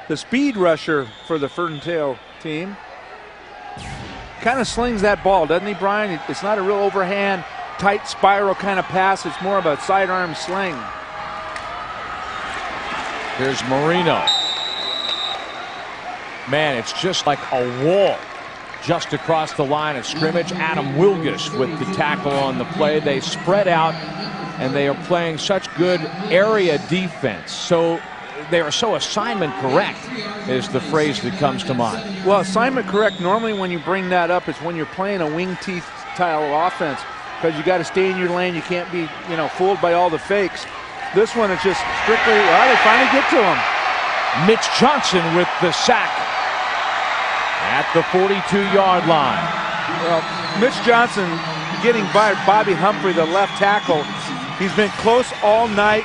the speed rusher for the Ferndale team, kind of slings that ball, doesn't he, Brian? It's not a real overhand, tight spiral kind of pass. It's more of a sidearm sling. Here's Marino. Man, it's just like a wall just across the line of scrimmage. Adam Wilkens with the tackle on the play. They spread out, and they are playing such good area defense. So they are so assignment correct is the phrase that comes to mind. Well, assignment correct, normally when you bring that up, it's when you're playing a wing T style of offense, because you got to stay in your lane. You can't be, fooled by all the fakes. This one is just strictly, well, they finally get to him. Mitch Johnson with the sack at the 42-yard line. Well, Mitch Johnson getting by Bobby Humphrey, the left tackle. He's been close all night.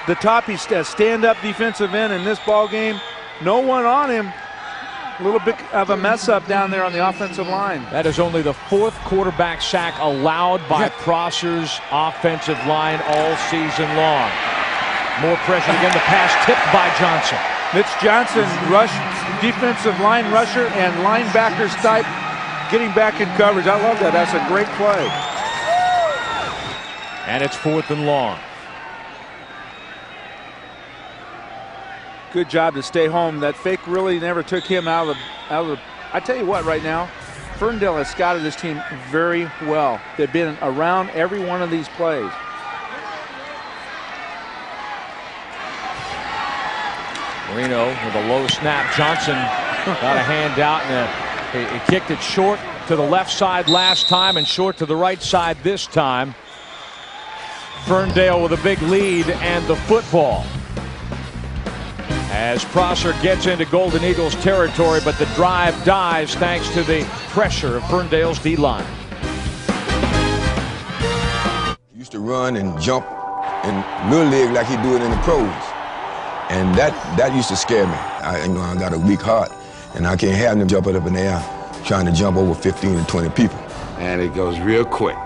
The top, he's a stand-up defensive end in this ball game. No one on him. A little bit of a mess up down there on the offensive line. That is only the 4th quarterback sack allowed by Prosser's offensive line all season long. More pressure again. The pass tipped by Johnson. Mitch Johnson, rush, defensive line rusher and linebacker type, getting back in coverage. I love that. That's a great play. And it's 4th and long. Good job to stay home. That fake really never took him out of the. I tell you what, right now, Ferndale has scouted this team very well. They've been around every one of these plays. Marino with a low snap. Johnson got a hand out, and he kicked it short to the left side last time and short to the right side this time. Ferndale with a big lead and the football. As Prosser gets into Golden Eagles territory, but the drive dies thanks to the pressure of Ferndale's D-line. He used to run and jump in little league like he do it in the pros. And that used to scare me. I got a weak heart, and I can't have him jumping up in the air trying to jump over 15 to 20 people. And it goes real quick.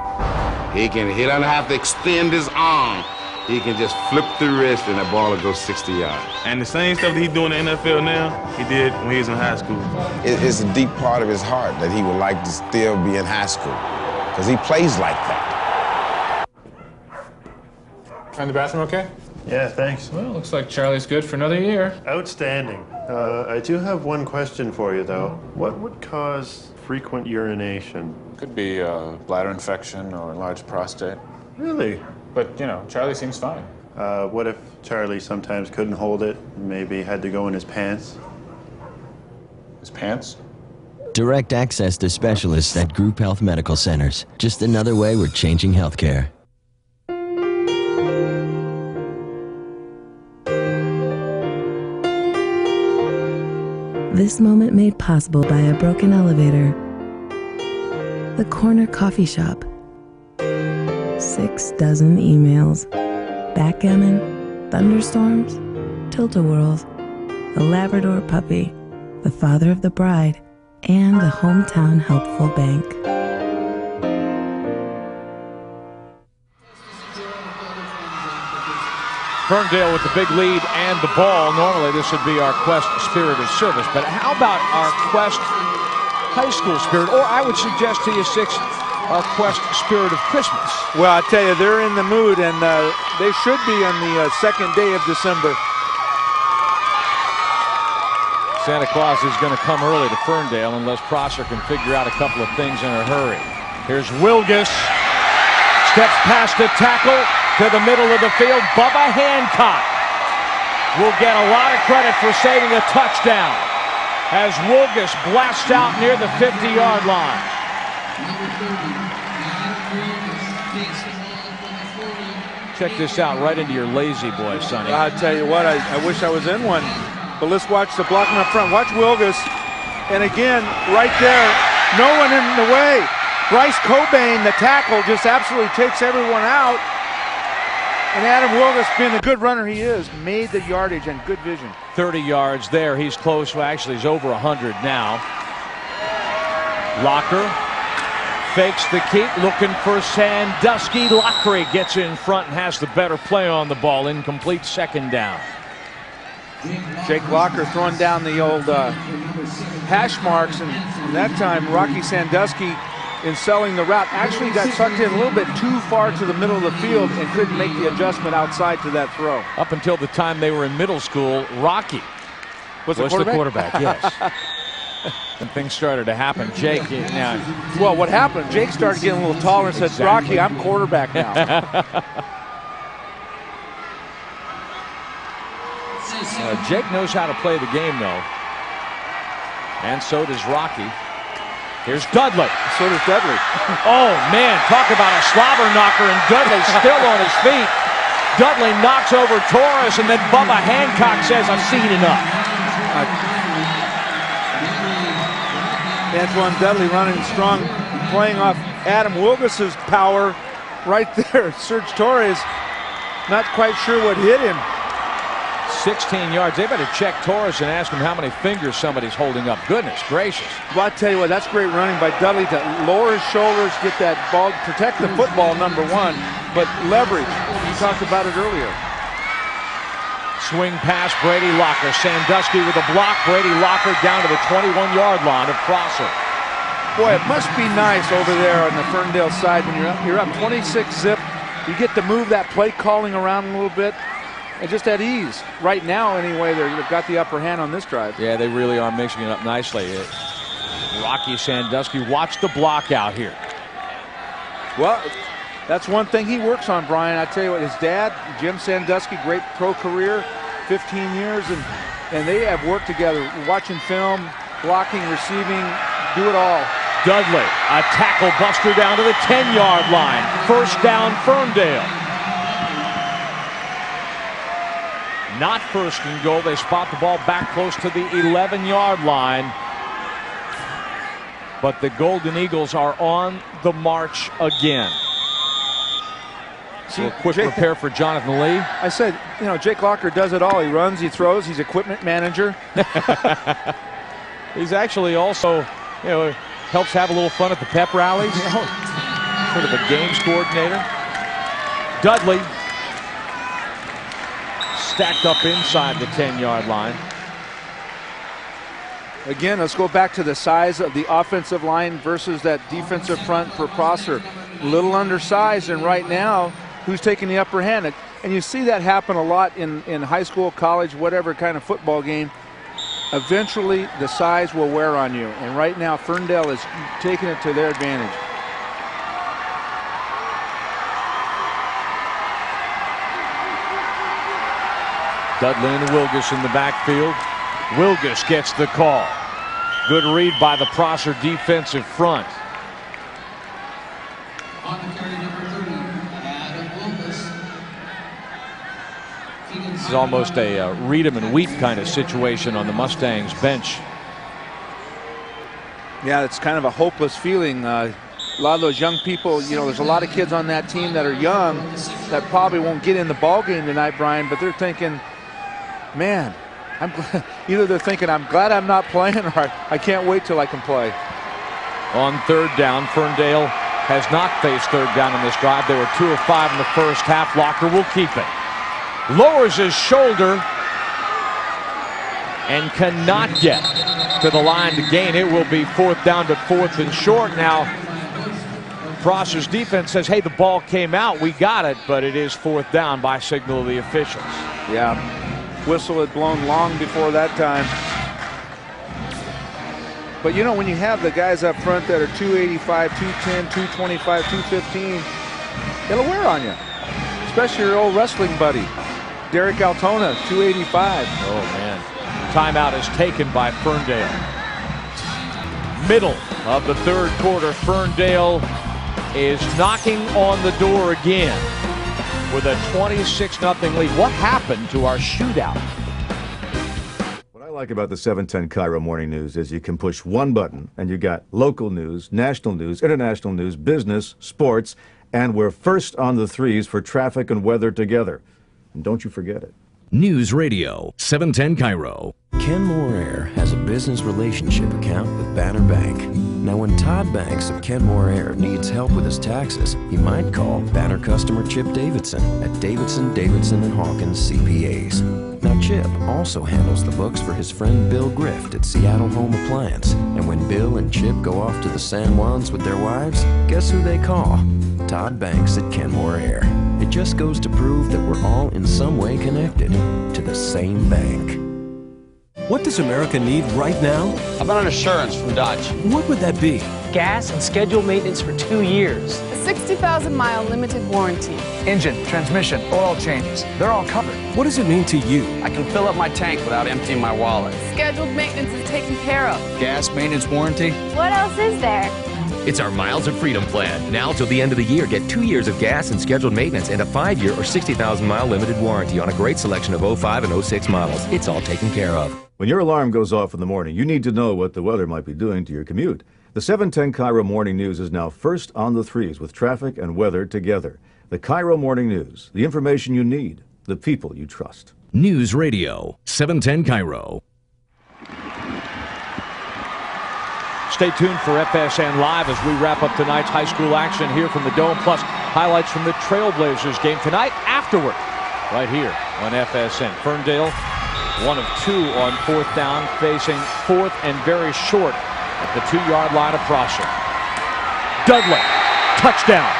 He doesn't have to extend his arm. He can just flip the wrist and the ball will go 60 yards. And the same stuff that he's doing in the NFL now, he did when he was in high school. It's a deep part of his heart that he would like to still be in high school, because he plays like that. Find the bathroom okay? Yeah, thanks. Well, looks like Charlie's good for another year. Outstanding. I do have one question for you, though. What would cause frequent urination? Could be a bladder infection or enlarged prostate. Really? But, Charlie seems fine. What if Charlie sometimes couldn't hold it, maybe had to go in his pants? His pants? Direct access to specialists at Group Health Medical Centers. Just another way we're changing healthcare. This moment made possible by a broken elevator. The corner coffee shop. 6 dozen emails. Backgammon, thunderstorms, tilt-a-whirls, a Labrador puppy, the father of the bride, and the hometown helpful bank. Ferndale with the big lead and the ball. Normally this would be our Quest Spirit of Service, but how about our Quest High School Spirit, or I would suggest to you, Six, our Quest Spirit of Christmas? Well, I tell you, they're in the mood, and they should be on the second day of December. Santa Claus is going to come early to Ferndale unless Prosser can figure out a couple of things in a hurry. Here's Wilkens. Steps past the tackle to the middle of the field. Bubba Hancock will get a lot of credit for saving a touchdown as Wilkens blasts out near the 50-yard line. Check this out, right into your lazy boy, Sonny. I tell you what, I wish I was in one. But let's watch the blocking up front. Watch Wilkens. And again, right there, no one in the way. Bryce Cobain, the tackle, just absolutely takes everyone out. And Adam Wilkens, being the good runner he is, made the yardage and good vision. 30 yards there. He's close. Well, actually, he's over 100 now. Locker fakes the keep, looking for Sandusky. Lockery gets in front and has the better play on the ball. Incomplete, second down. Jake Locker throwing down the old hash marks, and that time Rocky Sandusky, in selling the route, actually got sucked in a little bit too far to the middle of the field and couldn't make the adjustment outside to that throw. Up until the time they were in middle school, Rocky was the quarterback, yes. And things started to happen. Jake, now, well, what happened? Jake started getting a little taller and said, exactly. Rocky, I'm quarterback now. Jake knows how to play the game, though. And so does Rocky. Here's Dudley. So does Dudley. Oh, man, talk about a slobber knocker, and Dudley's still on his feet. Dudley knocks over Torres, and then Bubba Hancock says, I've seen enough. Antoine Dudley running strong, playing off Adam Wilkens' power right there. Serge Torres, not quite sure what hit him. 16 yards. They better check Torres and ask him how many fingers somebody's holding up. Goodness gracious. Well, I tell you what, that's great running by Dudley to lower his shoulders, get that ball, protect the football, number one, but leverage. We talked about it earlier. Swing pass, Brady Locker. Sandusky with a block. Brady Locker down to the 21-yard line of Prosser. Boy, it must be nice over there on the Ferndale side when you're up 26-zip. You get to move that play calling around a little bit. And just at ease. Right now, anyway, they've got the upper hand on this drive. Yeah, they really are mixing it up nicely. Rocky Sandusky, watch the block out here. Well, that's one thing he works on, Brian. I tell you what, his dad, Jim Sandusky, great pro career, 15 years, and they have worked together, watching film, blocking, receiving, do it all. Dudley, a tackle buster down to the 10-yard line. First down, Ferndale. Not first and goal. They spot the ball back close to the 11-yard line. But the Golden Eagles are on the march again. So a quick repair for Jonathan Lee. I said, you know, Jake Locker does it all. He runs, he throws, he's equipment manager. He's actually also, you know, helps have a little fun at the pep rallies. Sort of a games coordinator. Dudley stacked up inside the 10-yard line. Again, let's go back to the size of the offensive line versus that defensive front for Prosser. A little undersized, and right now, who's taking the upper hand? And you see that happen a lot in high school, college, whatever kind of football game. Eventually, the size will wear on you. And right now, Ferndale is taking it to their advantage. Dudley and Wilkens in the backfield. Wilkens gets the call. Good read by the Prosser defensive front. This is almost a read 'em and weep kind of situation on the Mustangs bench. Yeah, it's kind of a hopeless feeling. A lot of those young people, you know, there's a lot of kids on that team that are young that probably won't get in the ball game tonight, Brian, but they're thinking, man, I'm glad. Either they're thinking, I'm glad I'm not playing, or I can't wait till I can play. On third down, Ferndale has not faced third down in this drive. They were 2 of 5 in the first half. Locker will keep it. Lowers his shoulder and cannot get to the line to gain. It will be fourth down, but fourth and short. Now, Prosser's defense says, hey, the ball came out. We got it, but it is fourth down by signal of the officials. Yeah. Whistle had blown long before that time. But you know, when you have the guys up front that are 285, 210, 225, 215, it'll wear on you. Especially your old wrestling buddy, Derek Altona, 285. Oh, man. Timeout is taken by Ferndale. Middle of the third quarter, Ferndale is knocking on the door again with a 26-0 lead. What happened to our shootout? What I like about the 710 Cairo Morning News is you can push one button and you got local news, national news, international news, business, sports, and we're first on the threes for traffic and weather together. And don't you forget it. News Radio 710 Cairo. Ken Moore has a business relationship account with Banner Bank. Now, when Todd Banks of Ken Moore needs help with his taxes, he might call Banner customer Chip Davidson at Davidson, & Hawkins CPAs. Now, Chip also handles the books for his friend Bill Grift at Seattle Home Appliance. And when Bill and Chip go off to the San Juans with their wives, guess who they call? Todd Banks at Ken Moore. It just goes to prove that we're all in some way connected to the same bank. What does America need right now? How about an assurance from Dodge? What would that be? gas and scheduled maintenance for 2 years. A 60,000-mile limited warranty. Engine, transmission, oil changes, they're all covered. What does it mean to you? I can fill up my tank without emptying my wallet. Scheduled maintenance is taken care of. Gas, maintenance, warranty. What else is there? It's our Miles of Freedom plan. Now till the end of the year, get 2 years of gas and scheduled maintenance and a 5-year or 60,000-mile limited warranty on a great selection of 05 and 06 models. It's all taken care of. When your alarm goes off in the morning, you need to know what the weather might be doing to your commute. The 710 Cairo Morning News is now first on the threes with traffic and weather together. The Cairo Morning News, the information you need, the people you trust. News Radio, 710 Cairo. Stay tuned for FSN Live as we wrap up tonight's high school action here from the Dome, plus highlights from the Trailblazers game tonight afterward, right here on FSN. Ferndale, 1 of 2 on 4th down, facing 4th and very short at the 2-yard line of Prosser. Dudley, touchdown.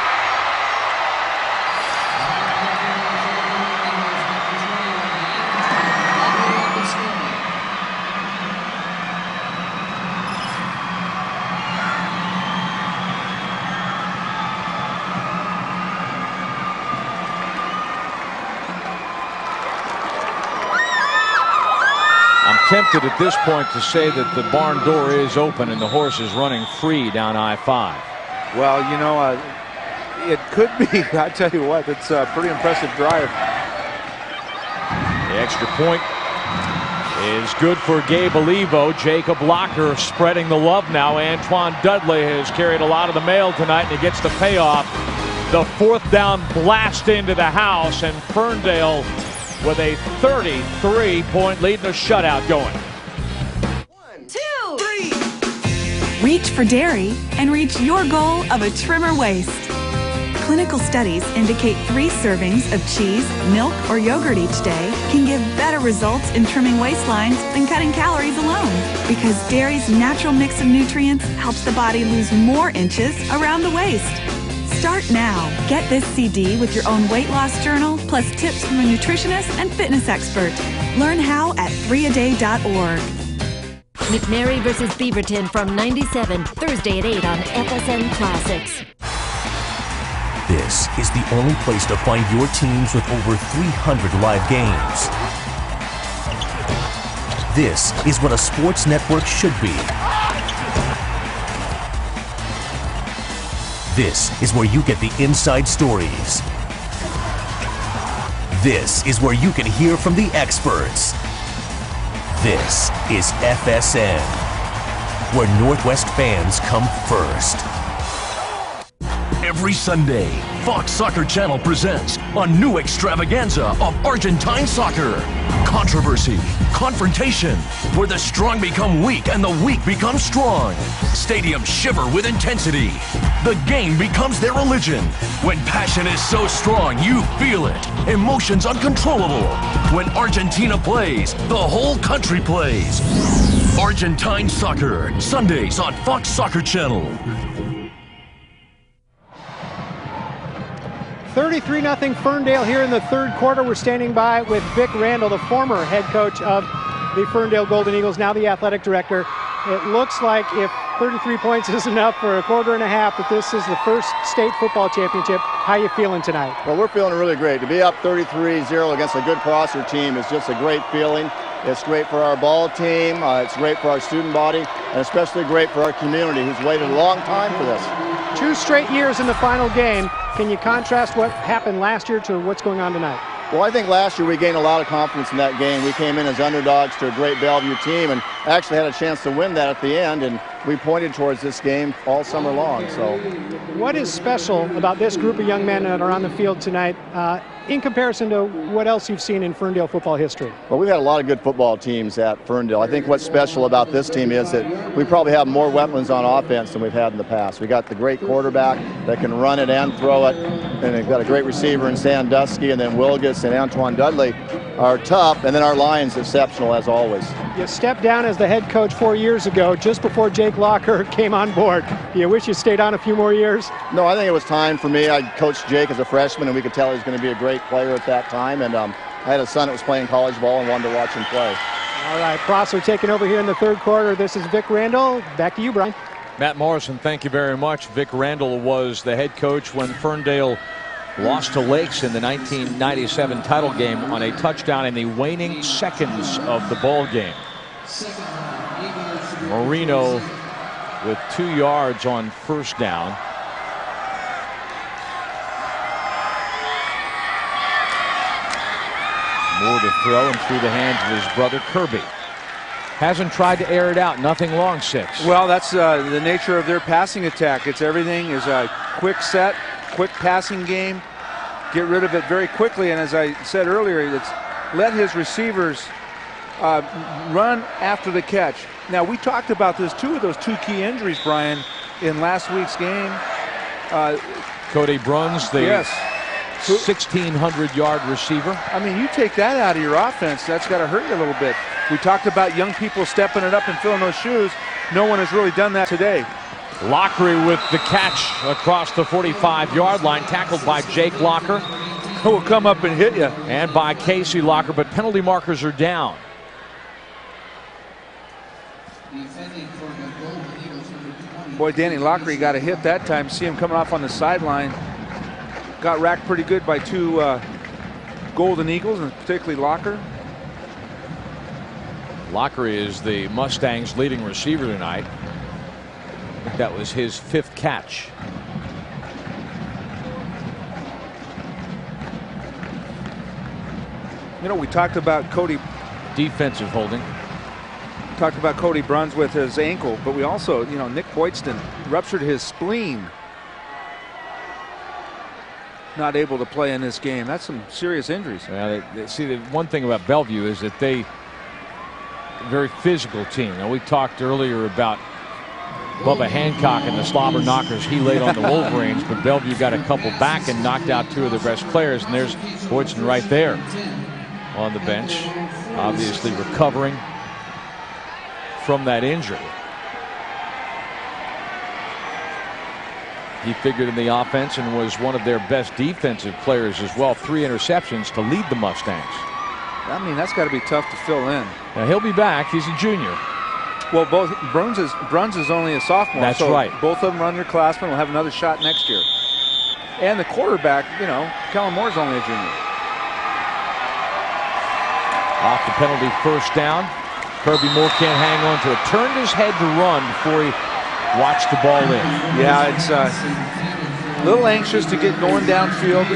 Tempted at this point to say that the barn door is open and the horse is running free down I-5. Well, you know, it could be. I tell you what, it's a pretty impressive drive. The extra point is good for Gabe Olivo. Jacob Locker spreading the love now. Antoine Dudley has carried a lot of the mail tonight, and he gets the payoff. The 4th down blast into the house, and Ferndale with a 33-point lead and a shutout going. 1, 2, 3. Reach for dairy and reach your goal of a trimmer waist. Clinical studies indicate 3 servings of cheese, milk, or yogurt each day can give better results in trimming waistlines than cutting calories alone. Because dairy's natural mix of nutrients helps the body lose more inches around the waist. Start now. Get this CD with your own weight loss journal, plus tips from a nutritionist and fitness expert. Learn how at 3aday.org. McNary versus Beaverton from 97, Thursday at 8 on FSN Classics. This is the only place to find your teams with over 300 live games. This is what a sports network should be. This is where you get the inside stories. This is where you can hear from the experts. This is FSN, where Northwest fans come first. Every Sunday, Fox Soccer Channel presents a new extravaganza of Argentine soccer. Controversy, confrontation, where the strong become weak and the weak become strong. Stadiums shiver with intensity. The game becomes their religion. When passion is so strong, you feel it. Emotions uncontrollable. When Argentina plays, the whole country plays. Argentine Soccer, Sundays on Fox Soccer Channel. 33-0 Ferndale here in the 3rd quarter. We're standing by with Vic Randall, the former head coach of the Ferndale Golden Eagles, now the athletic director. It looks like if 33 points isn't enough for a quarter and a half, that this is the first state football championship. How you feeling tonight? Well, we're feeling really great. To be up 33-0 against a good Prosser team is just a great feeling. It's great for our ball team, it's great for our student body, and especially great for our community who's waited a long time for this. 2 straight years in the final game. Can you contrast what happened last year to what's going on tonight? Well, I think last year we gained a lot of confidence in that game. We came in as underdogs to a great Bellevue team and actually had a chance to win that at the end, and we pointed towards this game all summer long. So, what is special about this group of young men that are on the field tonight in comparison to what else you've seen in Ferndale football history? Well, we've had a lot of good football teams at Ferndale. I think what's special about this team is that we probably have more weapons on offense than we've had in the past. We got the great quarterback that can run it and throw it, and they've got a great receiver in Sandusky, and then Wilkens and Antoine Dudley are tough, and then our line's exceptional as always. You stepped down as the head coach 4 years ago, just before Jake Locker came on board. Do you wish you stayed on a few more years? No, I think it was time for me. I coached Jake as a freshman, and we could tell he was going to be a great player at that time, and I had a son that was playing college ball and wanted to watch him play. All right, Prosser taking over here in the 3rd quarter. This is Vic Randall. Back to you, Brian. Matt Morrison, thank you very much. Vic Randall was the head coach when Ferndale lost to Lakes in the 1997 title game on a touchdown in the waning seconds of the ball game. Marino with 2 yards on first down. Moore to throw and through the hands of his brother Kirby. Hasn't tried to air it out. Nothing long, 6. Well, that's the nature of their passing attack. It's everything is a quick set, quick passing game. Get rid of it very quickly. And as I said earlier, it's let his receivers run after the catch. Now, we talked about this, 2 of those 2 key injuries, Brian, in last week's game. Cody Bruns, the yes. 1,600-yard receiver. I mean, you take that out of your offense, that's got to hurt you a little bit. We talked about young people stepping it up and filling those shoes. No one has really done that today. Lockery with the catch across the 45-yard line, tackled by Jake Locker. Who will come up and hit you. And by Casey Locker, but penalty markers are down. Boy, Danny Lockery got a hit that time. See him coming off on the sideline. Got racked pretty good by 2 Golden Eagles, and particularly Locker. Lockery is the Mustangs' leading receiver tonight. I think that was his 5th catch. You know, we talked about Cody. Defensive holding. Talked about Cody Bruns with his ankle, but we also, you know, Nick Boydston ruptured his spleen. Not able to play in this game. That's some serious injuries. Well, see, the one thing about Bellevue is that they very physical team. Now, we talked earlier about Bubba Hancock and the slobber knockers he laid on the Wolverines, but Bellevue got a couple back and knocked out 2 of their best players, and there's Boydston right there on the bench, obviously recovering from that injury. He figured in the offense and was one of their best defensive players as well. 3 interceptions to lead the Mustangs. I mean, that's got to be tough to fill in. Now, he'll be back. He's a junior. Well, both Bruns is only a sophomore. That's so right. Both of them are underclassmen. Will have another shot next year. And the quarterback, you know, Kellen Moore's only a junior. Off the penalty first down. Kirby Moore can't hang on to it. Turned his head to run before he watched the ball in. Yeah, it's a little anxious to get going downfield.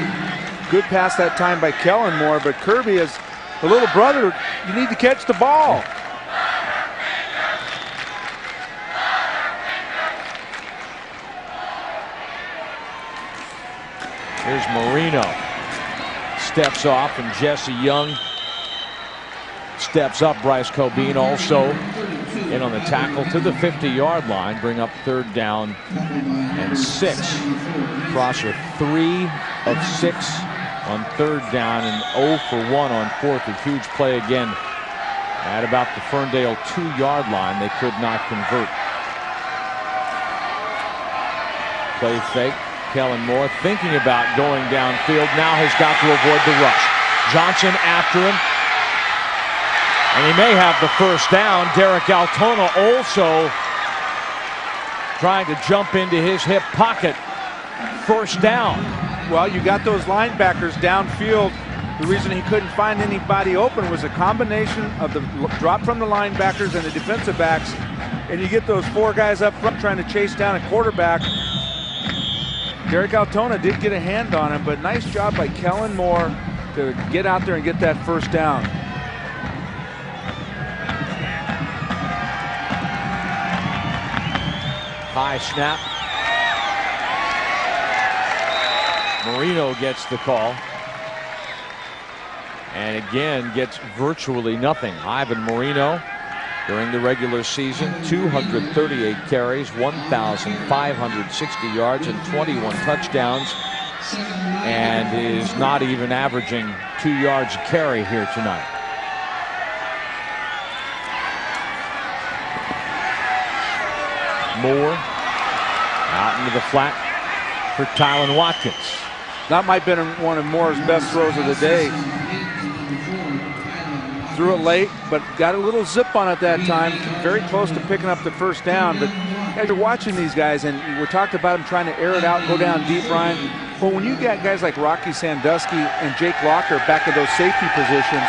Good pass that time by Kellen Moore, but Kirby is the little brother. You need to catch the ball. Here's Marino. Steps off, and Jesse Young steps up. Bryce Cobean also in on the tackle to the 50-yard line. Bring up 3rd down and 6. Prosser 3 of 6 on 3rd down and 0 for 1 on 4th. A huge play again at about the Ferndale 2-yard line. They could not convert. Play fake. Kellen Moore thinking about going downfield. Now has got to avoid the rush. Johnson after him. And he may have the first down. Derek Altona also trying to jump into his hip pocket. First down. Well, you got those linebackers downfield. The reason he couldn't find anybody open was a combination of the drop from the linebackers and the defensive backs. And you get those 4 guys up front trying to chase down a quarterback. Derek Altona did get a hand on him, but nice job by Kellen Moore to get out there and get that first down. High snap. Marino gets the call. And again gets virtually nothing. Ivan Marino during the regular season, 238 carries, 1,560 yards and 21 touchdowns, and is not even averaging 2 yards a carry here tonight. Moore out into the flat for Tylen Watkins. That might have been one of Moore's best throws of the day. Threw it late, but got a little zip on it that time. Very close to picking up the first down, but as you're watching these guys, and we talked about them trying to air it out and go down deep, Ryan. But when you got guys like Rocky Sandusky and Jake Locker back in those safety positions,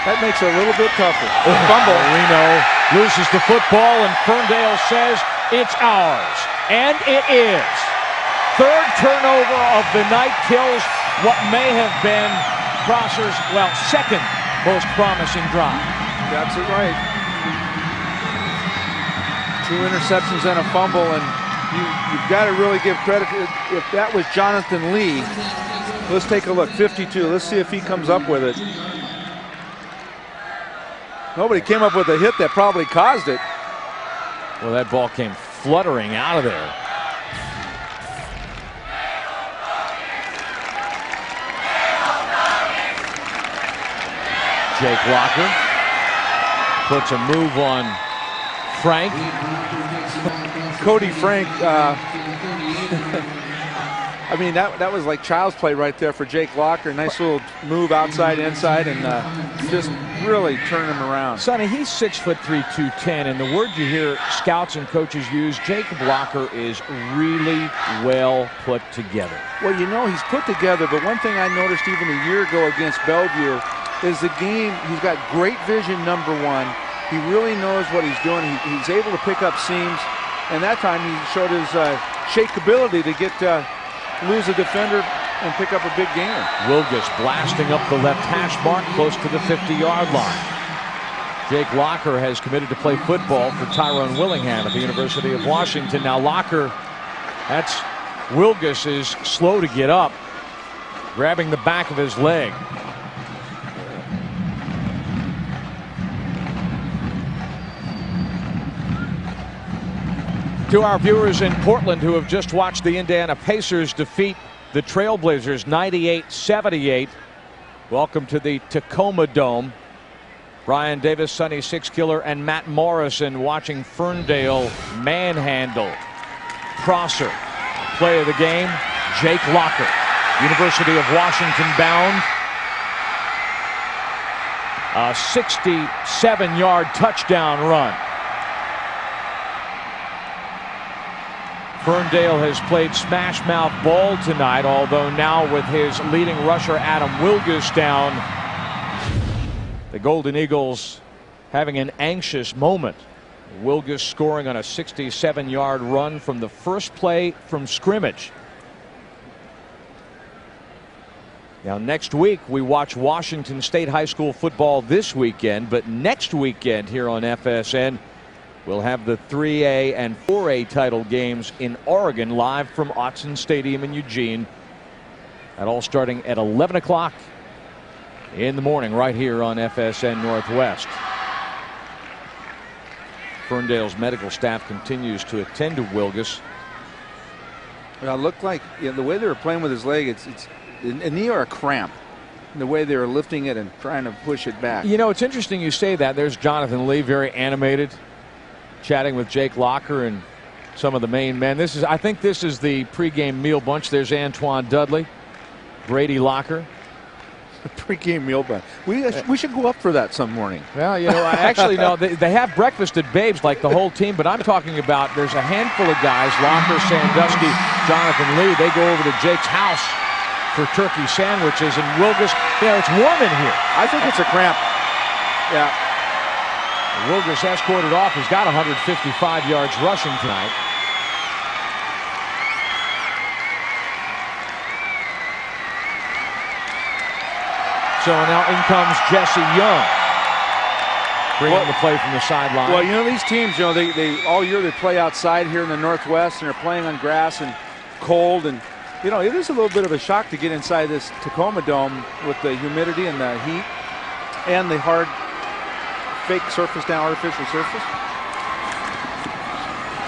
that makes it a little bit tougher. Fumble. Reno loses the football, and Ferndale says it's ours. And it is. Third turnover of the night kills what may have been Prosser's, well, second most promising drive. That's it, right. 2 interceptions and a fumble, and you've got to really give credit. If that was Jonathan Lee, let's take a look. 52. Let's see if he comes up with it. Nobody came up with a hit that probably caused it. Well, that ball came fluttering out of there. Jake Locker puts a move on Frank. Cody Frank, I mean, that was like child's play right there for Jake Locker. Nice little move outside, inside, and just really turn him around. Sonny, he's 6'3", 210, and the word you hear scouts and coaches use, Jacob Locker is really well put together. Well, you know, he's put together, but one thing I noticed even a year ago against Bellevue is the game, he's got great vision, number one. He really knows what he's doing. He's able to pick up seams, and that time he showed his shakeability to get lose a defender and pick up a big gain. Wilkens blasting up the left hash mark close to the 50-yard line. Jake Locker has committed to play football for Tyrone Willingham at the University of Washington. Now Locker, that's Wilkens is slow to get up, grabbing the back of his leg. To our viewers in Portland who have just watched the Indiana Pacers defeat the Trailblazers 98-78, welcome to the Tacoma Dome. Brian Davis, Sonny Sixkiller, and Matt Morrison watching Ferndale manhandle Prosser. Play of the game, Jake Locker, University of Washington bound. A 67-yard touchdown run. Ferndale has played smash mouth ball tonight, although now with his leading rusher Adam Wilkens down, the Golden Eagles having an anxious moment. Wilkens scoring on a 67-yard run from the first play from scrimmage. Now next week we watch Washington State High School football this weekend, but next weekend here on FSN we'll have the 3A and 4A title games in Oregon live from Autzen Stadium in Eugene. That all starting at 11 o'clock in the morning right here on FSN Northwest. Ferndale's medical staff continues to attend to Wilkens. Well, it looked like the way they were playing with his leg, it's a knee or a cramp. The way they were lifting it and trying to push it back. You know, it's interesting you say that. There's Jonathan Lee, very animated, chatting with Jake Locker and some of the main men. I think this is the pregame meal bunch. There's Antoine Dudley, Brady Locker. The pregame meal bunch. We should go up for that some morning. Well, you know, actually, no, they have breakfast at Babe's like the whole team, but I'm talking about there's a handful of guys, Locker, Sandusky, Jonathan Lee. They go over to Jake's house for turkey sandwiches, and Wilkens, you know, it's warm in here. I think it's a cramp. Yeah. Wilkens escorted off. He's got 155 yards rushing tonight. So now in comes Jesse Young, bringing the play from the sideline. Well, you know, these teams, you know, they all year they play outside here in the Northwest, and they're playing on grass and cold, and you know, it is a little bit of a shock to get inside this Tacoma Dome with the humidity and the heat and the hard fake surface down artificial surface.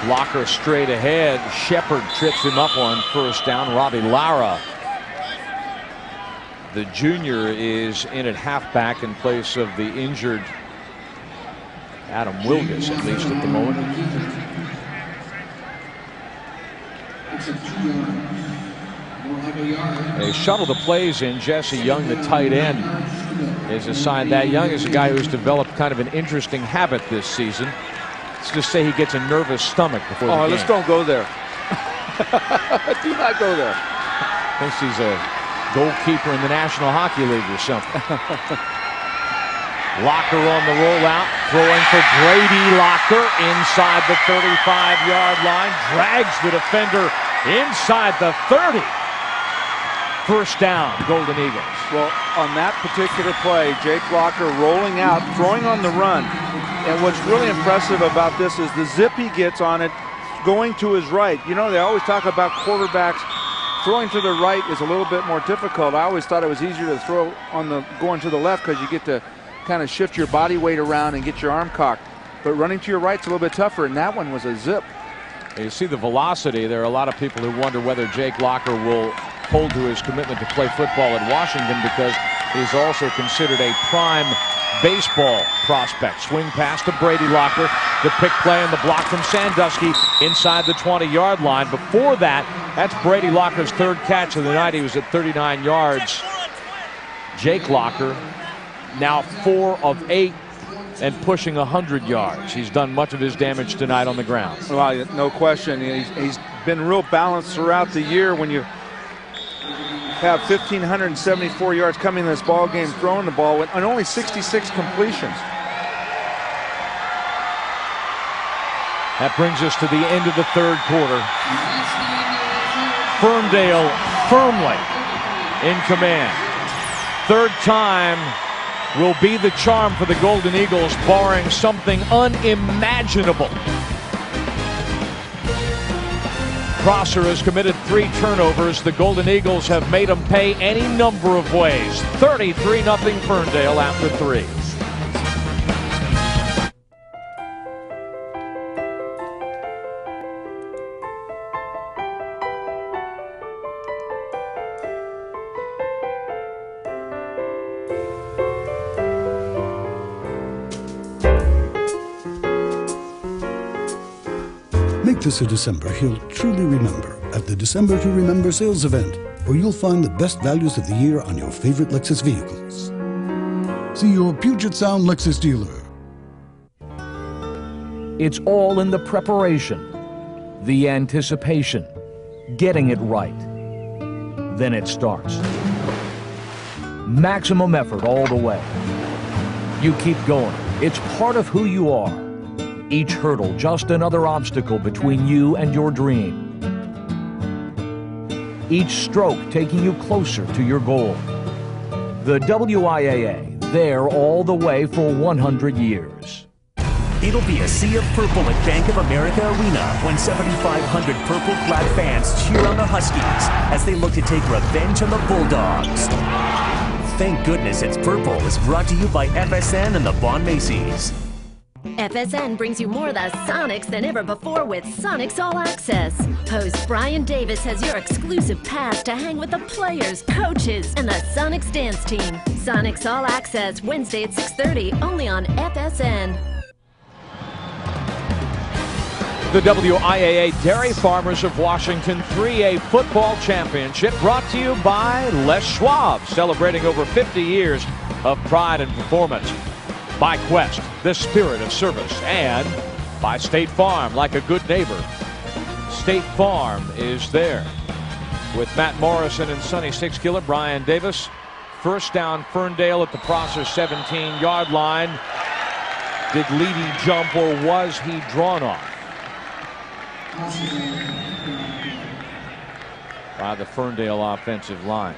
Locker straight ahead. Shepard trips him up on first down. Robbie Lara, the junior, is in at halfback in place of the injured Adam Wilkens, at least at the moment. They shuttle the plays in. Jesse Young, the tight end, is assigned that. Young is a guy who's developed kind of an interesting habit this season. Let's just say he gets a nervous stomach before the game. Let's don't go there. Do not go there. Thinks he's a goalkeeper in the National Hockey League or something. Locker on the rollout, throwing for Brady Locker inside the 35-yard line, drags the defender inside the 30. First down, Golden Eagles. Well, on that particular play, Jake Locker rolling out, throwing on the run. And what's really impressive about this is the zip he gets on it, going to his right. You know, they always talk about quarterbacks throwing to the right is a little bit more difficult. I always thought it was easier to throw on the going to the left because you get to kind of shift your body weight around and get your arm cocked. But running to your right's a little bit tougher, and that one was a zip. You see the velocity. There are a lot of people who wonder whether Jake Locker will hold to his commitment to play football at Washington, because he's also considered a prime baseball prospect. Swing pass to Brady Locker. The pick play and the block from Sandusky inside the 20-yard line. Before that, that's Brady Locker's third catch of the night. He was at 39 yards. Jake Locker now 4 of 8 and pushing 100 yards. He's done much of his damage tonight on the ground. Well, no question. He's been real balanced throughout the year. When you have 1,574 yards coming in this ball game, throwing the ball and only 66 completions. That brings us to the end of the third quarter. Ferndale firmly in command. Third time will be the charm for the Golden Eagles, barring something unimaginable. Prosser has committed 3 turnovers. The Golden Eagles have made them pay any number of ways. 33-0 Ferndale after 3. Make this a December he'll truly remember at the December to Remember sales event, where you'll find the best values of the year on your favorite Lexus vehicles. See your Puget Sound Lexus dealer. It's all in the preparation, the anticipation, getting it right. Then it starts. Maximum effort all the way. You keep going. It's part of who you are. Each hurdle just another obstacle between you and your dream. Each stroke taking you closer to your goal. The WIAA, there all the way for 100 years. It'll be a sea of purple at Bank of America Arena when 7,500 purple-clad fans cheer on the Huskies as they look to take revenge on the Bulldogs. Thank Goodness It's Purple is brought to you by FSN and the Vaughn Macy's. FSN brings you more of the Sonics than ever before with Sonics All Access. Host Brian Davis has your exclusive pass to hang with the players, coaches, and the Sonics dance team. Sonics All Access, Wednesday at 6:30, only on FSN. The WIAA Dairy Farmers of Washington 3A Football Championship, brought to you by Les Schwab, celebrating over 50 years of pride and performance. By Quest, the spirit of service, and by State Farm, like a good neighbor. State Farm is there. With Matt Morrison and Sonny Sixkiller, Brian Davis. First down, Ferndale at the Prosser 17-yard line. Did Leedy jump, or was he drawn off? By the Ferndale offensive line.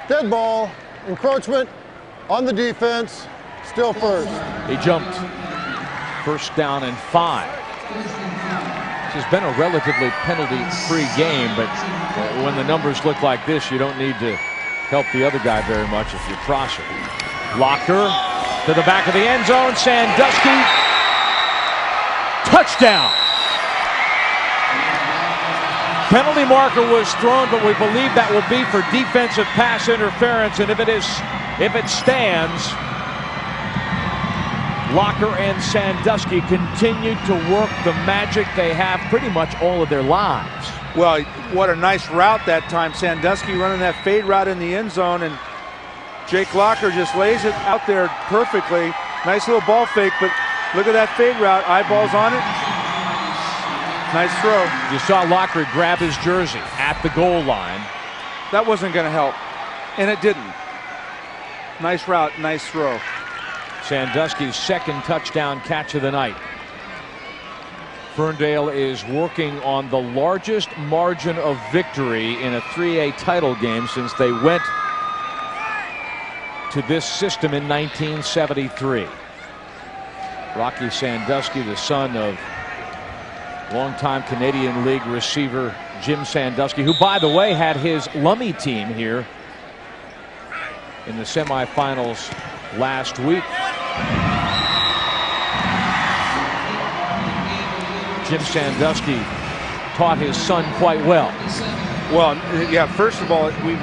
Dead ball, encroachment on the defense, still first. He jumped. First down and 5. This has been a relatively penalty-free game, but when the numbers look like this, you don't need to help the other guy very much if you're Prosser. Locker to the back of the end zone. Sandusky. Touchdown. Penalty marker was thrown, but we believe that will be for defensive pass interference. And if it stands, Locker and Sandusky continue to work the magic they have pretty much all of their lives. Well, what a nice route that time. Sandusky running that fade route in the end zone, and Jake Locker just lays it out there perfectly. Nice little ball fake, but look at that fade route. Eyeballs on it. Nice throw. You saw Locker grab his jersey at the goal line. That wasn't going to help, and it didn't. Nice route, nice throw. Sandusky's second touchdown catch of the night. Ferndale is working on the largest margin of victory in a 3A title game since they went to this system in 1973. Rocky Sandusky, the son of longtime Canadian League receiver Jim Sandusky, who, by the way, had his Lummi team here in the semifinals last week. Jim Sandusky taught his son quite well. Well, yeah, first of all, we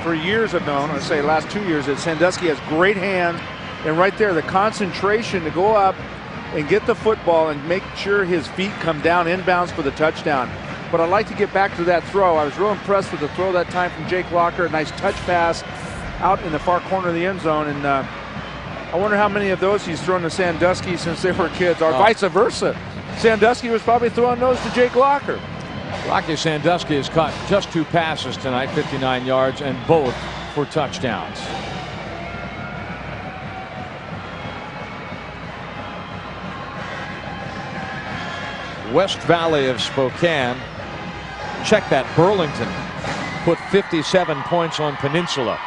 for years have known, I'd say last 2 years, that Sandusky has great hands, and right there, the concentration to go up and get the football and make sure his feet come down inbounds for the touchdown. But I'd like to get back to that throw. I was real impressed with the throw that time from Jake Locker. A nice touch pass out in the far corner of the end zone, and I wonder how many of those he's thrown to Sandusky since they were kids, or vice versa. Sandusky was probably throwing those to Jake Locker. Rocky Sandusky has caught just 2 passes tonight, 59 yards, and both for touchdowns. West Valley of Spokane. Check that. Burlington put 57 points on Peninsula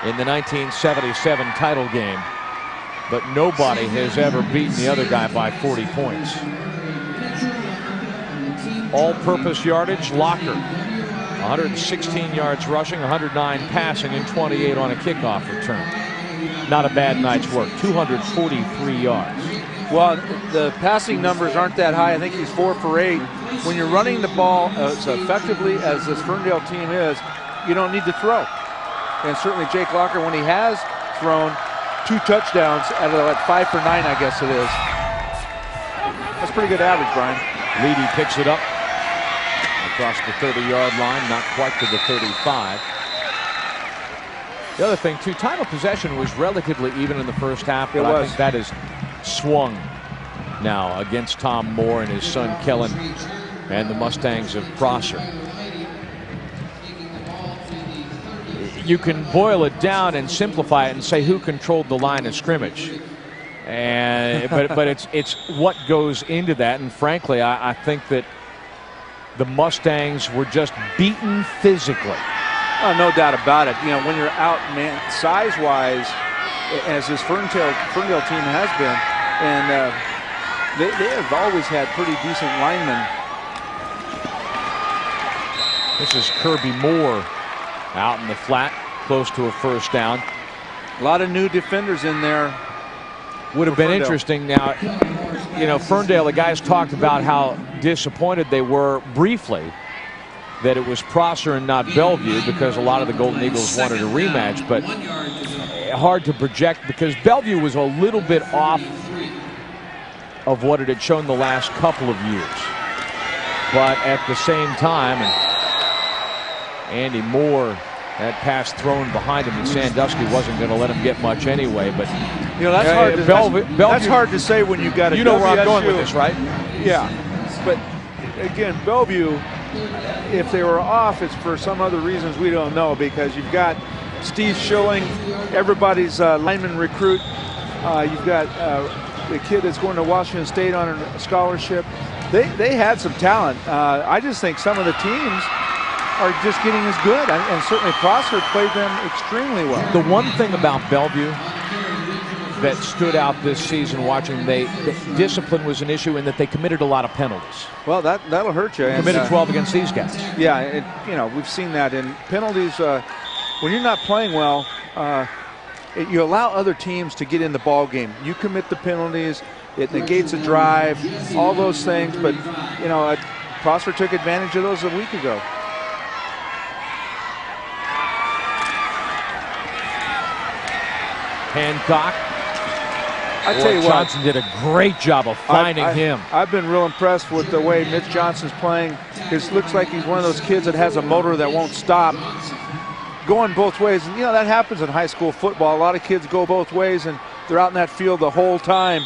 in the 1977 title game, but nobody has ever beaten the other guy by 40 points. All-purpose yardage, Locker, 116 yards rushing, 109 passing, and 28 on a kickoff return. Not a bad night's work. 243 yards. Well, the passing numbers aren't that high. I think he's 4 for 8. When you're running the ball as effectively as this Ferndale team is, you don't need to throw. And certainly Jake Locker, when he has thrown 2 touchdowns out of 5 for 9, I guess it is. That's pretty good average, Brian. Leedy picks it up across the 30-yard line, not quite to the 35. The other thing, too, time of possession was relatively even in the first half, but I think that is swung now against Tom Moore and his son Kellen and the Mustangs of Prosser. You can boil it down and simplify it and say who controlled the line of scrimmage, and but it's what goes into that. And frankly, I think that the Mustangs were just beaten physically. Oh, no doubt about it. You know, when you're out, man, size-wise, as this Ferndale team has been, and they have always had pretty decent linemen. This is Kirby Moore out in the flat, close to a first down. A lot of new defenders in there. Would have been interesting. Now, you know, Ferndale, the guys talked about how disappointed they were briefly that it was Prosser and not Bellevue, because a lot of the Golden Eagles wanted a rematch, but hard to project because Bellevue was a little bit off of what it had shown the last couple of years. But at the same time, and Andy Moore, that pass thrown behind him, and Sandusky wasn't going to let him get much anyway. But you know, that's hard. That's hard to say when you've got a. You know where I'm going with this, right? Yeah, but again, Bellevue, if they were off, it's for some other reasons we don't know, because you've got Steve Schilling, everybody's lineman recruit. You've got the kid that's going to Washington State on a scholarship. They had some talent. I just think some of the teams are just getting as good, and certainly Prosser played them extremely well. The one thing about Bellevue that stood out this season watching, the discipline was an issue in that they committed a lot of penalties. Well, that'll hurt you. Committed 12 against these guys. Yeah, you know, we've seen that in penalties. When you're not playing well, you allow other teams to get in the ball game. You commit the penalties, it negates a drive, all those things. But you know, Prosser took advantage of those a week ago. Hancock. I tell you what, Johnson did a great job of finding him. I've been real impressed with the way Mitch Johnson's playing. It looks like he's one of those kids that has a motor that won't stop. going both ways. And, that happens in high school football. A lot of kids go both ways, and they're out in that field the whole time.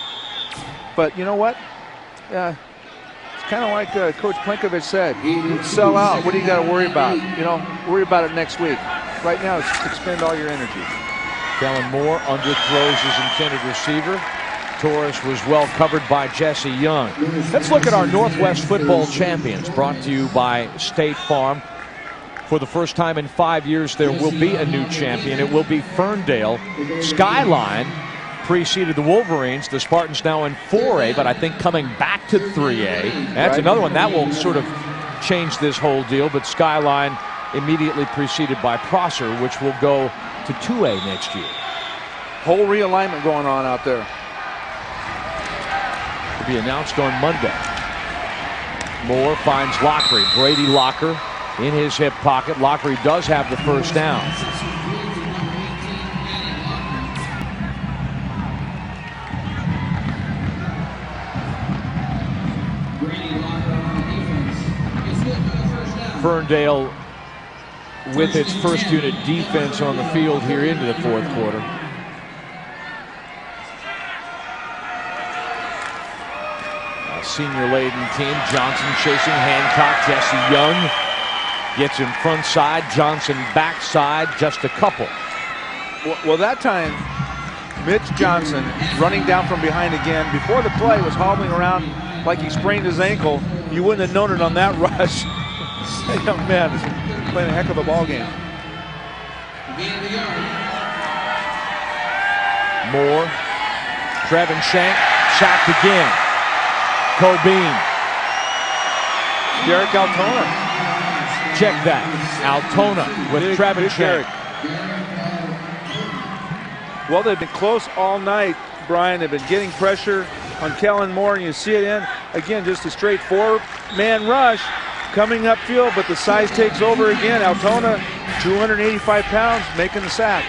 But you know what? It's kind of like Coach Plenkovich said. You sell out. What do you got to worry about? Worry about it next week. Right now, it's just expend all your energy. Kellen Moore underthrows his intended receiver. Torres was well covered by Jesse Young. Let's look at our Northwest football champions, brought to you by State Farm. For the first time in 5 years, there will be a new champion. It will be Ferndale. Skyline preceded the Wolverines. The Spartans now in 4A, but I think coming back to 3A. That's another one that will sort of change this whole deal. But Skyline immediately preceded by Prosser, which will go to 2A next year. Whole realignment going on out there. To be announced on Monday. Moore finds Lockery. Brady Locker in his hip pocket. Lockery does have the first down. Ferndale with its first unit defense on the field here into the fourth quarter. A senior-laden team. Johnson chasing Hancock. Jesse Young gets him front side. Johnson backside. Just a couple. Well, that time, Mitch Johnson running down from behind again. Before the play was hobbling around like he sprained his ankle. You wouldn't have known it on that rush. That young man is playing a heck of a ball game. Moore. Trevin Shank sacked again. Cobean. Derek Altona. Check that. Altona with Trevin Shank. Well, they've been close all night, Brian. They've been getting pressure on Kellen Moore, and you see it in, again, just a straight four-man rush coming upfield, but the size takes over again. Altona, 285 pounds, making the sack.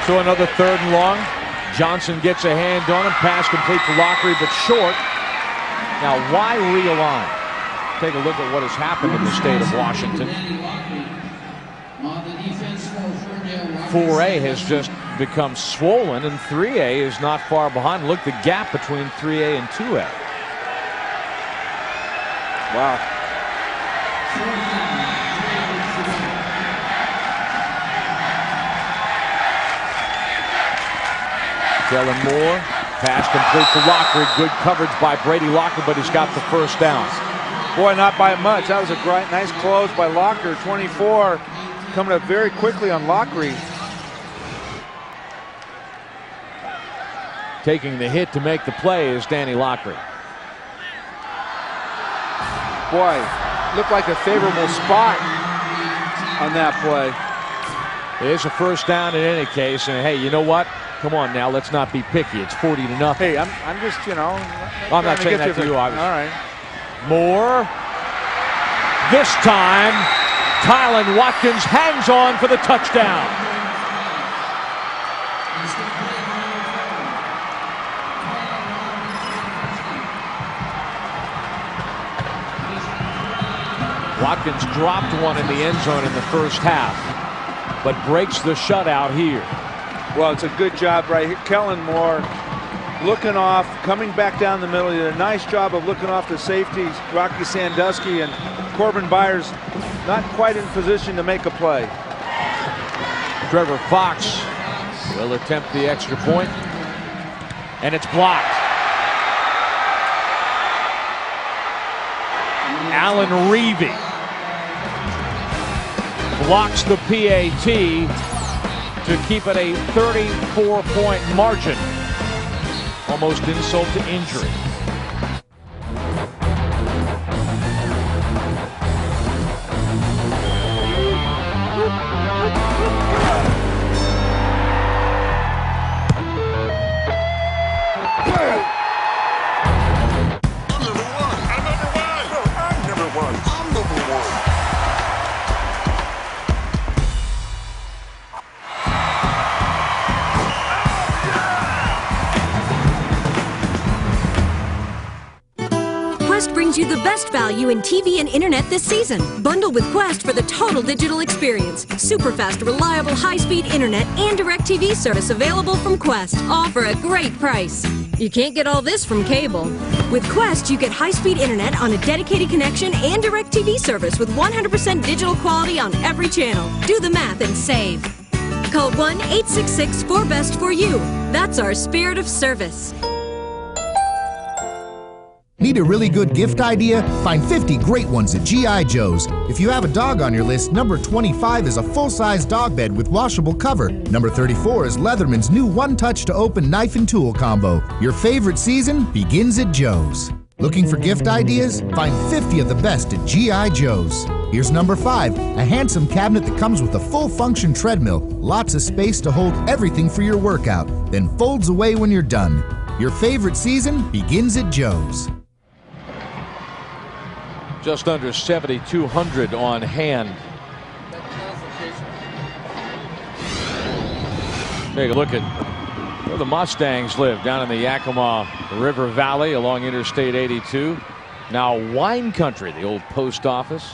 So another 3rd and long. Johnson gets a hand on him. Pass complete to Lockery, but short. Now, why realign? Take a look at what has happened in the state of Washington. 4A has just become swollen, and 3A is not far behind. Look, the gap between 3A and 2A. Wow. Kellen Moore, pass complete to Lockery. Good coverage by Brady Locker, but he's got the first down. Boy, not by much. That was a great, nice close by Locker. 24, coming up very quickly on Lockery. Taking the hit to make the play is Danny Lockery. Boy, looked like a favorable spot on that play. It is a first down in any case, and hey, you know what? Come on now, let's not be picky. It's 40-0. Hey, I'm just, I'm not saying that to you, obviously. All right. Moore. This time, Tylen Watkins hangs on for the touchdown. Watkins dropped one in the end zone in the first half, but breaks the shutout here. Well, it's a good job right here. Kellen Moore looking off, coming back down the middle. He did a nice job of looking off the safeties, Rocky Sandusky, and Corbin Byers not quite in position to make a play. Trevor Fox will attempt the extra point, and it's blocked. Alan Reavy blocks the PAT to keep it a 34-point margin. Almost insult to injury. Quest brings you the best value in TV and internet this season. Bundle with Quest for the total digital experience. Super fast, reliable, high-speed internet and DirecTV service available from Quest, all for a great price. You can't get all this from cable. With Quest, you get high-speed internet on a dedicated connection and DirecTV service with 100% digital quality on every channel. Do the math and save. Call 1-866-4BEST-FOR-YOU. That's our spirit of service. Need a really good gift idea? Find 50 great ones at G.I. Joe's. If you have a dog on your list, number 25 is a full-size dog bed with washable cover. Number 34 is Leatherman's new one-touch-to-open knife and tool combo. Your favorite season begins at Joe's. Looking for gift ideas? Find 50 of the best at G.I. Joe's. Here's number 5, a handsome cabinet that comes with a full-function treadmill, lots of space to hold everything for your workout, then folds away when you're done. Your favorite season begins at Joe's. Just under 7,200 on hand. Take a look at where the Mustangs live, down in the Yakima River Valley along Interstate 82. Now wine country, the old post office.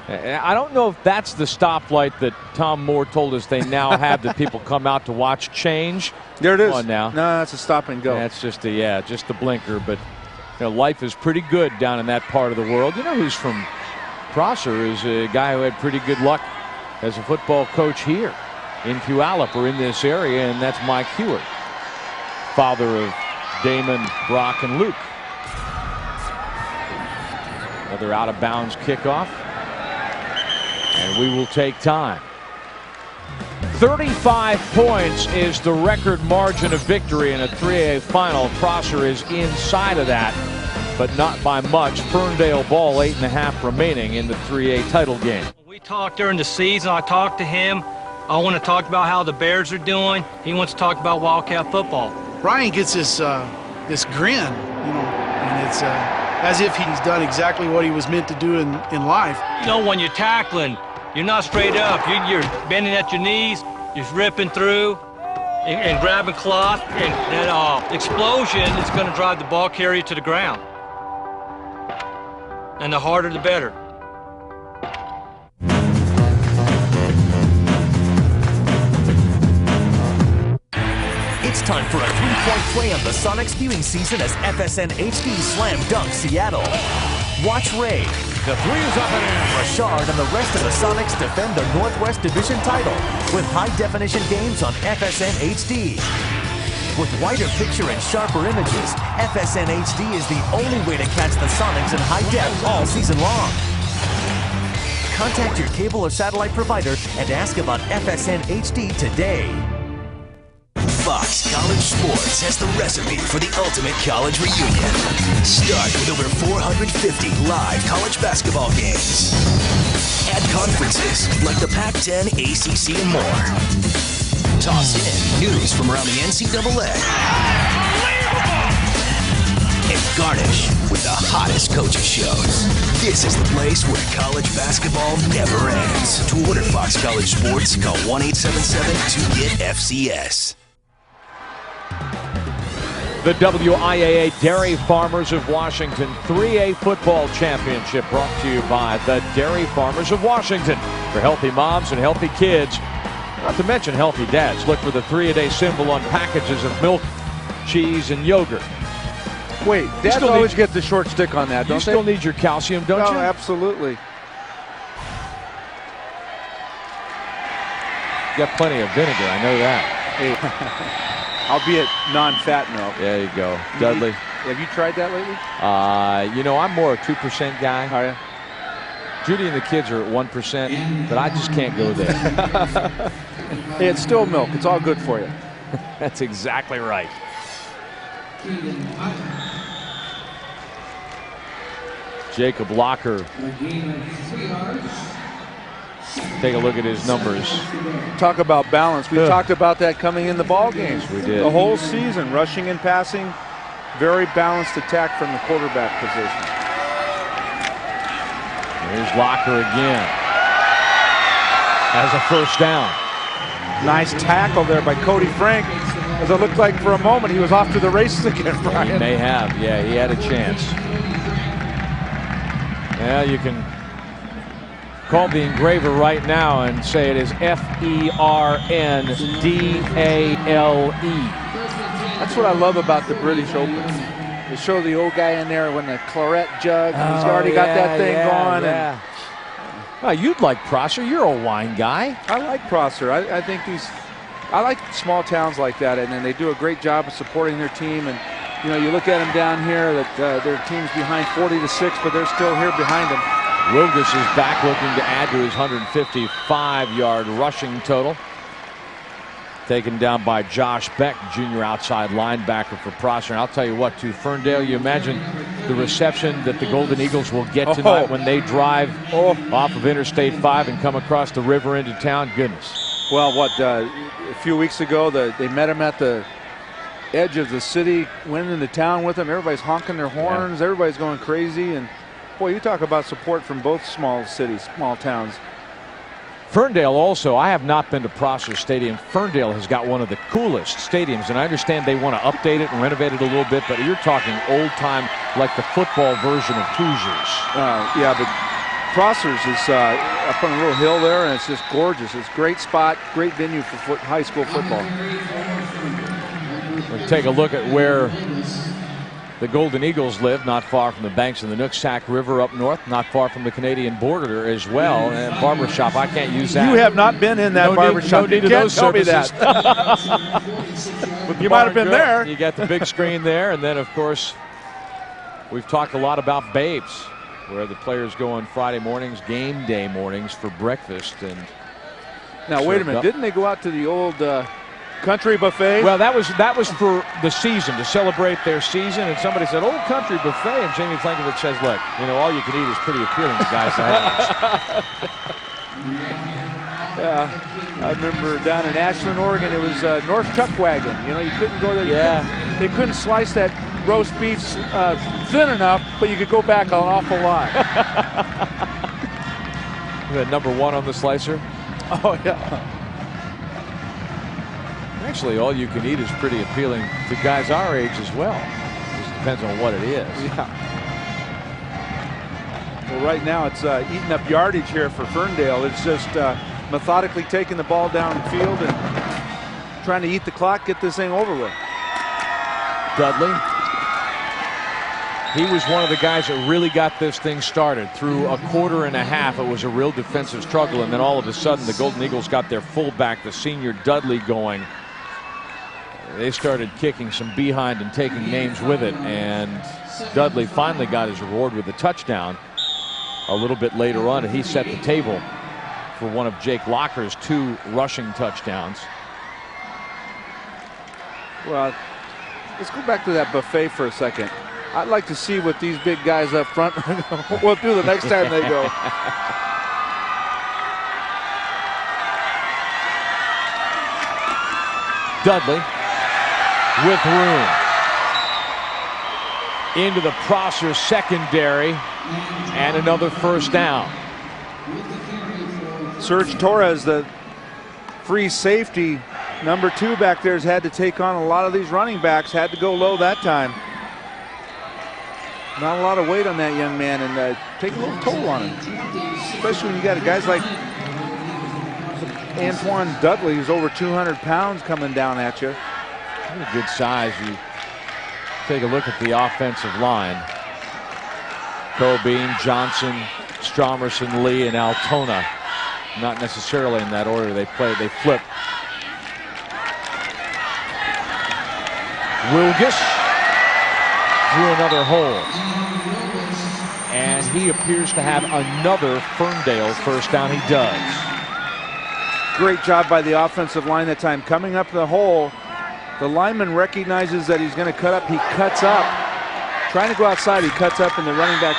I don't know if that's the stoplight that Tom Moore told us they now have that people come out to watch change. There it is. On now. No, that's a stop and go. That's just just the blinker, but life is pretty good down in that part of the world. You know who's from Prosser is a guy who had pretty good luck as a football coach here in Puyallup or in this area, and that's Mike Hewitt, father of Damon, Brock, and Luke. Another out-of-bounds kickoff, and we will take time. 35 points is the record margin of victory in a 3A final. Prosser is inside of that, but not by much. Ferndale ball, 8.5 remaining in the 3A title game. We talked during the season. I talked to him. I want to talk about how the Bears are doing. He wants to talk about Wildcat football. Brian gets this grin, and it's as if he's done exactly what he was meant to do in life. When you're tackling, you're not straight up. You're bending at your knees. You're ripping through and grabbing cloth. And that explosion is going to drive the ball carrier to the ground. And the harder, the better. It's time for a three-point play on the Sonics viewing season as FSN HD slam dunk Seattle. Watch Ray, the three is up and in. Rashard and the rest of the Sonics defend their Northwest Division title with high-definition games on FSN HD. With wider picture and sharper images, FSN HD is the only way to catch the Sonics in high def all season long. Contact your cable or satellite provider and ask about FSN HD today. Fox College Sports has the recipe for the ultimate college reunion. Start with over 450 live college basketball games. Add conferences like the Pac-10, ACC, and more. Toss in news from around the NCAA. And garnish with the hottest coaching shows. This is the place where college basketball never ends. To order Fox College Sports, call 1-877-2-GET-FCS. The WIAA Dairy Farmers of Washington 3A Football Championship brought to you by the Dairy Farmers of Washington. For healthy moms and healthy kids, not to mention healthy dads. Look for the 3-a-day symbol on packages of milk, cheese, and yogurt. Wait, dads always get the short stick on that, don't they? You still need your calcium, don't you? No, absolutely. You got plenty of vinegar, I know that. Hey. Albeit non-fat milk. There you go. Dudley. Have you tried that lately? I'm more a 2% guy. Are you? Judy and the kids are at 1%, but I just can't go there. Hey, it's still milk. It's all good for you. That's exactly right. Jacob Locker. Take a look at his numbers. Talk about balance. We talked about that coming in the ball games. We did. The whole season, rushing and passing, very balanced attack from the quarterback position. Here's Locker again. Has a first down. Nice tackle there by Cody Frank. As it looked like for a moment he was off to the races again, Brian. He may have. Yeah, he had a chance. Yeah, you can call the engraver right now and say it is Ferndale. That's what I love about the British Open. They show the old guy in there with a claret jug, and he's already got that thing going. Yeah. Well, you'd like Prosser. You're a wine guy. I like Prosser. I think I like small towns like that, and they do a great job of supporting their team. And you know, you look at them down here, that their team's behind 40-6, but they're still here behind them. Wilkens is back looking to add to his 155-yard rushing total. Taken down by Josh Beck, junior outside linebacker for Prosser. And I'll tell you what, to Ferndale, you imagine the reception that the Golden Eagles will get tonight when they drive off of Interstate 5 and come across the river into town. Goodness. Well, a few weeks ago, they met him at the edge of the city, went into town with him. Everybody's honking their horns. Yeah. Everybody's going crazy. And, boy, you talk about support from both small cities, small towns. Ferndale also, I have not been to Prosser Stadium. Ferndale has got one of the coolest stadiums, and I understand they want to update it and renovate it a little bit, but you're talking old time, like the football version of Hoosiers. Yeah, but Prosser's is up on a little hill there, and it's just gorgeous. It's a great spot, great venue for high school football. We'll take a look at where the Golden Eagles live, not far from the banks of the Nooksack River up north, not far from the Canadian border as well. And barbershop, I can't use that. You have not been in that barbershop. No need you to can't those tell services. me that. You might have been there. You got the big screen there, and then, of course, we've talked a lot about Babes, where the players go on Friday mornings, game day mornings for breakfast. And now, wait a minute. Didn't they go out to the old country buffet? Well, that was for the season, to celebrate their season, and somebody said old country buffet, and Jamie Flankovich says, look, you know, all you can eat is pretty appealing to guys Yeah, I remember down in Ashland, Oregon, it was North Chuck Wagon. You know, you couldn't go there. Yeah. They couldn't slice that roast beef thin enough, but you could go back an awful lot. The #1 on the slicer. Oh, yeah. Actually, all you can eat is pretty appealing to guys our age as well. Just depends on what it is. Yeah. Well, right now it's eating up yardage here for Ferndale. It's just methodically taking the ball downfield and trying to eat the clock, get this thing over with. Dudley. He was one of the guys that really got this thing started. Through a quarter and a half, it was a real defensive struggle, and then all of a sudden the Golden Eagles got their fullback, the senior Dudley, going. They started kicking some behind and taking names with it, and Dudley finally got his reward with a touchdown a little bit later on, and he set the table for one of Jake Locker's 2 rushing touchdowns. Well, let's go back to that buffet for a second. I'd like to see what these big guys up front will do the next time they go. Dudley with room into the Prosser secondary, and another first down. Serge Torres, the free safety, #2 back there, has had to take on a lot of these running backs, had to go low that time. Not a lot of weight on that young man, and take a little toll on him, especially when you got guys like Antoine Dudley, who's over 200 pounds, coming down at you. What a good size. You take a look at the offensive line. Cobean, Johnson, Stromerson, Lee, and Altona. Not necessarily in that order they play. They flip. Wilkens through another hole. And he appears to have another Ferndale first down. He does. Great job by the offensive line that time. Coming up the hole, the lineman recognizes that he's going to cut up. He cuts up. Trying to go outside, he cuts up, and the running back,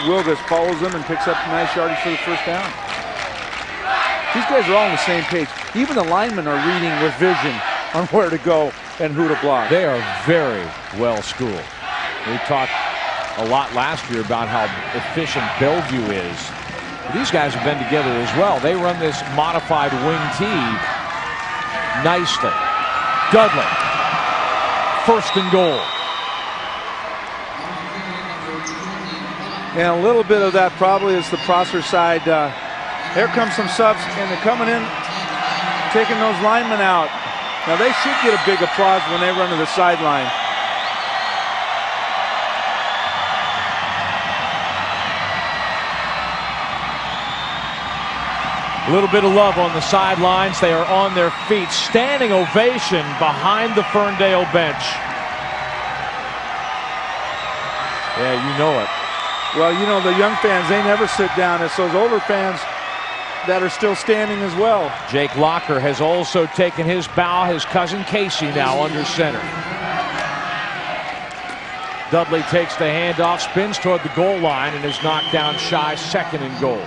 Wilkens, follows him and picks up a nice yardage for the first down. These guys are all on the same page. Even the linemen are reading with vision on where to go and who to block. They are very well schooled. We talked a lot last year about how efficient Bellevue is. These guys have been together as well. They run this modified wing T nicely. Dudley, 1st and goal. And a little bit of that probably is the Prosser side. Here comes some subs, and they're coming in, taking those linemen out. Now they should get a big applause when they run to the sideline. A little bit of love on the sidelines. They are on their feet. Standing ovation behind the Ferndale bench. Yeah, you know it. Well, you know, the young fans, they never sit down. It's those older fans that are still standing as well. Jake Locker has also taken his bow. His cousin Casey now under center. Dudley takes the handoff, spins toward the goal line, and is knocked down shy, 2nd and goal.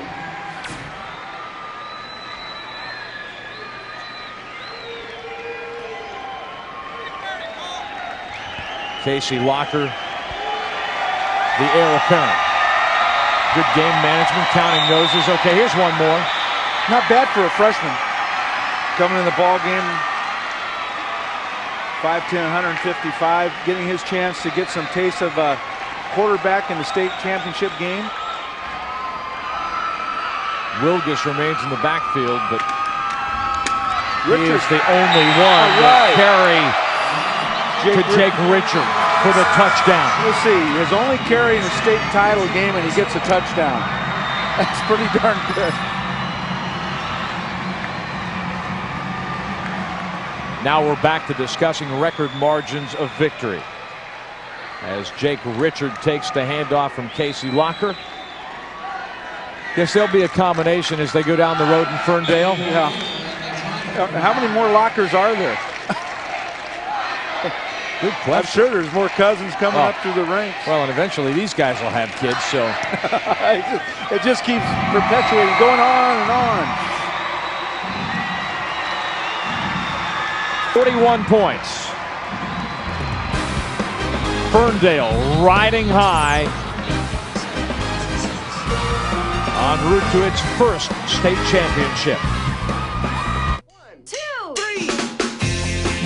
Casey Locker, the heir apparent. Good game management, counting noses. Okay, here's one more. Not bad for a freshman. Coming in the ball game, 5'10", 155, getting his chance to get some taste of a quarterback in the state championship game. Wilkens remains in the backfield, but he is the only one to carry to Jake Richard for the touchdown. We'll see. His only carry in a state title game, and he gets a touchdown. That's pretty darn good. Now we're back to discussing record margins of victory. As Jake Richard takes the handoff from Casey Locker. Guess there'll be a combination as they go down the road in Ferndale. Yeah. How many more lockers are there? Good question. I'm sure there's more cousins coming up through the ranks. Well, and eventually these guys will have kids, so. It just keeps perpetuating, going on and on. 41 points. Ferndale riding high en route to its first state championship.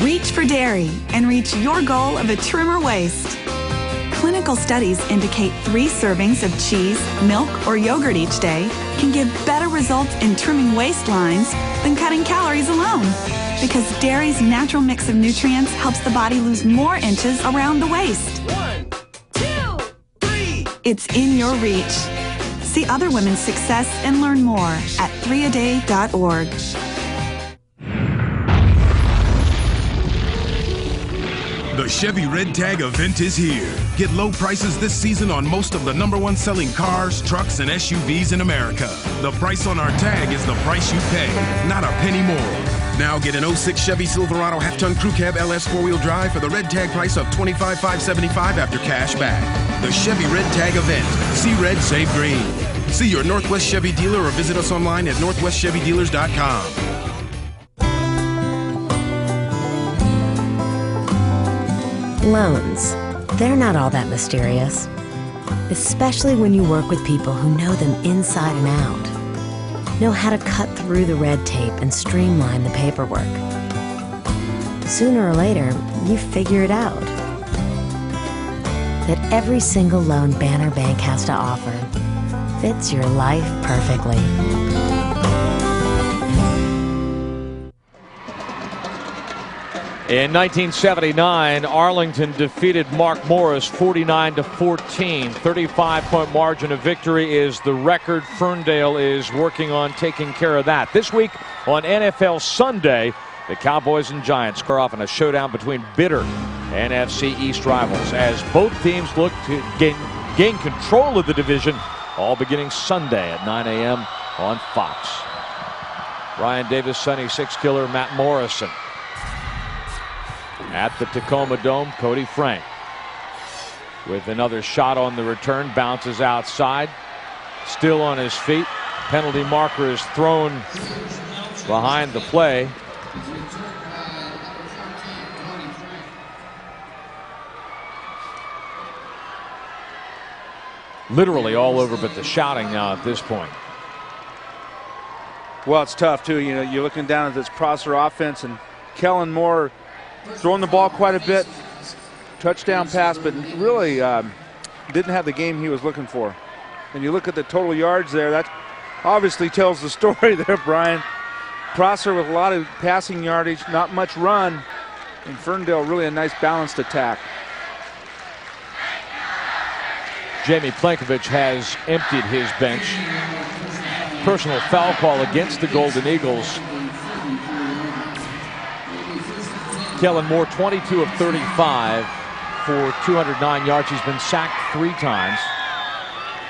Reach for dairy and reach your goal of a trimmer waist. Clinical studies indicate 3 servings of cheese, milk, or yogurt each day can give better results in trimming waistlines than cutting calories alone. Because dairy's natural mix of nutrients helps the body lose more inches around the waist. 1, 2, 3. It's in your reach. See other women's success and learn more at 3aday.org. The Chevy Red Tag event is here. Get low prices this season on most of the #1 selling cars, trucks, and SUVs in America. The price on our tag is the price you pay, not a penny more. Now get an 06 Chevy Silverado half-ton crew cab LS 4-wheel drive for the red tag price of $25,575 after cash back. The Chevy Red Tag event. See red, save green. See your Northwest Chevy dealer or visit us online at northwestchevydealers.com. Loans. They're not all that mysterious, especially when you work with people who know them inside and out, know how to cut through the red tape and streamline the paperwork. Sooner or later, you figure it out. That every single loan Banner Bank has to offer fits your life perfectly. In 1979, Arlington defeated Mark Morris 49-14. 35-point margin of victory is the record. Ferndale is working on taking care of that. This week on NFL Sunday, the Cowboys and Giants square off in a showdown between bitter NFC East rivals as both teams look to gain control of the division, all beginning Sunday at 9 a.m. on Fox. Brian Davis, Sonny, Sixkiller, Matt Morrison. At the Tacoma Dome, Cody Frank with another shot on the return, bounces outside, still on his feet. Penalty marker is thrown behind the play. Literally all over but the shouting now at this point. Well, it's tough too. You know, you're looking down at this Prosser offense, and Kellen Moore throwing the ball quite a bit, touchdown pass, but really didn't have the game he was looking for. And you look at the total yards there, that obviously tells the story there, Brian. Prosser with a lot of passing yardage, not much run. And Ferndale really a nice balanced attack. Jamie Plenkovich has emptied his bench. Personal foul call against the Golden Eagles. Kellen Moore, 22 of 35 for 209 yards. He's been sacked 3 times.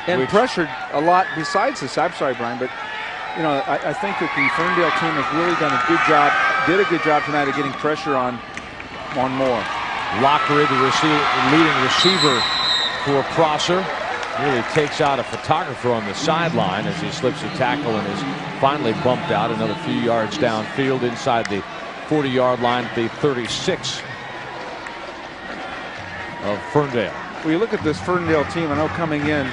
And pressured a lot besides this. I'm sorry, Brian, but you know, I think that the Ferndale team has really done a good job, did a good job tonight of getting pressure on Moore. Lockery, the leading receiver for Prosser, really takes out a photographer on the sideline as he slips a tackle and is finally bumped out another few yards downfield inside the 40-yard line at the 36 of Ferndale. Well, you look at this Ferndale team, I know coming in,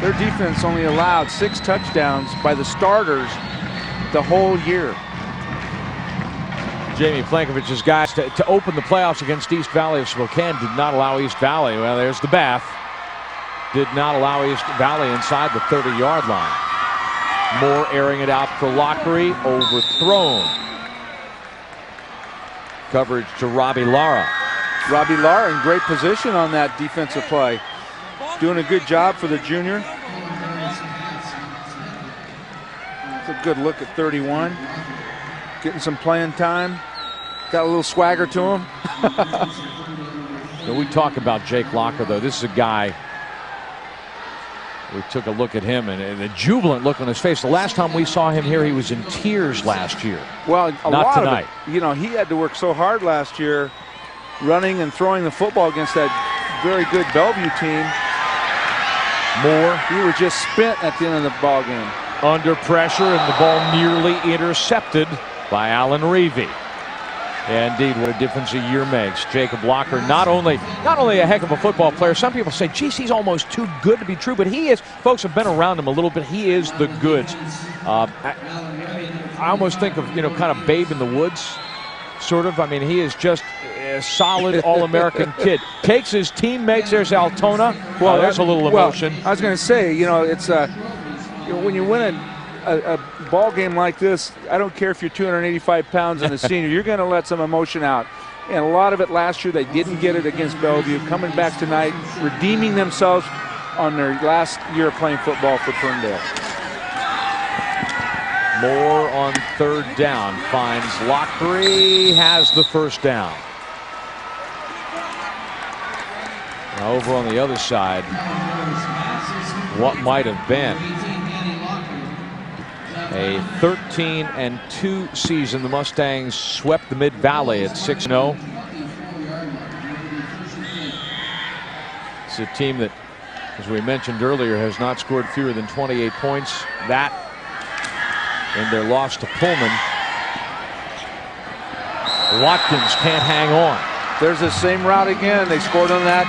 their defense only allowed 6 touchdowns by the starters the whole year. Jamie Plenkovich's guys to open the playoffs against East Valley of Spokane did not allow East Valley. Well, there's the Bath. Did not allow East Valley inside the 30-yard line. Moore airing it out for Lockery, overthrown. Coverage to Robbie Lara. Robbie Lara in great position on that defensive play. Doing a good job for the junior. It's a good look at 31. Getting some playing time. Got a little swagger to him. We talk about Jake Locker, though. This is a guy. We took a look at him and a jubilant look on his face. The last time we saw him here, he was in tears last year. Well, not tonight. You know, he had to work so hard last year running and throwing the football against that very good Bellevue team. Moore. He was just spent at the end of the ball game. Under pressure, and the ball nearly intercepted by Alan Reavy. Indeed, what a difference a year makes. Jacob Locker, not only a heck of a football player. Some people say, geez, he's almost too good to be true, but he is. Folks have been around him a little bit. He is the goods. I almost think of, kind of Babe in the Woods, sort of. I mean, he is just a solid All-American kid. Takes his teammates. There's Altona. Well, there's a little emotion. I was going to say, it's when you win a ball game like this, I don't care if you're 285 pounds and a senior, you're going to let some emotion out. And a lot of it last year, they didn't get it against Bellevue. Coming back tonight, redeeming themselves on their last year of playing football for Ferndale. Moore on 3rd down, finds Lockery, has the first down. Now over on the other side, what might have been a 13-2 season. The Mustangs swept the Mid-Valley at 6-0. It's a team that, as we mentioned earlier, has not scored fewer than 28 points. That and their loss to Pullman. Watkins can't hang on. There's the same route again. They scored on that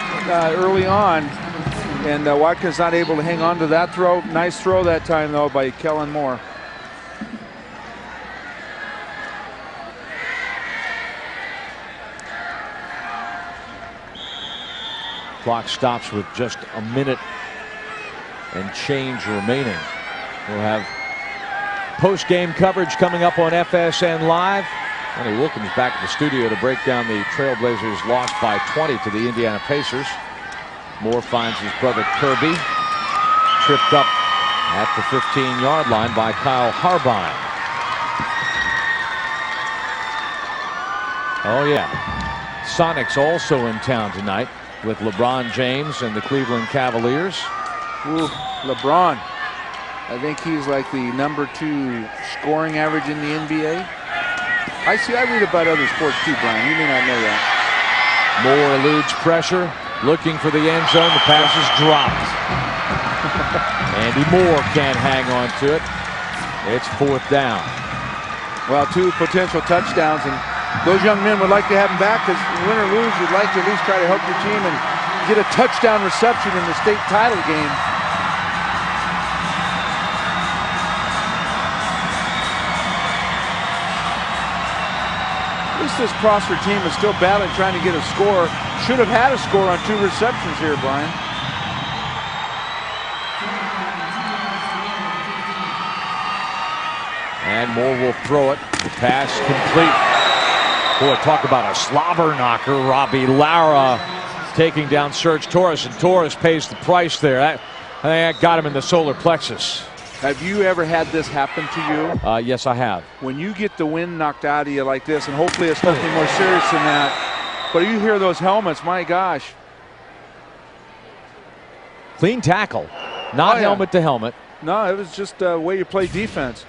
early on. And Watkins not able to hang on to that throw. Nice throw that time, though, by Kellen Moore. Clock stops with just a minute and change remaining. We'll have post-game coverage coming up on FSN Live. Lenny Wilkens back at the studio to break down the Trailblazers' loss by 20 to the Indiana Pacers. Moore finds his brother Kirby. Tripped up at the 15-yard line by Kyle Harbine. Oh, yeah. Sonics also in town tonight with LeBron James and the Cleveland Cavaliers. Ooh, LeBron. I think he's like the #2 scoring average in the NBA. I read about other sports too, Brian. You may not know that. Moore eludes pressure, looking for the end zone. The pass is dropped. Andy Moore can't hang on to it. It's 4th down. Well, 2 potential touchdowns, and those young men would like to have them back, because win or lose, you'd like to at least try to help your team and get a touchdown reception in the state title game. At least this Prosser team is still battling, trying to get a score. Should have had a score on 2 receptions here, Brian. And Moore will throw it. The pass complete. Boy, talk about a slobber knocker. Robbie Lara taking down Serge Torres, and Torres pays the price there. I think that got him in the solar plexus. Have you ever had this happen to you? Yes, I have. When you get the wind knocked out of you like this, and hopefully it's nothing more serious than that, but you hear those helmets, my gosh. Clean tackle, not helmet to helmet. No, it was just the way you play defense.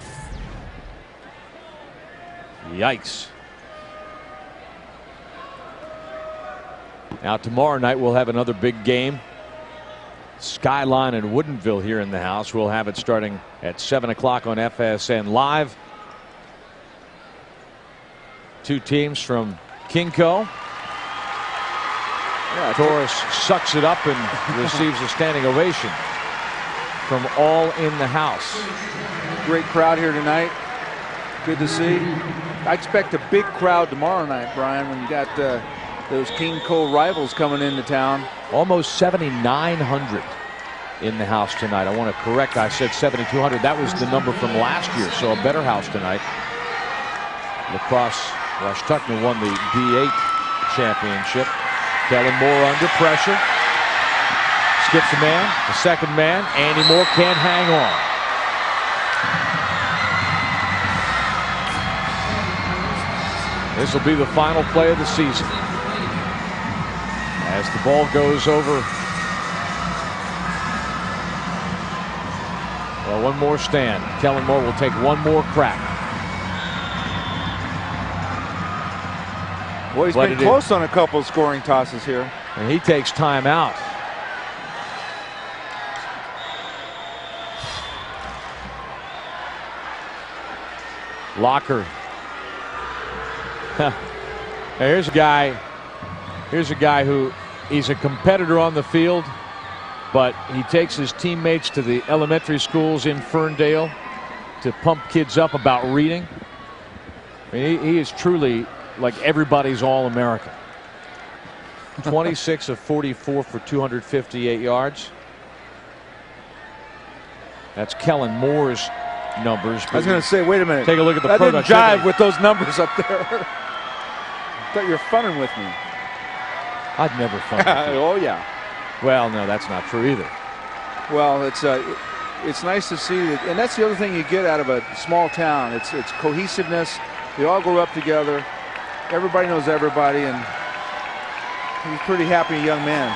Yikes. Now tomorrow night we'll have another big game. Skyline and Woodinville here in the house. We'll have it starting at 7 o'clock on FSN Live. Two teams from Kinko. Yeah, Torres sucks it up and receives a standing ovation from all in the house. Great crowd here tonight. Good to see. I expect a big crowd tomorrow night, Brian, when you got those Kinko rivals coming into town. Almost 7,900 in the house tonight. I want to correct, I said 7,200. That was the number from last year, so a better house tonight. Lacrosse Washtuckman won the D8 championship. Kellen Moore under pressure. Skips a man, the second man. Andy Moore can't hang on. This will be the final play of the season. As the ball goes over. Well, one more stand. Kellen Moore will take one more crack. Well, he's been close on a couple of scoring tosses here. And he takes time out. Locker. Here's a guy who he's a competitor on the field, but he takes his teammates to the elementary schools in Ferndale to pump kids up about reading. I mean, he is truly like everybody's All-American. 26 of 44 for 258 yards. That's Kellen Moore's numbers. I was going to say, wait a minute. Take a look at the that productivity. didn't jive with those numbers up there. I thought you were funning with me. I'd never fun with you. Oh, yeah. Well, no, that's not true either. Well, it's nice to see that, and that's the other thing you get out of a small town. It's cohesiveness. They all grow up together. Everybody knows everybody, and he's a pretty happy young man.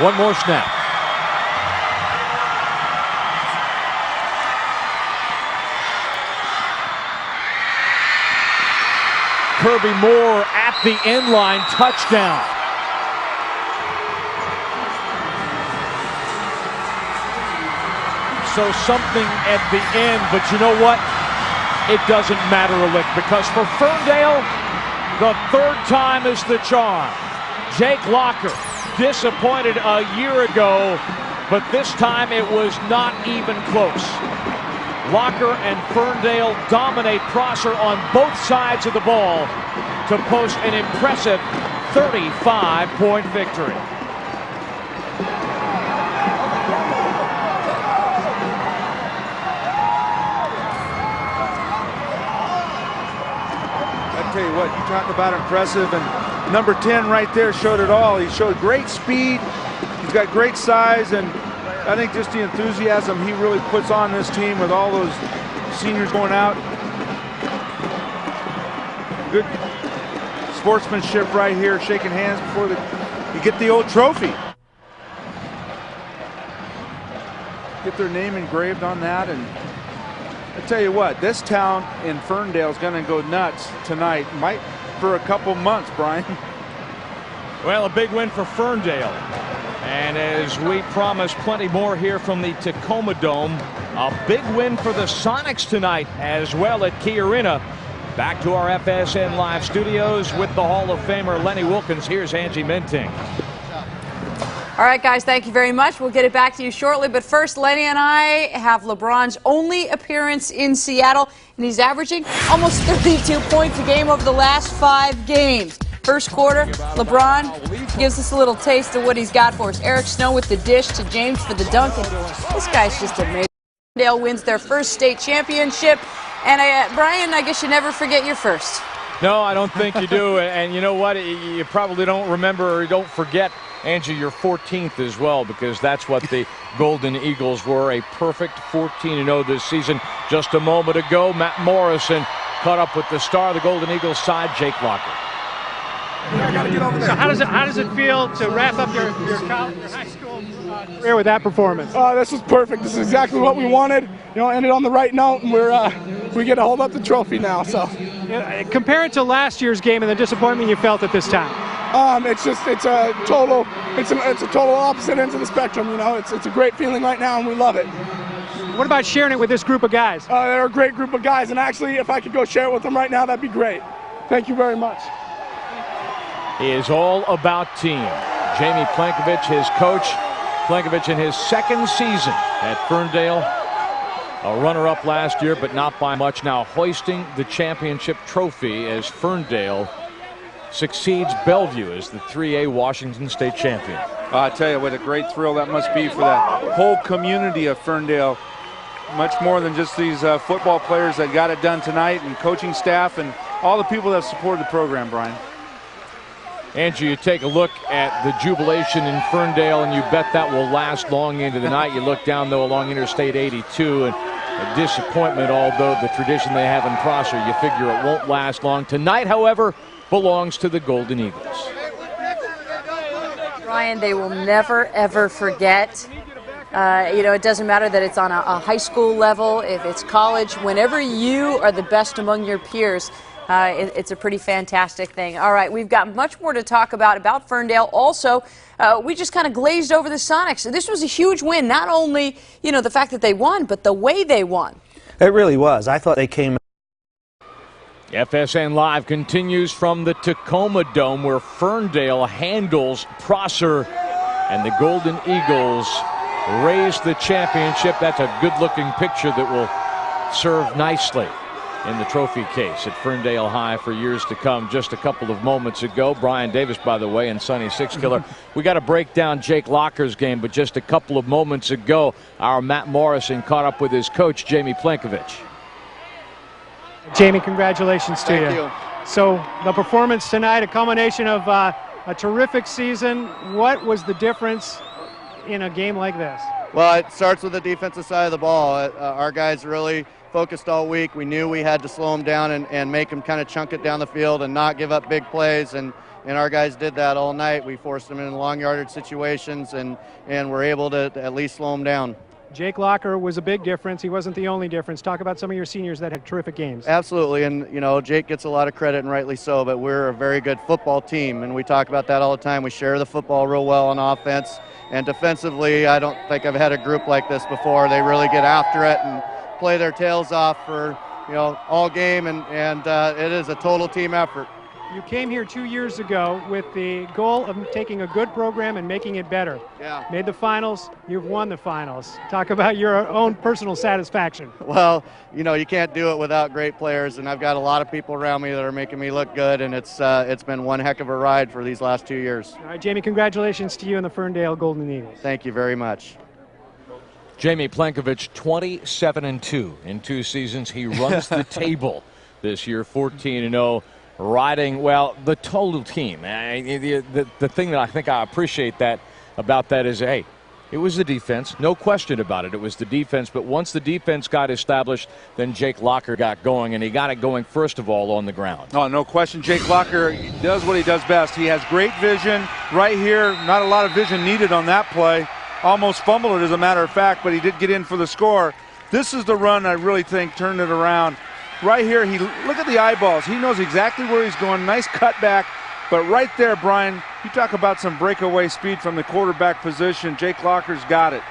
One more snap. Kirby Moore at the end line, touchdown. So something at the end, but you know what? It doesn't matter a lick, because for Ferndale, the third time is the charm. Jake Locker, disappointed a year ago, but this time it was not even close. Locker and Ferndale dominate Prosser on both sides of the ball to post an impressive 35-point victory. I tell you what, you talk about impressive, and number 10 right there showed it all. He showed great speed. He's got great size, and I think just the enthusiasm he really puts on this team with all those seniors going out. Good sportsmanship right here, shaking hands before you get the old trophy. Get their name engraved on that, and I tell you what, this town in Ferndale is going to go nuts tonight. Might for a couple months, Brian. Well, a big win for Ferndale. And as we promised, plenty more here from the Tacoma Dome. A big win for the Sonics tonight as well at Key Arena. Back to our FSN Live studios with the Hall of Famer Lenny Wilkens. Here's Angie Mentink. All right, guys, thank you very much. We'll get it back to you shortly. But first, Lenny and I have LeBron's only appearance in Seattle, and he's averaging almost 32 points a game over the last 5 games. First quarter, LeBron gives us a little taste of what he's got for us. Eric Snow with the dish to James for the dunk. And this guy's just amazing. Ferndale wins their first state championship. And Brian, I guess you never forget your first. No, I don't think you do. And you know what? You probably don't remember or don't forget, Angie, your 14th as well, because that's what the Golden Eagles were, a perfect 14-0 this season. Just a moment ago, Matt Morrison caught up with the star of the Golden Eagles side, Jake Locker. So how does it feel to wrap up your high school career with that performance? This was perfect. This is exactly what we wanted. You know, ended on the right note, and we get to hold up the trophy now. So, compare it to last year's game and the disappointment you felt at this time. It's a total opposite ends of the spectrum. You know, it's a great feeling right now, and we love it. What about sharing it with this group of guys? They're a great group of guys, and actually, if I could go share it with them right now, that'd be great. Thank you very much. He is all about team. Jamie Plankovich, his coach. Plankovich in his second season at Ferndale. A runner-up last year, but not by much. Now hoisting the championship trophy as Ferndale succeeds Bellevue as the 3A Washington State champion. I tell you, what a great thrill that must be for that whole community of Ferndale. Much more than just these football players that got it done tonight, and coaching staff and all the people that supported the program, Brian. Angie, you take a look at the jubilation in Ferndale, and you bet that will last long into the night. You look down, though, along Interstate 82, and a disappointment, although the tradition they have in Prosser, you figure it won't last long. Tonight, however, belongs to the Golden Eagles. Brian, they will never, ever forget. It doesn't matter that it's on a high school level, if it's college. Whenever you are the best among your peers, it's a pretty fantastic thing. All right, we've got much more to talk about Ferndale. Also, we just kind of glazed over the Sonics. This was a huge win. Not only, the fact that they won, but the way they won. It really was. I thought they came. FSN Live continues from the Tacoma Dome, where Ferndale handles Prosser, and the Golden Eagles raise the championship. That's a good-looking picture that will serve nicely in the trophy case at Ferndale High for years to come. Just a couple of moments ago, Brian Davis, by the way, and Sonny Sixkiller. We got to break down Jake Locker's game, but just a couple of moments ago, our Matt Morrison caught up with his coach, Jamie Plankovich. Jamie, congratulations to you. Thank you. So the performance tonight, a culmination of a terrific season. What was the difference in a game like this? Well, it starts with the defensive side of the ball. Our guys really focused all week. We knew we had to slow them down and make them kind of chunk it down the field and not give up big plays, and our guys did that all night. We forced them in long yardage situations and were able to at least slow them down. Jake Locker was a big difference. He wasn't the only difference. Talk about some of your seniors that had terrific games. Absolutely, and Jake gets a lot of credit, and rightly so, but we're a very good football team, and we talk about that all the time. We share the football real well on offense, and defensively, I don't think I've had a group like this before. They really get after it and play their tails off for all game, and it is a total team effort. You came here 2 years ago with the goal of taking a good program and making it better. Yeah. Made the finals. You've won the finals. Talk about your own personal satisfaction. Well, you can't do it without great players, and I've got a lot of people around me that are making me look good, and it's been one heck of a ride for these last 2 years. All right, Jamie, congratulations to you and the Ferndale Golden Eagles. Thank you very much. Jamie Plankovich, 27-2 in 2 seasons. He runs the table this year, 14-0. Riding, well, the total team. The thing that I think I appreciate about that is, hey, it was the defense. No question about it. It was the defense. But once the defense got established, then Jake Locker got going, and he got it going, first of all, on the ground. Oh, no question. Jake Locker does what he does best. He has great vision right here. Not a lot of vision needed on that play. Almost fumbled it, as a matter of fact, but he did get in for the score. This is the run I really think turned it around. Right here, look at the eyeballs. He knows exactly where he's going. Nice cutback. But right there, Brian, you talk about some breakaway speed from the quarterback position. Jake Locker's got it.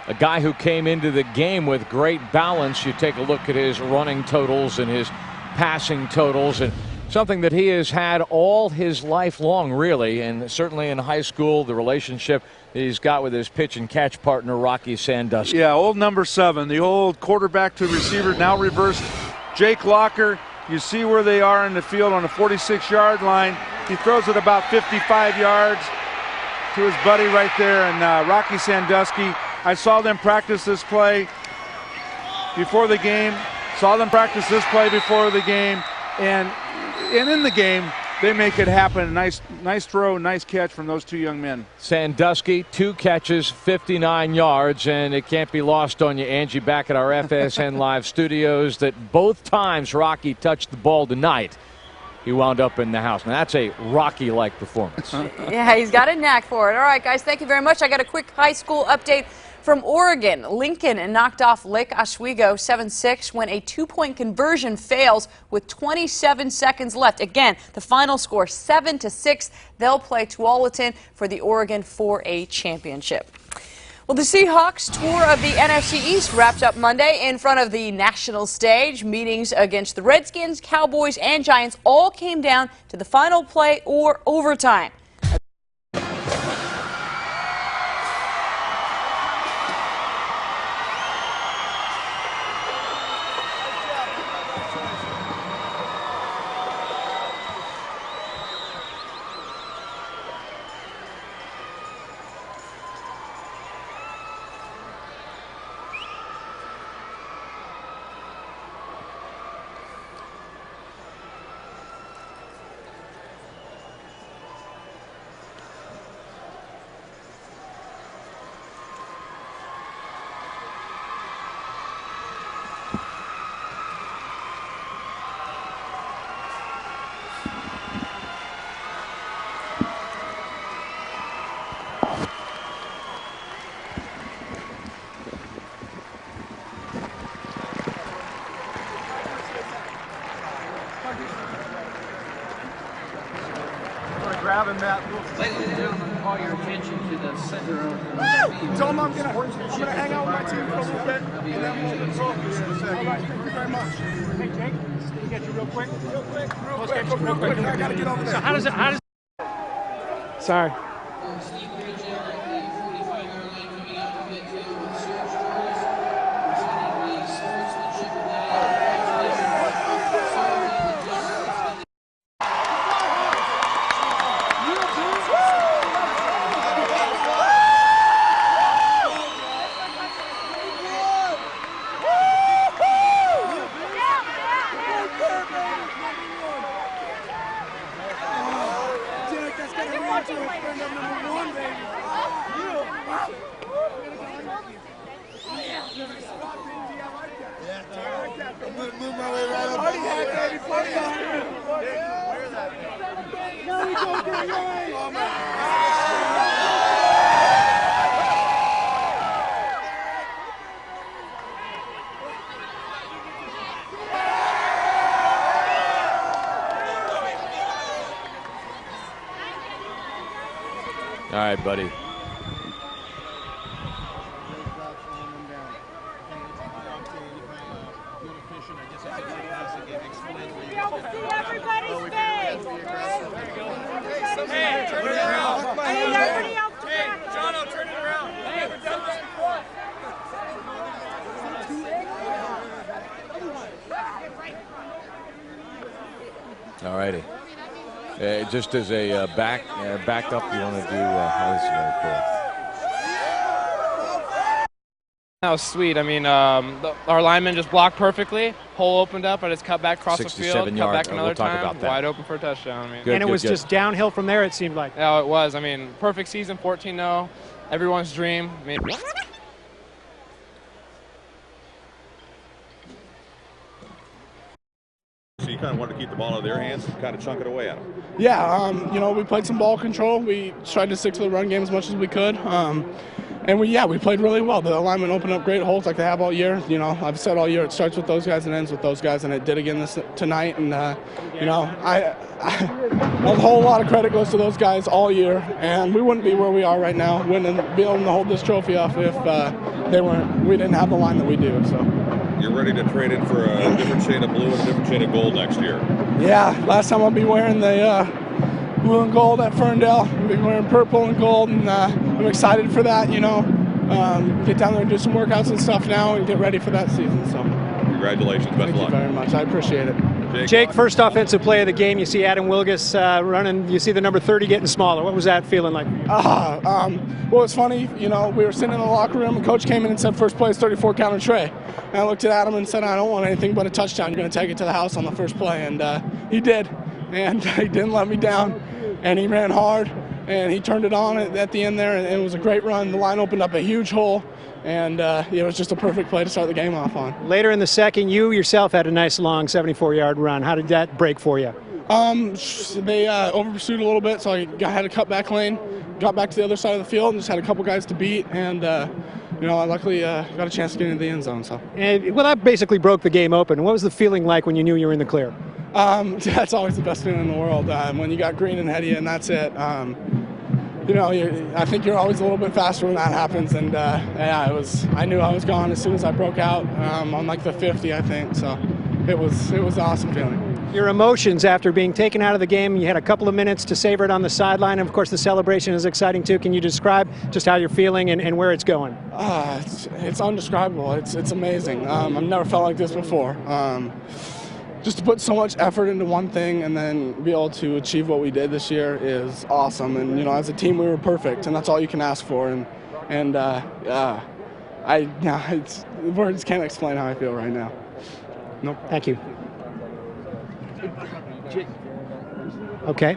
A guy who came into the game with great balance. You take a look at his running totals and his passing totals, and something that he has had all his life long, really, and certainly in high school, the relationship that he's got with his pitch and catch partner, Rocky Sandusky. Yeah, old number 7, the old quarterback to receiver, now reversed. Jake Locker, you see where they are in the field on the 46-yard line. He throws it about 55 yards to his buddy right there, and Rocky Sandusky. I saw them practice this play before the game. And in the game, they make it happen. Nice throw, nice catch from those two young men. Sandusky, 2 catches, 59 yards, and it can't be lost on you, Angie, back at our FSN Live studios, that both times Rocky touched the ball tonight, he wound up in the house. Now, that's a Rocky-like performance. Yeah, he's got a knack for it. All right, guys, thank you very much. I got a quick high school update from Oregon. Lincoln knocked off Lake Oswego 7-6 when a 2-point conversion fails with 27 seconds left. Again, the final score 7-6. They'll play Tualatin for the Oregon 4A championship. Well, the Seahawks tour of the NFC East wrapped up Monday in front of the national stage. Meetings against the Redskins, Cowboys, and Giants all came down to the final play or overtime. Grabbing that. Ladies and gentlemen, call your attention to the center of the field. Tell them I'm gonna hang out with my team for a little bit, and then we'll talk in a second. All right, thank you very much. Hey, Jake, let me get you real quick. Real quick. I gotta get over there. So how does it? Sorry. All right, buddy. All righty. Just as a backup, you want to do how this is very cool. That was sweet. I mean, our lineman just blocked perfectly. Hole opened up. I just cut back across the field, cut back another time, wide open for a touchdown. I mean, and it was just downhill from there, it seemed like. Yeah, it was. I mean, perfect season, 14-0, everyone's dream. I mean, So you kind of wanted to keep the ball out of their hands and kind of chunk it away at them. Yeah, you know, we played some ball control. We tried to stick to the run game as much as we could. And we played really well. The linemen opened up great holes like they have all year. You know, I've said all year it starts with those guys and ends with those guys, and it did again tonight. And you know, a whole lot of credit goes to those guys all year, and we wouldn't be where we are right now, winning, be able to hold this trophy off if we didn't have the line that we do. So. You're ready to trade in for a different shade of blue and a different shade of gold next year. Yeah, last time I'll be wearing the blue and gold at Ferndale. I'll be wearing purple and gold, and I'm excited for that, you know. Get down there and do some workouts and stuff now and get ready for that season. So. Congratulations, best of luck. Thank you very much. I appreciate it. Jake, first offensive play of the game, you see Adam Wilkens running, you see the number 30 getting smaller. What was that feeling like? Well, it's funny, you know, we were sitting in the locker room and coach came in and said first play is 34 counter tray. And I looked at Adam and said, I don't want anything but a touchdown. You're going to take it to the house on the first play. And he did. And he didn't let me down. And he ran hard. And he turned it on at the end there. And it was a great run. The line opened up a huge hole. And it was just a perfect play to start the game off on. Later in the second, you yourself had a nice long 74-yard run. How did that break for you? They over-pursued a little bit, so I had a cut-back lane, got back to the other side of the field, and just had a couple guys to beat. And, you know, I luckily got a chance to get into the end zone. So. Well, that basically broke the game open. What was the feeling like when you knew you were in the clear? That's always the best feeling in the world. When you got green and heady and that's it. You know, I think you're always a little bit faster when that happens, and yeah, I knew I was gone as soon as I broke out on like the 50, I think. So it was an awesome feeling. Your emotions after being taken out of the game, you had a couple of minutes to savor it on the sideline, and of course the celebration is exciting too. Can you describe just how you're feeling and where it's going? It's undescribable. It's amazing. I've never felt like this before. Just to put so much effort into one thing and then be able to achieve what we did this year is awesome. And, you know, as a team, we were perfect, and that's all you can ask for. Words can't explain how I feel right now. Nope. Thank you. Okay.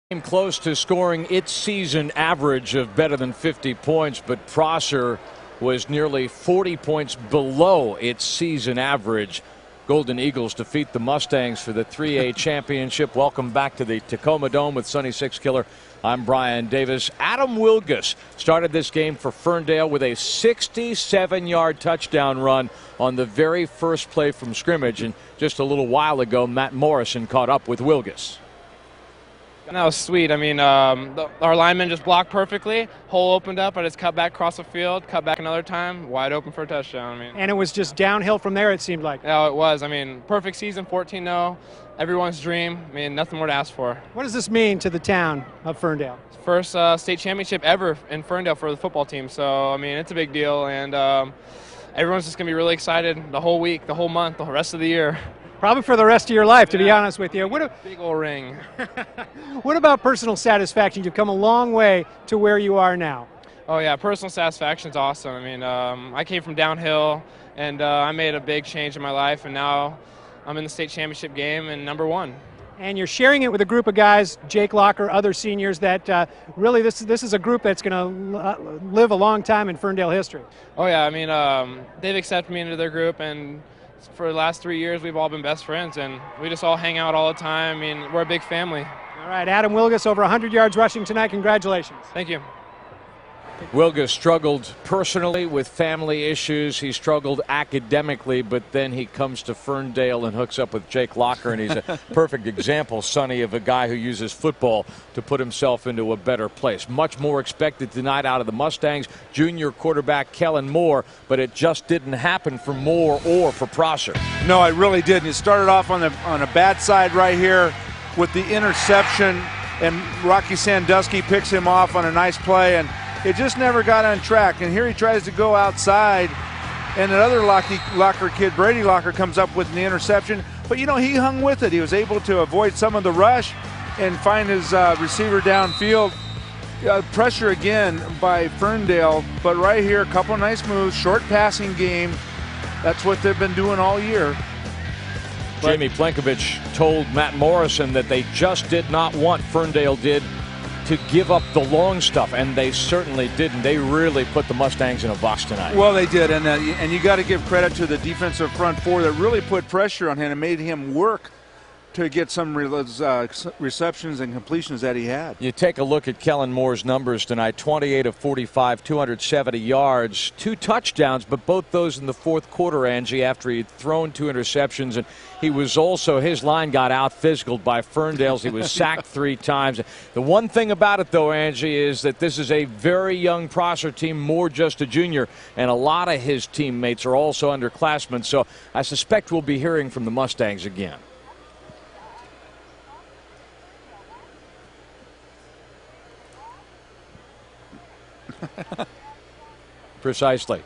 Came close to scoring its season average of better than 50 points, but Prosser was nearly 40 points below its season average. Golden Eagles defeat the Mustangs for the 3A championship. Welcome back to the Tacoma Dome with Sonny Sixkiller. I'm Brian Davis. Adam Wilkens started this game for Ferndale with a 67-yard touchdown run on the very first play from scrimmage. And just a little while ago, Matt Morrison caught up with Wilkens. That was sweet. I mean, our lineman just blocked perfectly. Hole opened up. I just cut back across the field, cut back another time, wide open for a touchdown. I mean, and it was just downhill from there, it seemed like. Yeah, it was. I mean, perfect season, 14-0. Everyone's dream. I mean, nothing more to ask for. What does this mean to the town of Ferndale? First state championship ever in Ferndale for the football team. So, I mean, it's a big deal. And everyone's just going to be really excited the whole week, the whole month, the rest of the year. Probably for the rest of your life, to be honest with you. Big old ring. What about personal satisfaction? You've come a long way to where you are now. Oh, yeah, personal satisfaction is awesome. I mean, I came from downhill, and I made a big change in my life, and now I'm in the state championship game and #1. And you're sharing it with a group of guys, Jake Locker, other seniors, that really this is a group that's going to live a long time in Ferndale history. Oh, yeah, I mean, they've accepted me into their group, and for the last 3 years, we've all been best friends, and we just all hang out all the time. I mean, we're a big family. All right, Adam Wilkens, over 100 yards rushing tonight. Congratulations. Thank you. Wilkens struggled personally with family issues. He struggled academically, but then he comes to Ferndale and hooks up with Jake Locker, and he's a perfect example, Sonny, of a guy who uses football to put himself into a better place. Much more expected tonight out of the Mustangs. Junior quarterback Kellen Moore, but it just didn't happen for Moore or for Prosser. No, it really didn't. It started off on a bad side right here with the interception, and Rocky Sandusky picks him off on a nice play, and it just never got on track. And here he tries to go outside, and another Locker kid, Brady Locker, comes up with the interception. But, you know, he hung with it. He was able to avoid some of the rush and find his receiver downfield. Pressure again by Ferndale, but right here, a couple of nice moves, short passing game. That's what they've been doing all year. Jamie Plenkovich told Matt Morrison that they just did not want, Ferndale did, to give up the long stuff, and they certainly didn't. They really put the Mustangs in a box tonight. Well, they did, and you got to give credit to the defensive front four that really put pressure on him and made him work to get some receptions and completions that he had. You take a look at Kellen Moore's numbers tonight: 28 of 45, 270 yards, 2 touchdowns, but both those in the fourth quarter, Angie, after he'd thrown 2 interceptions. And he was also, his line got out physicaled by Ferndale's. He was sacked 3 times. The one thing about it, though, Angie, is that this is a very young Prosser team, Moore just a junior, and a lot of his teammates are also underclassmen. So I suspect we'll be hearing from the Mustangs again. Precisely.